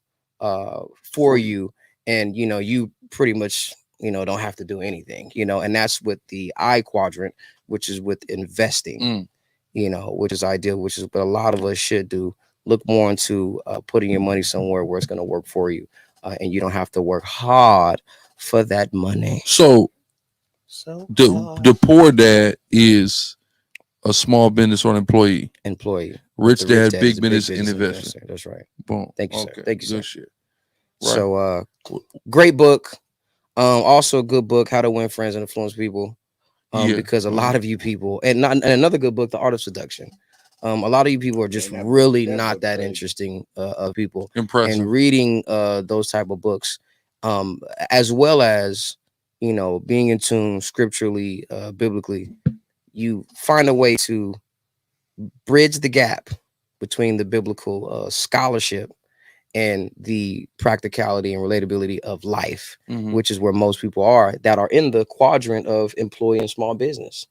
for you. And, you pretty much, don't have to do anything, and that's with the I quadrant, which is with investing, which is ideal, which is what a lot of us should do. Look more into putting your money somewhere where it's going to work for you. And you don't have to work hard for that money. So the poor dad is a small business or an employee. Rich dad, big business, and investor. That's right. Boom. Thank you, sir. Thank you, sir. Good shit. Right. So great book. Also a good book, How to Win Friends and Influence People. Because a lot of you people, and another good book, The Art of Seduction. A lot of you people are just really not that interesting of people. Impressive. And reading those type of books, as well as being in tune scripturally, biblically, you find a way to bridge the gap between the biblical scholarship and the practicality and relatability of life, which is where most people are that are in the quadrant of employee and small business.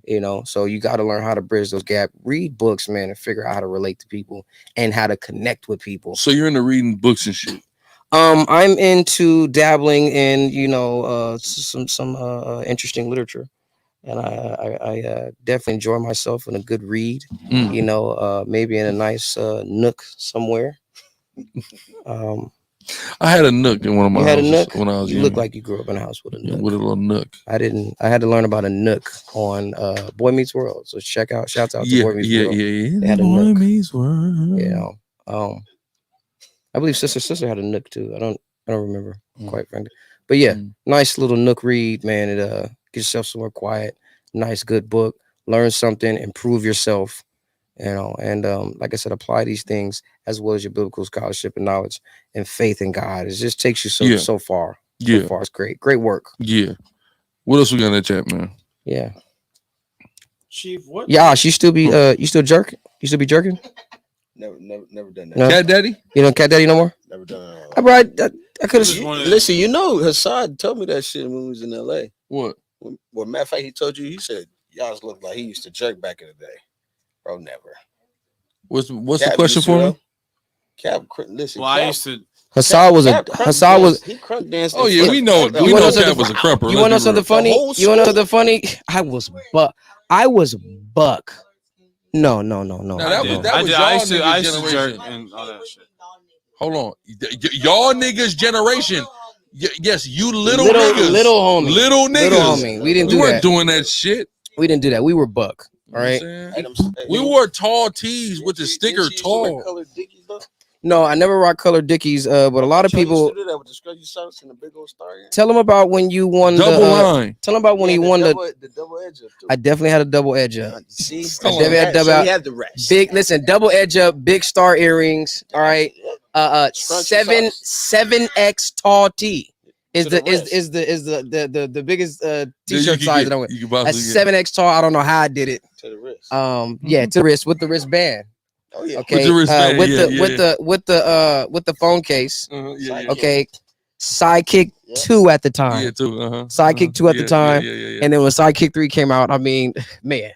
You know, so you got to learn how to bridge those gaps. Read books, man, and figure out how to relate to people and how to connect with people. So you're into reading books and shit. I'm into dabbling in, you know, some interesting literature, and I definitely enjoy myself in a good read. You know, maybe in a nice nook somewhere. I had a nook in one of my houses when I was You young. look like you grew up in a house with a nook. With a little nook. I didn't. I had to learn about a nook on Boy Meets World. So shouts out to Boy Meets World. Yeah. They had a Boy nook. Meets World. You know, I believe Sister had a nook too. I don't remember quite frankly. But yeah, nice little nook read, man. It get yourself somewhere quiet. Nice, good book. Learn something. Improve yourself. You know, and like I said, apply these things as well as your biblical scholarship and knowledge and faith in God. It just takes you so far. So far, it's great work. Yeah. What else we got in that chat, man? Yeah. Chief, what? Yeah, you still be you still jerking? You still be jerking? Never done that. No? Cat Daddy? You don't Cat Daddy no more? Never done that. I brought I could have. Listen, you know, Hassan told me that shit when we was in LA. What? Well, matter of fact, he told you. He said y'all looked like he used to jerk back in the day. Bro, never. What's Cap, the question for me? Cap, listen. Well, Cap, I used to. Hassan was he crunk danced. Oh yeah, we know. We know Cap was a crumper. You want to know something funny? You want to know something funny? I was buck. No. That was y'all niggas generation. And all that shit. Hold on, y'all niggas generation. Yes, you little niggas, little homie, little niggas. Little homie. We didn't do that. We weren't doing that shit. We didn't do that. We were buck. All right. We wore tall tees with the sticker tall. No, I never rock colored Dickies. But a lot of people tell them about when you won double line. Tell them about when he won the double edge up. I definitely had a double edge up. See, I definitely had double. So he had the rest. Big. Listen, double edge up, big star earrings. All right. 7X tall tee is the biggest t-shirt size that I went. That's 7X tall. I don't know how I did it. To the wrist. Yeah, to the wrist with the wristband. Oh yeah. Okay. With the phone case. Okay. Sidekick 2 at the time. Yeah, 2. Sidekick 2 at the time. Yeah. And then when Sidekick 3 came out, I mean, man,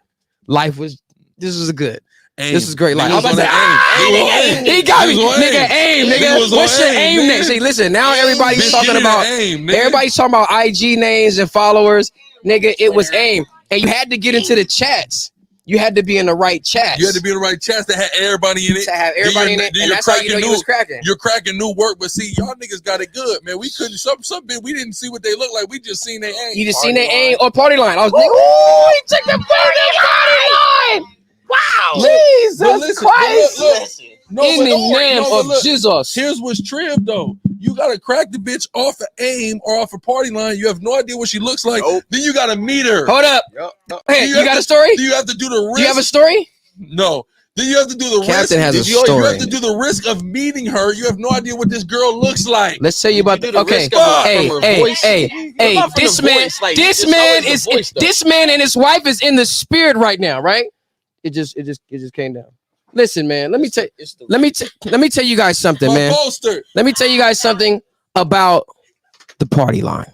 this was a good. Aim. This is great. Like, I was Nigga, about to say, he got me. Nigga, aim, nigga. What's your aim next? See, listen, now everybody's talking about everybody's talking about IG names and followers. Nigga, it was aim. And you had to get into the chats. You had to be in the right chats. You had to be in the right chats to have everybody in it. To have everybody in it. And that's how you know you was cracking. You're cracking new work, but see, y'all niggas got it good, man. We couldn't some bit we didn't see what they look like. We just seen their aim. You just seen their aim or party line. I was like, ooh, he took the party line. Wow. Jesus Christ. Look. No, in the name of Jesus. Here's what's trib though. You gotta crack the bitch off of aim or off a party line. You have no idea what she looks like. Nope. Then you gotta meet her. Hold up. Hey, you got a story? Do you have to do the risk? Do you have a story? No. Then you have to do the Captain risk. has a story. You have to do the risk of meeting her. You have no idea what this girl looks like. Let's tell you about the okay. Hey, this man and his wife is in the spirit right now, right? It just came down. Listen, man. Let me tell you guys something, man. Let me tell you guys something about the party line.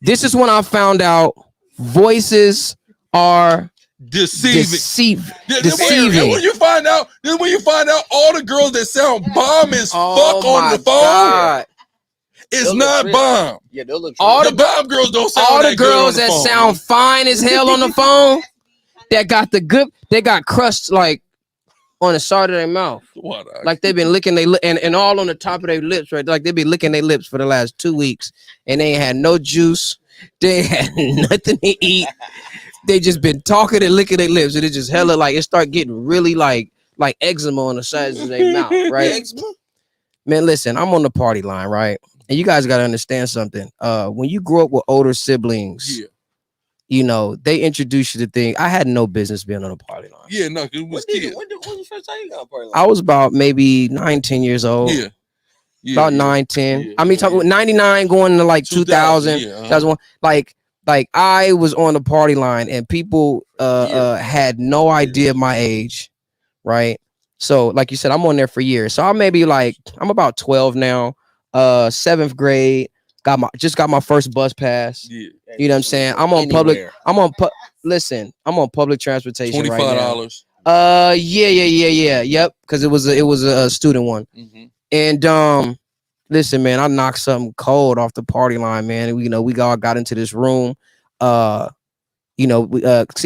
This is when I found out voices are deceiving. Then when you find out all the girls that sound bomb as fuck on the phone, God. It's not bomb. Yeah, they'll look. All the bomb girls don't sound. All the girls that sound fine as hell on the phone. That got the good, they got crushed like on the side of their mouth. Like they've been licking their lip and all on the top of their lips, right? Like they've been licking their lips for the last 2 weeks and they ain't had no juice. They had nothing to eat. They just been talking and licking their lips and it just hella like it start getting really like eczema on the sides of their mouth, right? Man, listen, I'm on the party line, right? And you guys got to understand something. When you grow up with older siblings, you know, they introduce you to things. I had no business being on a party line. Yeah, no, it was kids. When was the first time you got a party line? I was about maybe 9-10 years old. Yeah. About 9-10. Yeah, I mean, talking 99 going to like 2000. That's one. Like I was on the party line and people had no idea my age, right? So like you said, I'm on there for years. So I'm about 12 now. 7th grade. Just got my first bus pass. Yeah. You know what I'm saying? I'm on listen, I'm on public transportation right now. $25. Yeah. Yep. Because it was a student one. Mm-hmm. And listen, man, I knocked something cold off the party line, man. We all got into this room. See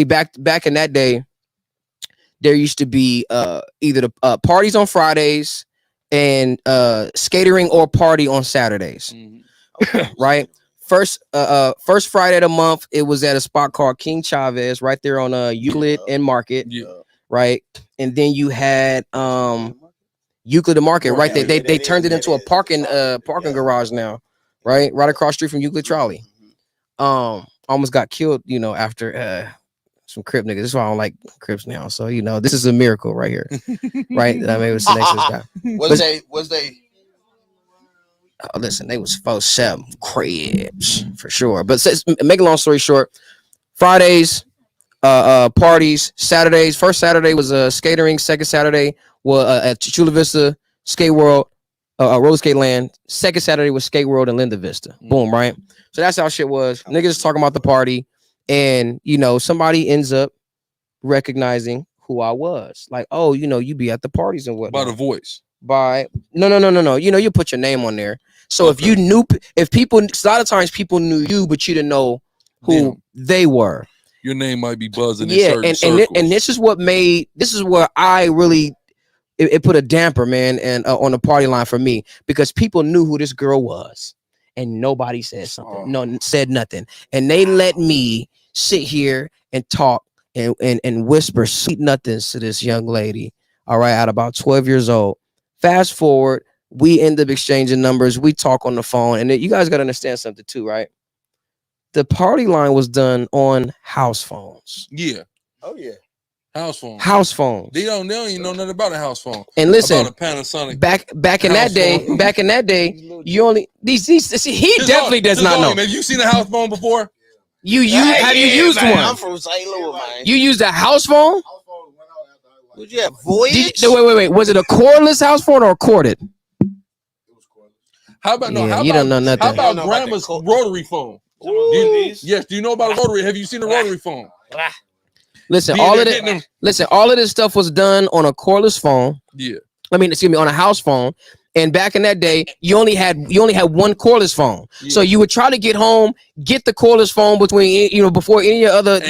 back in that day, there used to be either the parties on Fridays and skatering or party on Saturdays. Mm-hmm. Right? First Friday of the month, it was at a spot called King Chavez right there on Euclid and Market. Yeah. Right? And then you had Euclid and Market right there. They turned it into a parking garage now. Right across the street from Euclid Trolley. Almost got killed, after some Crip niggas. That's why I don't like Crips now. So this is a miracle right here. Right? I mean, it was the next guy. Was they Oh, listen, they was 4-7 cribs for sure. But make a long story short, Fridays, parties, Saturdays. First Saturday was skatering. Second Saturday was at Chula Vista Skate World, roller skate land. Second Saturday was Skate World in Linda Vista. Boom, right? So that's how shit was. Niggas talking about the party, and somebody ends up recognizing who I was. Like, oh, you be at the parties and whatnot. By the voice. No. You put your name on there. So if you knew, a lot of times people knew you, but you didn't know who they were. Your name might be buzzing. Yeah, in certain and this is where I really it put a damper, man, and on the party line for me, because people knew who this girl was, and nobody said something, said nothing, and they let me sit here and talk and whisper sweet nothings to this young lady. All right, at about 12 years old. Fast forward, we end up exchanging numbers. We talk on the phone, and you guys got to understand something too, right? The party line was done on house phones. Yeah. Oh yeah. House phone. House phones. They don't even know nothing about a house phone. And listen, about a Panasonic. Back in that day, you only he definitely does not know. Have you seen a house phone before? Have you used one? I'm from St. Louis, man. You used a house phone? Would you have Voyage? Wait. Was it a cordless house phone or corded? How about you don't know nothing. How about grandma's rotary phone? Yes, do you know about a rotary? Have you seen a rotary phone? Listen, all of this stuff was done on a cordless phone. Yeah. On a house phone. And back in that day, you only had one cordless phone. Yeah. So you would try to get home, get the cordless phone before any other,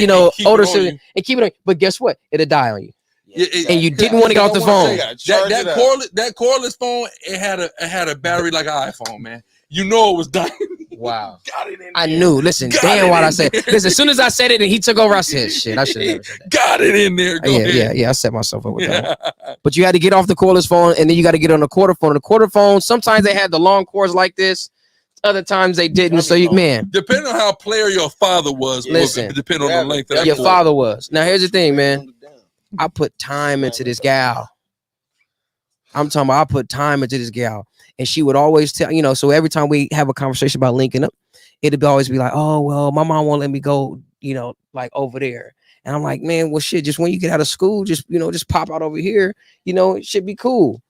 older citizen, and keep it on. But guess what? It'll die on you. And you didn't want to get off the phone. That cordless phone, it had a battery like an iPhone, man. You know it was dying. Wow. I knew. Listen, damn what I said. Listen, as soon as I said it and he took over, I said, shit, I should have never said that. Got it in there. Yeah, I set myself up with that. But you had to get off the cordless phone, and then you got to get on the quarter phone. The quarter phone, sometimes they had the long cords like this. Other times they didn't. So depending on how player your father was, depending on the length of your father was. Now here's the thing, man. I put time into this gal. I'm talking about I put time into this gal. And she would always tell, so every time we have a conversation about linking up, it'd always be like, oh, well, my mom won't let me go, like over there. And I'm like, man, well, shit, just when you get out of school, just pop out over here, it should be cool.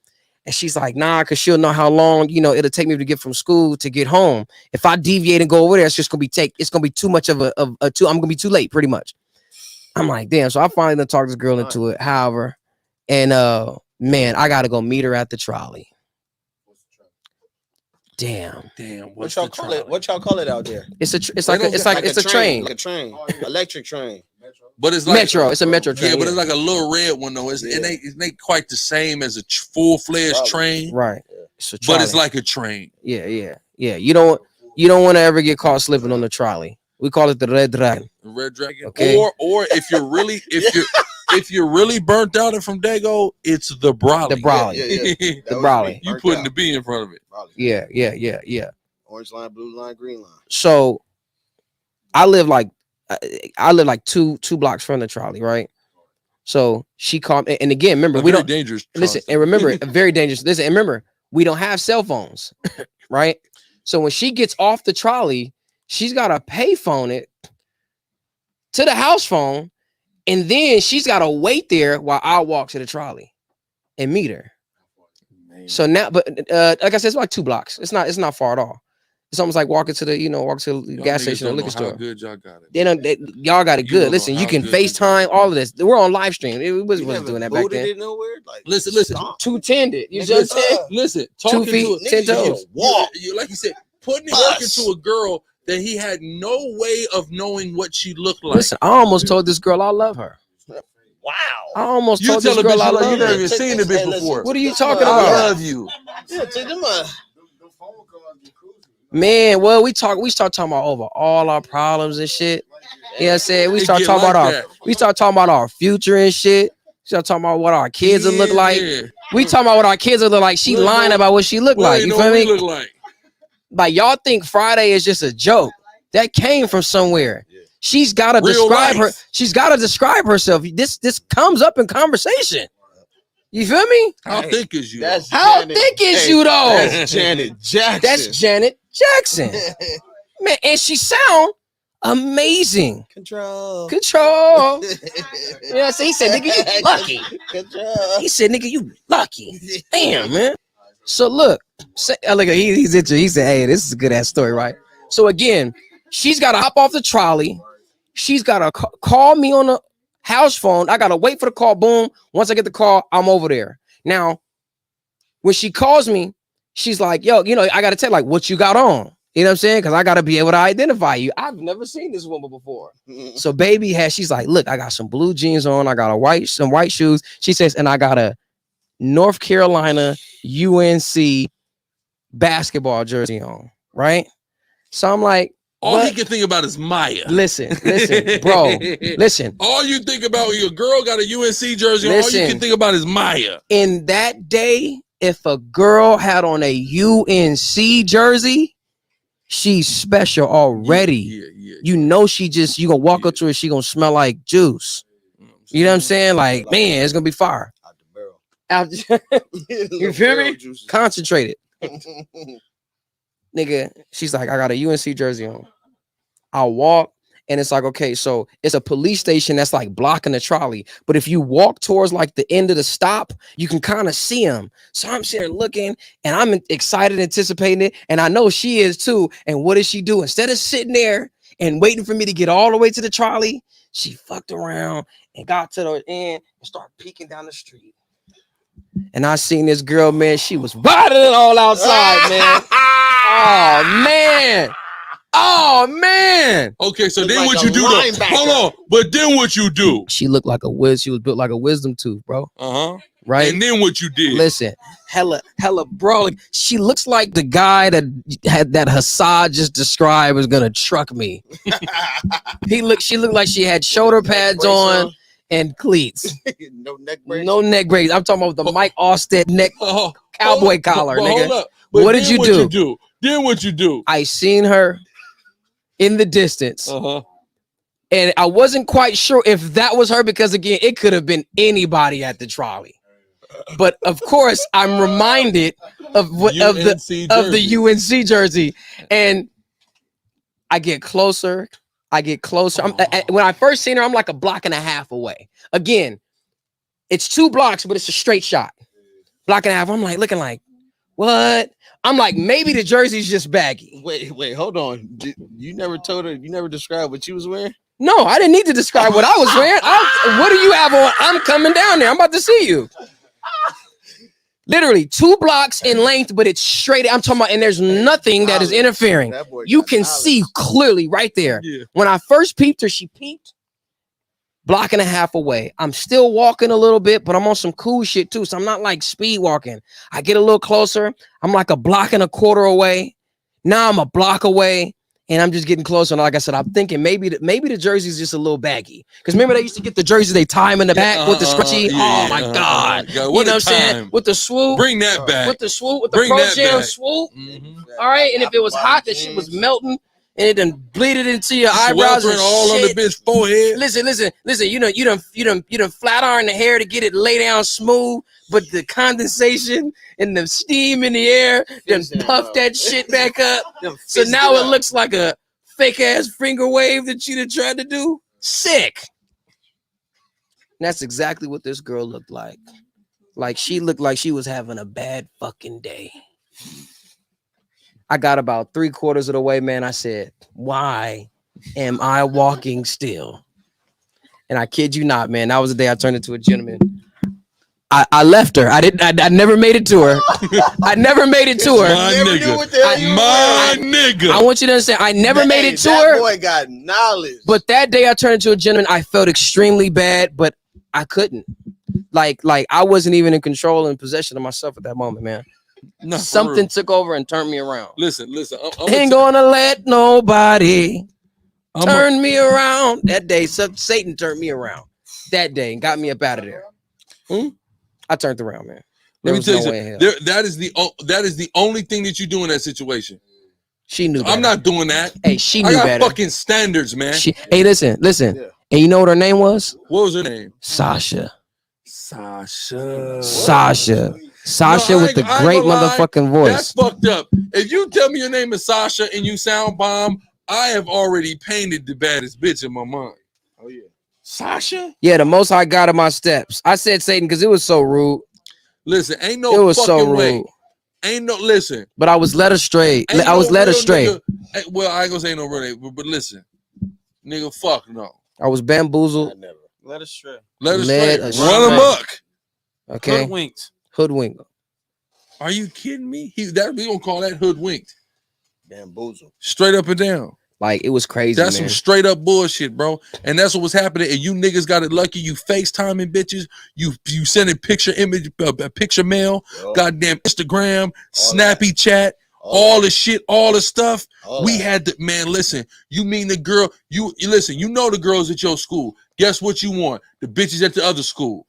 And she's like, nah, because she'll know how long, it'll take me to get from school to get home. If I deviate and go over there, it's just going to be too much of I'm going to be too late, pretty much. I'm like, damn. So I finally done talked this girl into it. However, and man, I got to go meet her at the trolley. Damn. What y'all call it? What y'all call it out there? It's a train. Like a train. Electric train. But it's like metro. It's a metro train. Yeah, but it's like a little red one though. It ain't quite the same as a full-fledged train. Right. But it's like a train. Yeah. You don't want to ever get caught slipping on the trolley. We call it the Red Dragon. Red Dragon. Okay. Or if you're really if you're really burnt out and from Dago, it's the Brawley. The Brawley. Yeah. The Brawley. You putting the B in front of it. Yeah. Orange line, blue line, green line. So I live like two blocks from the trolley, right? So she called, and again, remember, we don't dangerous. Listen, and remember, very dangerous. Listen, and remember, we don't have cell phones, right? So when she gets off the trolley, she's got to pay phone it to the house phone, and then she's got to wait there while I walk to the trolley. and meet her. So now, but like I said, it's like 2 blocks. It's not far at all. It's almost like walking to the gas station or liquor store. How good y'all got it. Y'all got it good. Listen, you can FaceTime all of this. We're on live stream. It wasn't doing that back then. It nowhere? Like, listen. 2-tended. You just said. Listen. 2 feet, 10 toes. Walk. Like you said, putting it work into a girl that he had no way of knowing what she looked like. Listen, I almost told this girl I love her. Wow. I almost told this girl I love her. You never even seen the bitch before. What are you talking I about? love you. Yeah, take them Man, well, we start talking about over all our problems and shit. You know what I'm saying? We start talking about our future and shit. We start talking about what our kids will look like. We talking about what our kids will look like. She lying about what she look like. You feel me? Like y'all think Friday is just a joke. That came from somewhere. She's gotta describe her. She's gotta describe herself. This comes up in conversation. You feel me? How thick is you? How thick is you though? That's Janet Jackson. That's Janet Jackson. Man, and she sound amazing. Control. You know what I'm saying? He said, nigga, you lucky. He said, nigga, you lucky. Damn, man. So look, he's into. He said, hey, this is a good ass story, right? So again, she's got to hop off the trolley. She's got to call me on the house phone. I got to wait for the call. Boom. Once I get the call, I'm over there. Now, when she calls me, she's like, yo, you know, I got to tell like what you got on. You know what I'm saying? Because I got to be able to identify you. I've never seen this woman before. So baby she's like, look, I got some blue jeans on. I got some white shoes. She says, and I got a North Carolina UNC basketball jersey on. Right? So I'm like, all he can think about is Maya. Listen, bro. Listen. All you think about, your girl got a UNC jersey on, all you can think about is Maya. In that day, if a girl had on a UNC jersey, she's special already. You know you gonna walk up to her, she gonna smell like juice. You know what I'm saying? Like, man, it's gonna be fire. Out the barrel. You feel me? Concentrated. Nigga, she's like, I got a UNC jersey on. I'll walk, and it's like, okay, so it's a police station that's like blocking the trolley. But if you walk towards like the end of the stop, you can kind of see them. So I'm sitting there looking, and I'm excited, anticipating it. And I know she is too. And what does she do? Instead of sitting there and waiting for me to get all the way to the trolley, she fucked around and got to the end and started peeking down the street. And I seen this girl, man, she was riding it all outside, man. Oh man. Okay, so then what you do though? Hold on, but then what you do? She looked like she was built like a wisdom tooth, bro. Right. And then what you did? Listen, hella, bro. She looks like the guy that Hassad just described was gonna truck me. She looked like she had shoulder pads on and cleats. No neck brace. No neck brace. I'm talking about the Mike Allsted neck cowboy collar, nigga. Hold up. What did you do? Then what you do? I seen her in the distance. And I wasn't quite sure if that was her because again, it could have been anybody at the trolley. But of course, I'm reminded of the UNC jersey. And I get closer. When I first seen her, I'm like a block and a half away. Again, it's 2 blocks, but it's a straight shot. Block and a half. I'm like looking like, what? I'm like, maybe the jersey's just baggy. Wait, hold on. You never told her, you never described what you was wearing? No, I didn't need to describe what I was wearing. What do you have on? I'm coming down there. I'm about to see you. Literally 2 blocks in length, but it's straight. I'm talking about, and there's nothing that is interfering. You can see clearly right there. Yeah. When I first peeped her, she peeped. Block and a half away. I'm still walking a little bit, but I'm on some cool shit too. So I'm not like speed walking. I get a little closer. I'm like a block and a quarter away. Now I'm a block away, and I'm just getting closer. And like I said, I'm thinking maybe the jersey's just a little baggy. Because remember they used to get the jerseys, they tie them in the back with the scrunchie. Oh my God. You know what I'm saying? With the swoop. Bring that back. With the swoop, with the Pro Jam swoop. All right. And if it was hot, that shit was melting. And it done bleeded into your eyebrows and all on the bitch forehead. Listen. You done flat iron the hair to get it lay down smooth, but the condensation and the steam in the air done puffed that shit back up. So now it looks like a fake ass finger wave that you done tried to do. Sick. And that's exactly what this girl looked like. Like she looked like she was having a bad fucking day. I got about 3/4 of the way, man. I said, why am I walking still? And I kid you not, man. That was the day I turned into a gentleman. I left her. I never made it to her. I never made it to her. My nigga. My nigga. I want you to understand. I never made it to her. Boy got knowledge. But that day I turned into a gentleman. I felt extremely bad, but I couldn't. Like I wasn't even in control and possession of myself at that moment, man. No, Something took over and turned me around. Listen. Ain't gonna let nobody turn me around. That day, Satan turned me around. That day and got me up out of there. I turned around, man. Let me tell you something. That is the only thing that you do in that situation. She knew better. I'm not doing that. Hey, she knew I got better. fucking standards, man. Hey, listen. Yeah. And you know what her name was? What was her name? Sasha. Sasha With the great motherfucking voice. That's fucked up. If you tell me your name is Sasha and you sound bomb, I have already painted the baddest bitch in my mind. Oh yeah. Sasha? Yeah, the most I got of my steps. I said Satan because it was so rude. Listen, ain't no It was fucking so rude. way. Ain't no listen. But I was led astray. Ain't I was no led real astray. Nigga, well, I ain't gonna say no real nigga, but listen. Nigga, fuck no. I was bamboozled. Never. Let us stray. Let us Led straight. astray. Run amok. Okay. Hoodwinked. Hoodwink. Are you kidding me? We gonna call that hoodwinked. Bamboozle. Straight up and down. Like it was crazy. That's man. some straight up bullshit, bro. And that's what was happening. And you niggas got it lucky. You FaceTiming bitches. You sending picture mail, goddamn Instagram, Snappy Chat, all the shit, all the stuff. We had to, man, listen. You mean the girl, you listen, you know the girls at your school. Guess what you want? The bitches at the other school.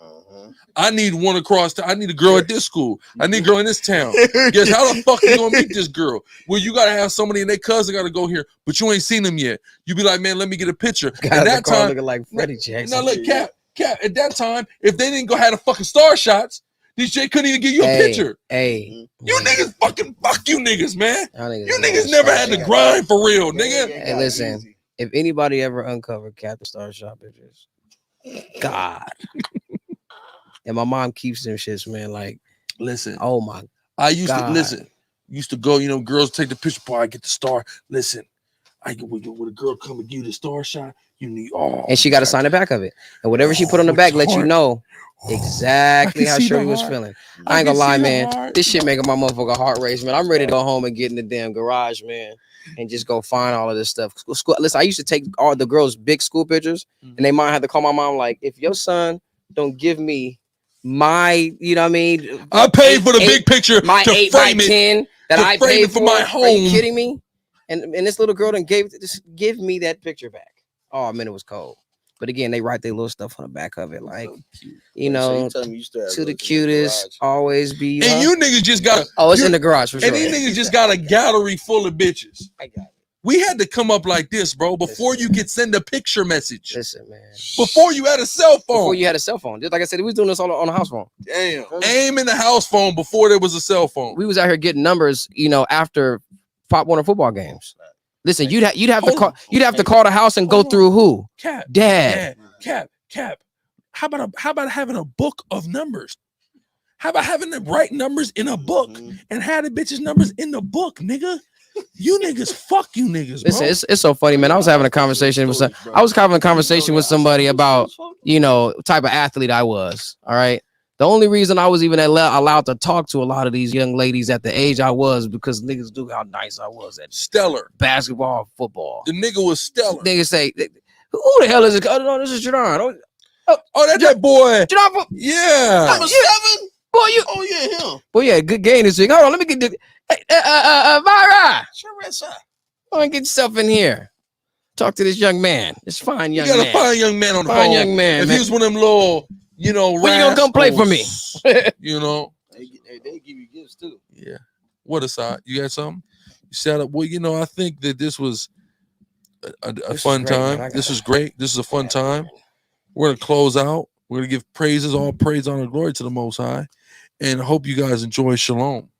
I need one I need a girl at this school. I need a girl in this town. Guess how the fuck you gonna meet this girl? Well, you gotta have somebody and their cousin gotta go here, but you ain't seen them yet. You be like, man, let me get a picture. At that time, looking like Freddie Jackson. now look, Cap. At that time, if they didn't go have the fucking star shots, these shit couldn't even give you a picture. Hey, you niggas fucking fuck you niggas, man. You niggas never had to grind for real, nigga. Hey, listen. If anybody ever uncovered Captain Star Shop pictures, God. And my mom keeps them shits, man. Like, listen. Oh my. I used to listen. Used to go, girls take the picture before I get the star. Listen, when a girl come and give you the star shot, you need and she got to sign the back of it. And whatever she put on the back, let you know exactly how Shorty was feeling. I ain't gonna lie, man. This shit making my motherfucker heart race, man. I'm ready to go home and get in the damn garage, man, and just go find all of this stuff. School, listen, I used to take all the girls' big school pictures, and they might have to call my mom like, if your son don't give me my, you know what I mean? I paid for the big picture. My 8x10 that I paid for my home. Are you kidding me? And this little girl done just give me that picture back. Oh man, it was cold. But again, they write their little stuff on the back of it, like so to the cutest, always be. And you niggas just got. It's in the garage for sure. And these niggas just got a gallery full of bitches. I got it. We had to come up like this, bro, before you could send a picture message. Listen, man. Before you had a cell phone. Before you had a cell phone. Just like I said, we was doing this on a house phone. Damn. Aim in the house phone before there was a cell phone. We was out here getting numbers, after Pop Warner football games. Listen, you'd have to call the house and go through who? Cap. Dad. Cap. How about having a book of numbers? How about having the right numbers in a book and have the bitches' numbers in the book, nigga? You niggas, fuck you niggas, bro. Listen, it's so funny, man. I was having a conversation with somebody about, type of athlete I was. All right. The only reason I was even allowed to talk to a lot of these young ladies at the age I was because niggas knew how nice I was at stellar basketball, football. The nigga was stellar. Niggas say, who the hell is it? Oh, no, this is Jadon. Oh, that's that boy. Jadon. Yeah. Number 7. Boy, you. Oh yeah, him. Boy, yeah, good game this week. Hold on, let me get this. Hey, Mariah. Sure, right side. Go and get yourself in here. Talk to this young man. This fine young man. You got a fine young man on the phone. Fine young man. If he was one of them little, when you gonna come play for me? They give you gifts too. Yeah. What aside? You got something? You set up. Well, I think that this was a fun time. This is great. This is a fun time. We're gonna close out. We're gonna give all praise, honor, glory to the Most High, and hope you guys enjoy Shalom.